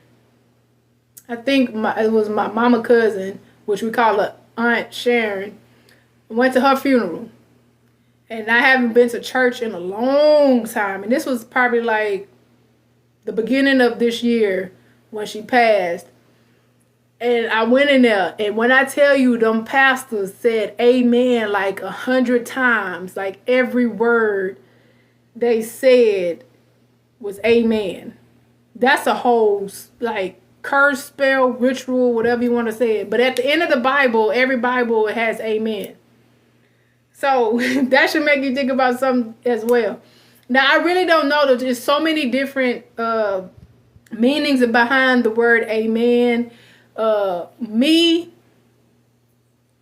I think it was my mama cousin, which we call her Aunt Sharon. Went to her funeral. And I haven't been to church in a long time. And this was probably like the beginning of this year when she passed. And I went in there. And when I tell you, them pastors said amen like 100 times. Like every word they said was amen. That's a whole like curse, spell, ritual, whatever you want to say it. But at the end of the Bible, every Bible has amen. So that should make you think about something as well. Now, I really don't know. There's so many different meanings behind the word amen. Me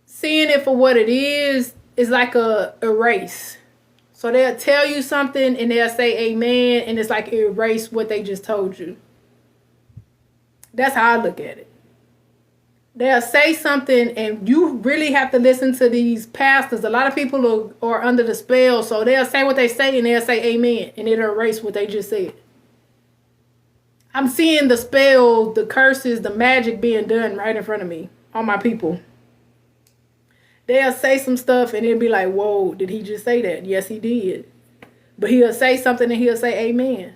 seeing it for what it is like a erase. So they'll tell you something and they'll say amen, and it's like erase what they just told you. That's how I look at it. They'll say something and you really have to listen to these pastors. A lot of people are under the spell, so they'll say what they say and they'll say amen, and it'll erase what they just said. I'm seeing the spell, the curses, the magic being done right in front of me on my people. They'll say some stuff and it'll be like, whoa, did he just say that? Yes, he did. But he'll say something and he'll say amen.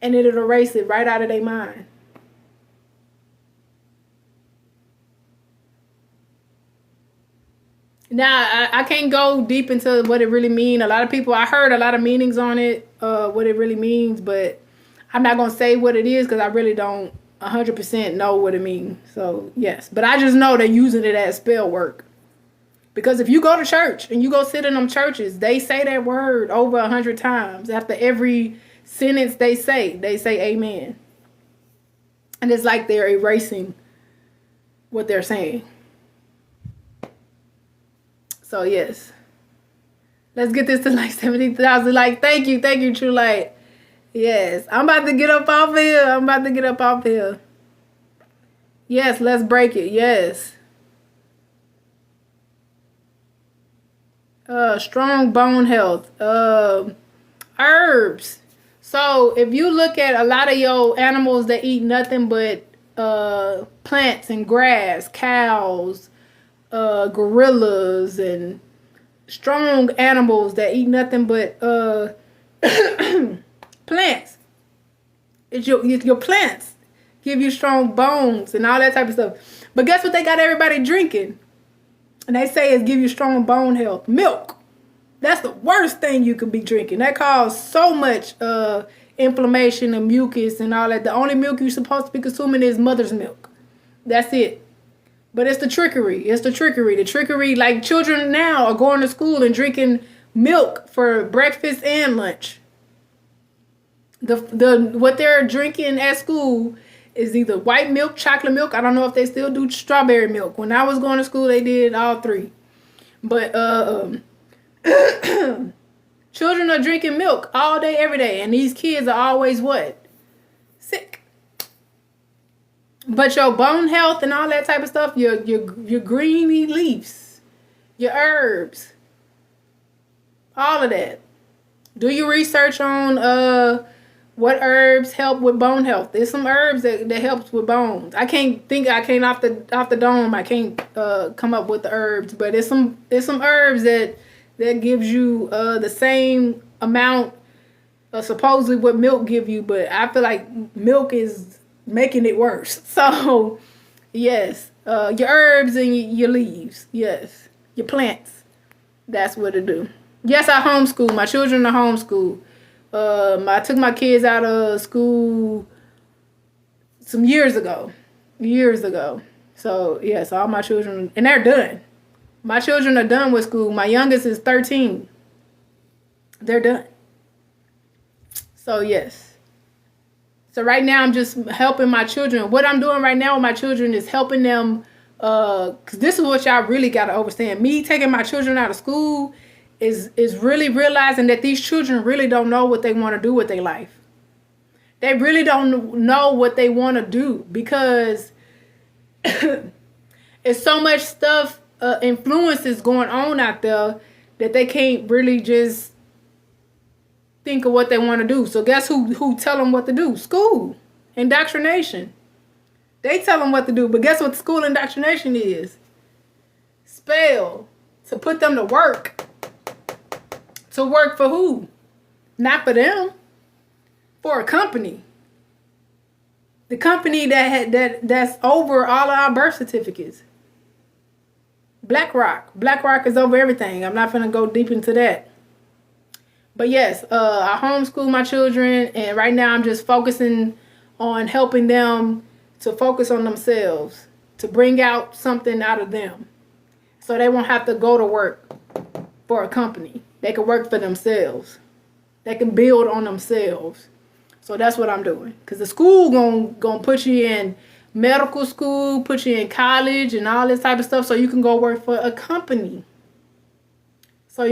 And it'll erase it right out of their mind. Now, I can't go deep into what it really means. A lot of people, I heard a lot of meanings on it, what it really means, but I'm not going to say what it is because I really don't 100% know what it means. So, yes. But I just know they're using it as spell work. Because if you go to church and you go sit in them churches, they say that word over 100 times. After every sentence they say amen. And it's like they're erasing what they're saying. So, yes. Let's get this to like 70,000. Like, thank you, True Light. Yes, I'm about to get up off here. Yes, let's break it. Yes. Strong bone health. Herbs. So if you look at a lot of your animals that eat nothing but plants and grass, cows, gorillas, and strong animals that eat nothing but plants. It's your plants give you strong bones and all that type of stuff. But guess what they got everybody drinking? And they say it's give you strong bone health. Milk. That's the worst thing you could be drinking. That causes so much inflammation and mucus and all that. The only milk you're supposed to be consuming is mother's milk. That's it. But it's the trickery. The trickery, like children now are going to school and drinking milk for breakfast and lunch. What they're drinking at school is either white milk, chocolate milk. I don't know if they still do strawberry milk. When I was going to school, they did all three. But children are drinking milk all day, every day. And these kids are always what? Sick. But your bone health and all that type of stuff, your greeny leaves, your herbs, all of that. Do your research on what herbs help with bone health. There's some herbs that helps with bones. I can't off the dome. I can't come up with the herbs, but there's some herbs that gives you the same amount supposedly what milk give you, but I feel like milk is making it worse. So yes, your herbs and your leaves. Yes, your plants. That's what it do. Yes, I homeschool. My children are homeschooled. I took my kids out of school some years ago. So, yes, all my children, and they're done. My children are done with school. My youngest is 13. They're done. So, yes. So, right now, I'm just helping my children. What I'm doing right now with my children is helping them, because this is what y'all really got to understand. Me taking my children out of school is really realizing that these children really don't know what they want to do with their life. They really don't know what they want to do because it's so much stuff, influences going on out there that they can't really just think of what they want to do. So guess who tell them what to do? School. Indoctrination. They tell them what to do. But guess what school indoctrination is? Spell. To put them to work. To work for who? Not for them. For a company. The company that's over all of our birth certificates. BlackRock. BlackRock is over everything. I'm not going to go deep into that. But yes, I homeschool my children, and right now I'm just focusing on helping them to focus on themselves, to bring out something out of them, so they won't have to go to work for a company. They can work for themselves. They can build on themselves. So that's what I'm doing. Because the school gonna put you in medical school, put you in college and all this type of stuff so you can go work for a company. So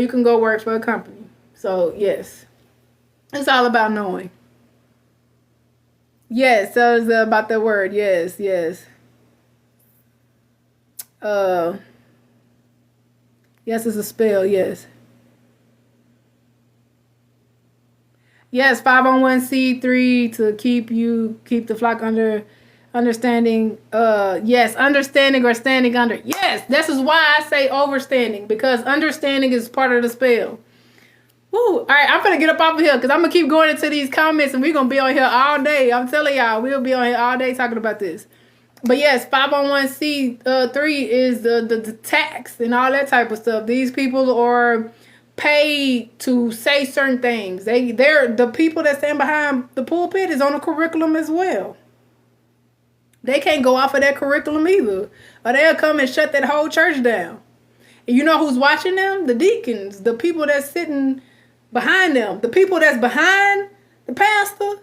yes, it's all about knowing. Yes, that was about the word. Yes. Yes, it's a spell. Yes. Yes, 501c3 to keep the flock under understanding. Yes, understanding or standing under. Yes, this is why I say overstanding, because understanding is part of the spell. Woo. All right, I'm going to get up off of here because I'm going to keep going into these comments and we're going to be on here all day. I'm telling y'all, we'll be on here all day talking about this. But yes, 501c3 is the tax and all that type of stuff. These people are paid to say certain things. They're the people that stand behind the pulpit is on a curriculum as well. They can't go off of that curriculum either, or they'll come and shut that whole church down. And you know who's watching them? The deacons, the people that's sitting behind them. The people that's behind the pastor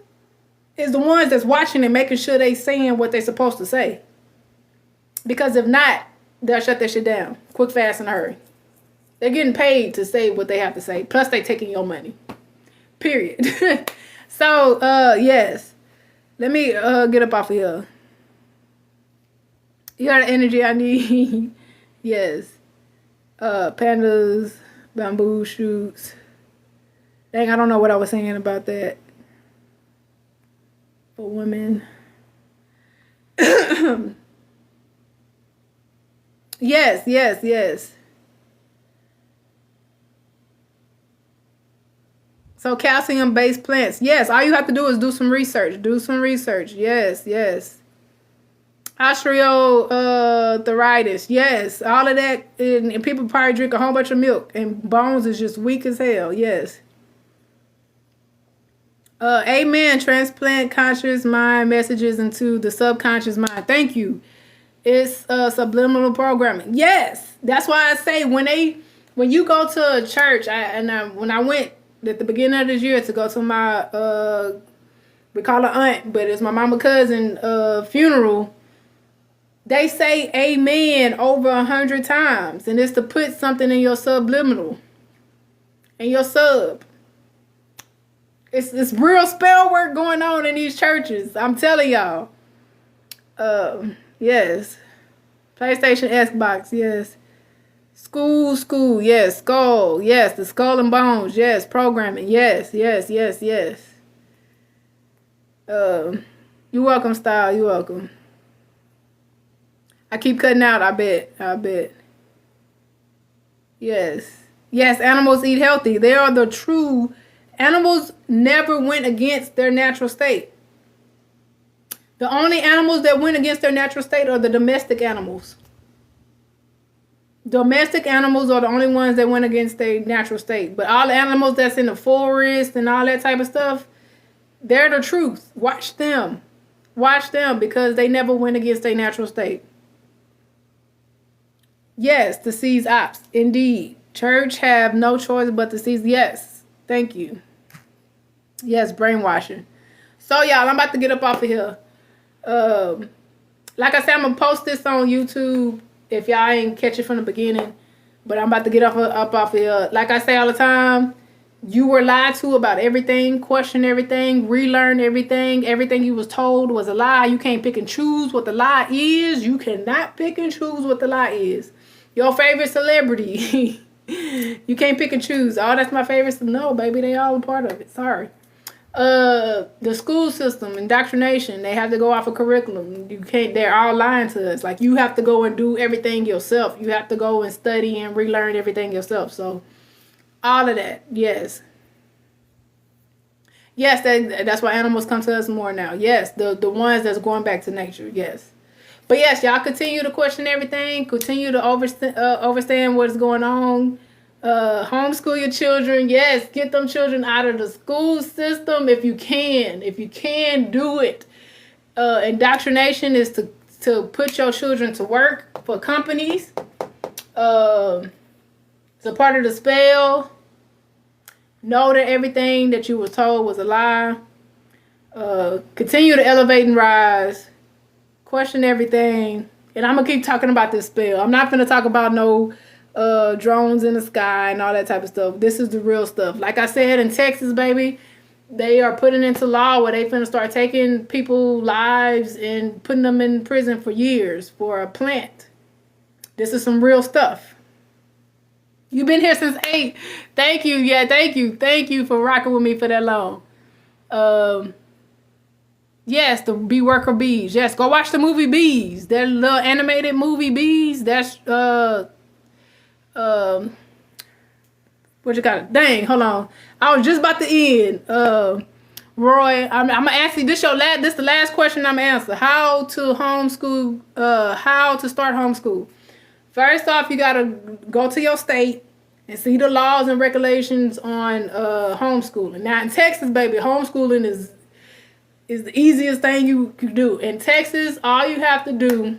is the ones that's watching and making sure they saying what they're supposed to say. Because if not, they'll shut that shit down quick, fast, and hurry. They're getting paid to say what they have to say. Plus, they taking your money. Period. So, yes. Let me get up off of here. You got the energy I need. Yes. Pandas, bamboo shoots. Dang, I don't know what I was saying about that. For women. Yes. So calcium-based plants. Yes, all you have to do is do some research. Yes. Osteoarthritis. Yes, all of that. And people probably drink a whole bunch of milk. And bones is just weak as hell. Yes. Amen. Transplant conscious mind messages into the subconscious mind. Thank you. It's subliminal programming. Yes. That's why I say when you go to a church, when I went at the beginning of this year to go to my we call her aunt, but it's my mama cousin funeral, they say amen over 100 times, and it's to put something in your subliminal, in your sub. It's real spell work going on in these churches. I'm telling y'all. Yes. PlayStation, Xbox, yes. School, yes. Skull, yes. The skull and bones, yes. Programming, yes. You're welcome, Style. You're welcome. I keep cutting out, I bet. Yes, animals eat healthy. They are the true. Animals never went against their natural state. The only animals that went against their natural state are the domestic animals. Domestic animals are the only ones that went against their natural state. But all the animals that's in the forest and all that type of stuff, they're the truth. Watch them because they never went against their natural state. Yes, to seize ops. Indeed. Church have no choice but to seize. Yes. Thank you. Yes, brainwashing. So, y'all, I'm about to get up off of here. Like I said, I'm going to post this on YouTube. If y'all ain't catch it from the beginning, But I'm about to get up off of here. Like I say all the time, you were lied to about everything, question everything, relearn everything. Everything you was told was a lie. You can't pick and choose what the lie is. You cannot pick and choose what the lie is. Your favorite celebrity. You can't pick and choose. Oh, that's my favorite. No, baby, they all a part of it. Sorry. The school system, indoctrination, they have to go off a curriculum. You can't, they're all lying to us. Like, you have to go and do everything yourself. You have to go and study and relearn everything yourself. So, all of that, yes. Yes, that's why animals come to us more now. Yes, the ones that's going back to nature, yes. But yes, y'all continue to question everything. Continue to understand what's going on. Homeschool your children. Yes, get them children out of the school system if you can. If you can, do it. Indoctrination is to put your children to work for companies. It's a part of the spell. Know that everything that you were told was a lie. Continue to elevate and rise. Question everything. And I'm going to keep talking about this spell. I'm not going to talk about no drones in the sky and all that type of stuff. This is the real stuff. Like I said, in Texas, baby, they are putting into law where they finna start taking people's lives and putting them in prison for years for a plant. This is some real stuff. You've been here since 8. Thank you. Yeah, thank you. Thank you for rocking with me for that long. Yes, the Bee Worker Bees. Yes, go watch the movie Bees. That little animated movie Bees. That's what you got? Dang, hold on. I was just about to end. Roy, I'm gonna ask you this. This the last question I'm gonna answer. How to homeschool? How to start homeschool? First off, you gotta go to your state and see the laws and regulations on homeschooling. Now in Texas, baby, homeschooling is the easiest thing you can do. In Texas, all you have to do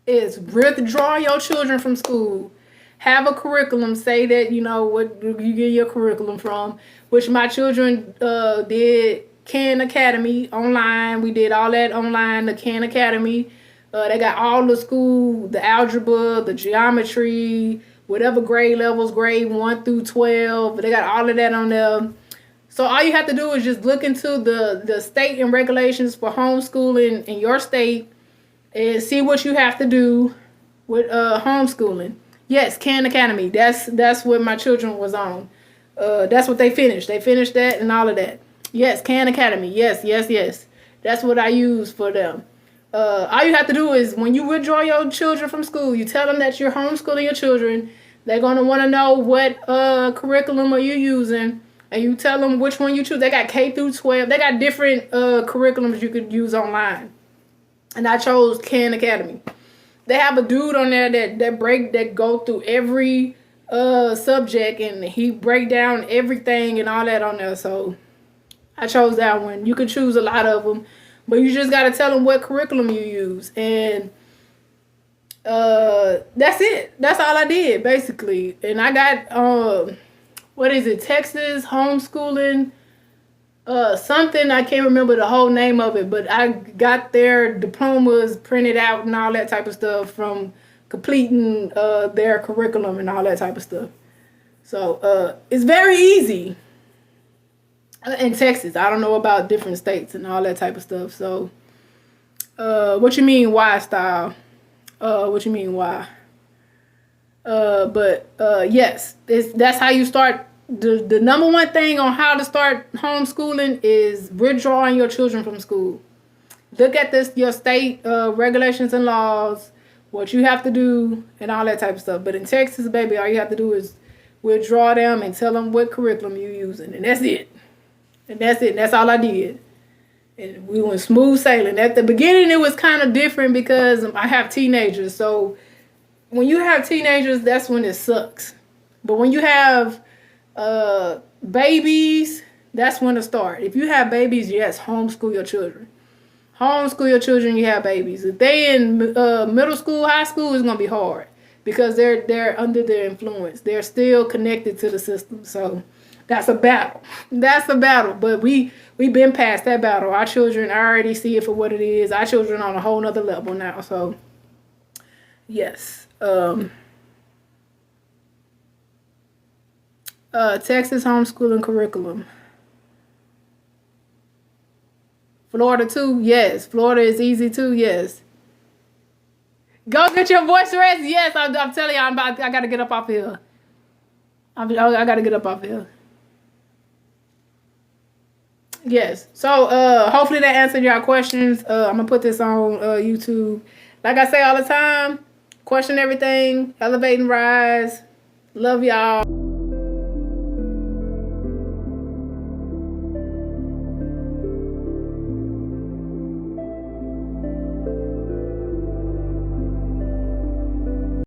is withdraw your children from school. Have a curriculum. Say that, you know, what you get your curriculum from, which my children did Khan Academy online. We did all that online, the Khan Academy. They got all the school, the algebra, the geometry, whatever grade levels, grade 1 through 12. They got all of that on there. So all you have to do is just look into the state and regulations for homeschooling in your state and see what you have to do with homeschooling. Yes, Khan Academy. That's what my children was on. That's what they finished. They finished that and all of that. Yes, Khan Academy. Yes. That's what I use for them. All you have to do is when you withdraw your children from school, you tell them that you're homeschooling your children. They're going to want to know what curriculum are you using. And you tell them which one you choose. They got K through 12. They got different curriculums you could use online. And I chose Khan Academy. They have a dude on there that go through every subject, and he break down everything and all that on there. So I chose that one. You can choose a lot of them, but you just got to tell them what curriculum you use. And that's it. That's all I did, basically. And I got... Texas homeschooling, something, I can't remember the whole name of it, but I got their diplomas printed out and all that type of stuff from completing their curriculum and all that type of stuff. So it's very easy in Texas. I don't know about different states and all that type of stuff. So what you mean why style? What you mean why? Yes, that's how you start. The number one thing on how to start homeschooling is withdrawing your children from school. Look at your state regulations and laws, what you have to do, and all that type of stuff. But in Texas, baby, all you have to do is withdraw them and tell them what curriculum you're using, and that's it. And that's all I did. And we went smooth sailing. At the beginning, it was kind of different because I have teenagers, so when you have teenagers, that's when it sucks. But when you have babies, that's when it starts. If you have babies, yes, homeschool your children. Homeschool your children, you have babies. If they in middle school, high school, it's going to be hard because they're under their influence. They're still connected to the system. So that's a battle. That's a battle. But we've been past that battle. Our children, I already see it for what it is. Our children on a whole nother level now. So, yes. Texas homeschooling curriculum. Florida too, yes. Florida is easy too, yes. Go get your voice rest, yes. I'm telling you, I gotta get up off here. I gotta get up off here. Yes. So hopefully that answered your questions. I'm gonna put this on YouTube. Like I say all the time, question everything, elevate and rise. Love y'all.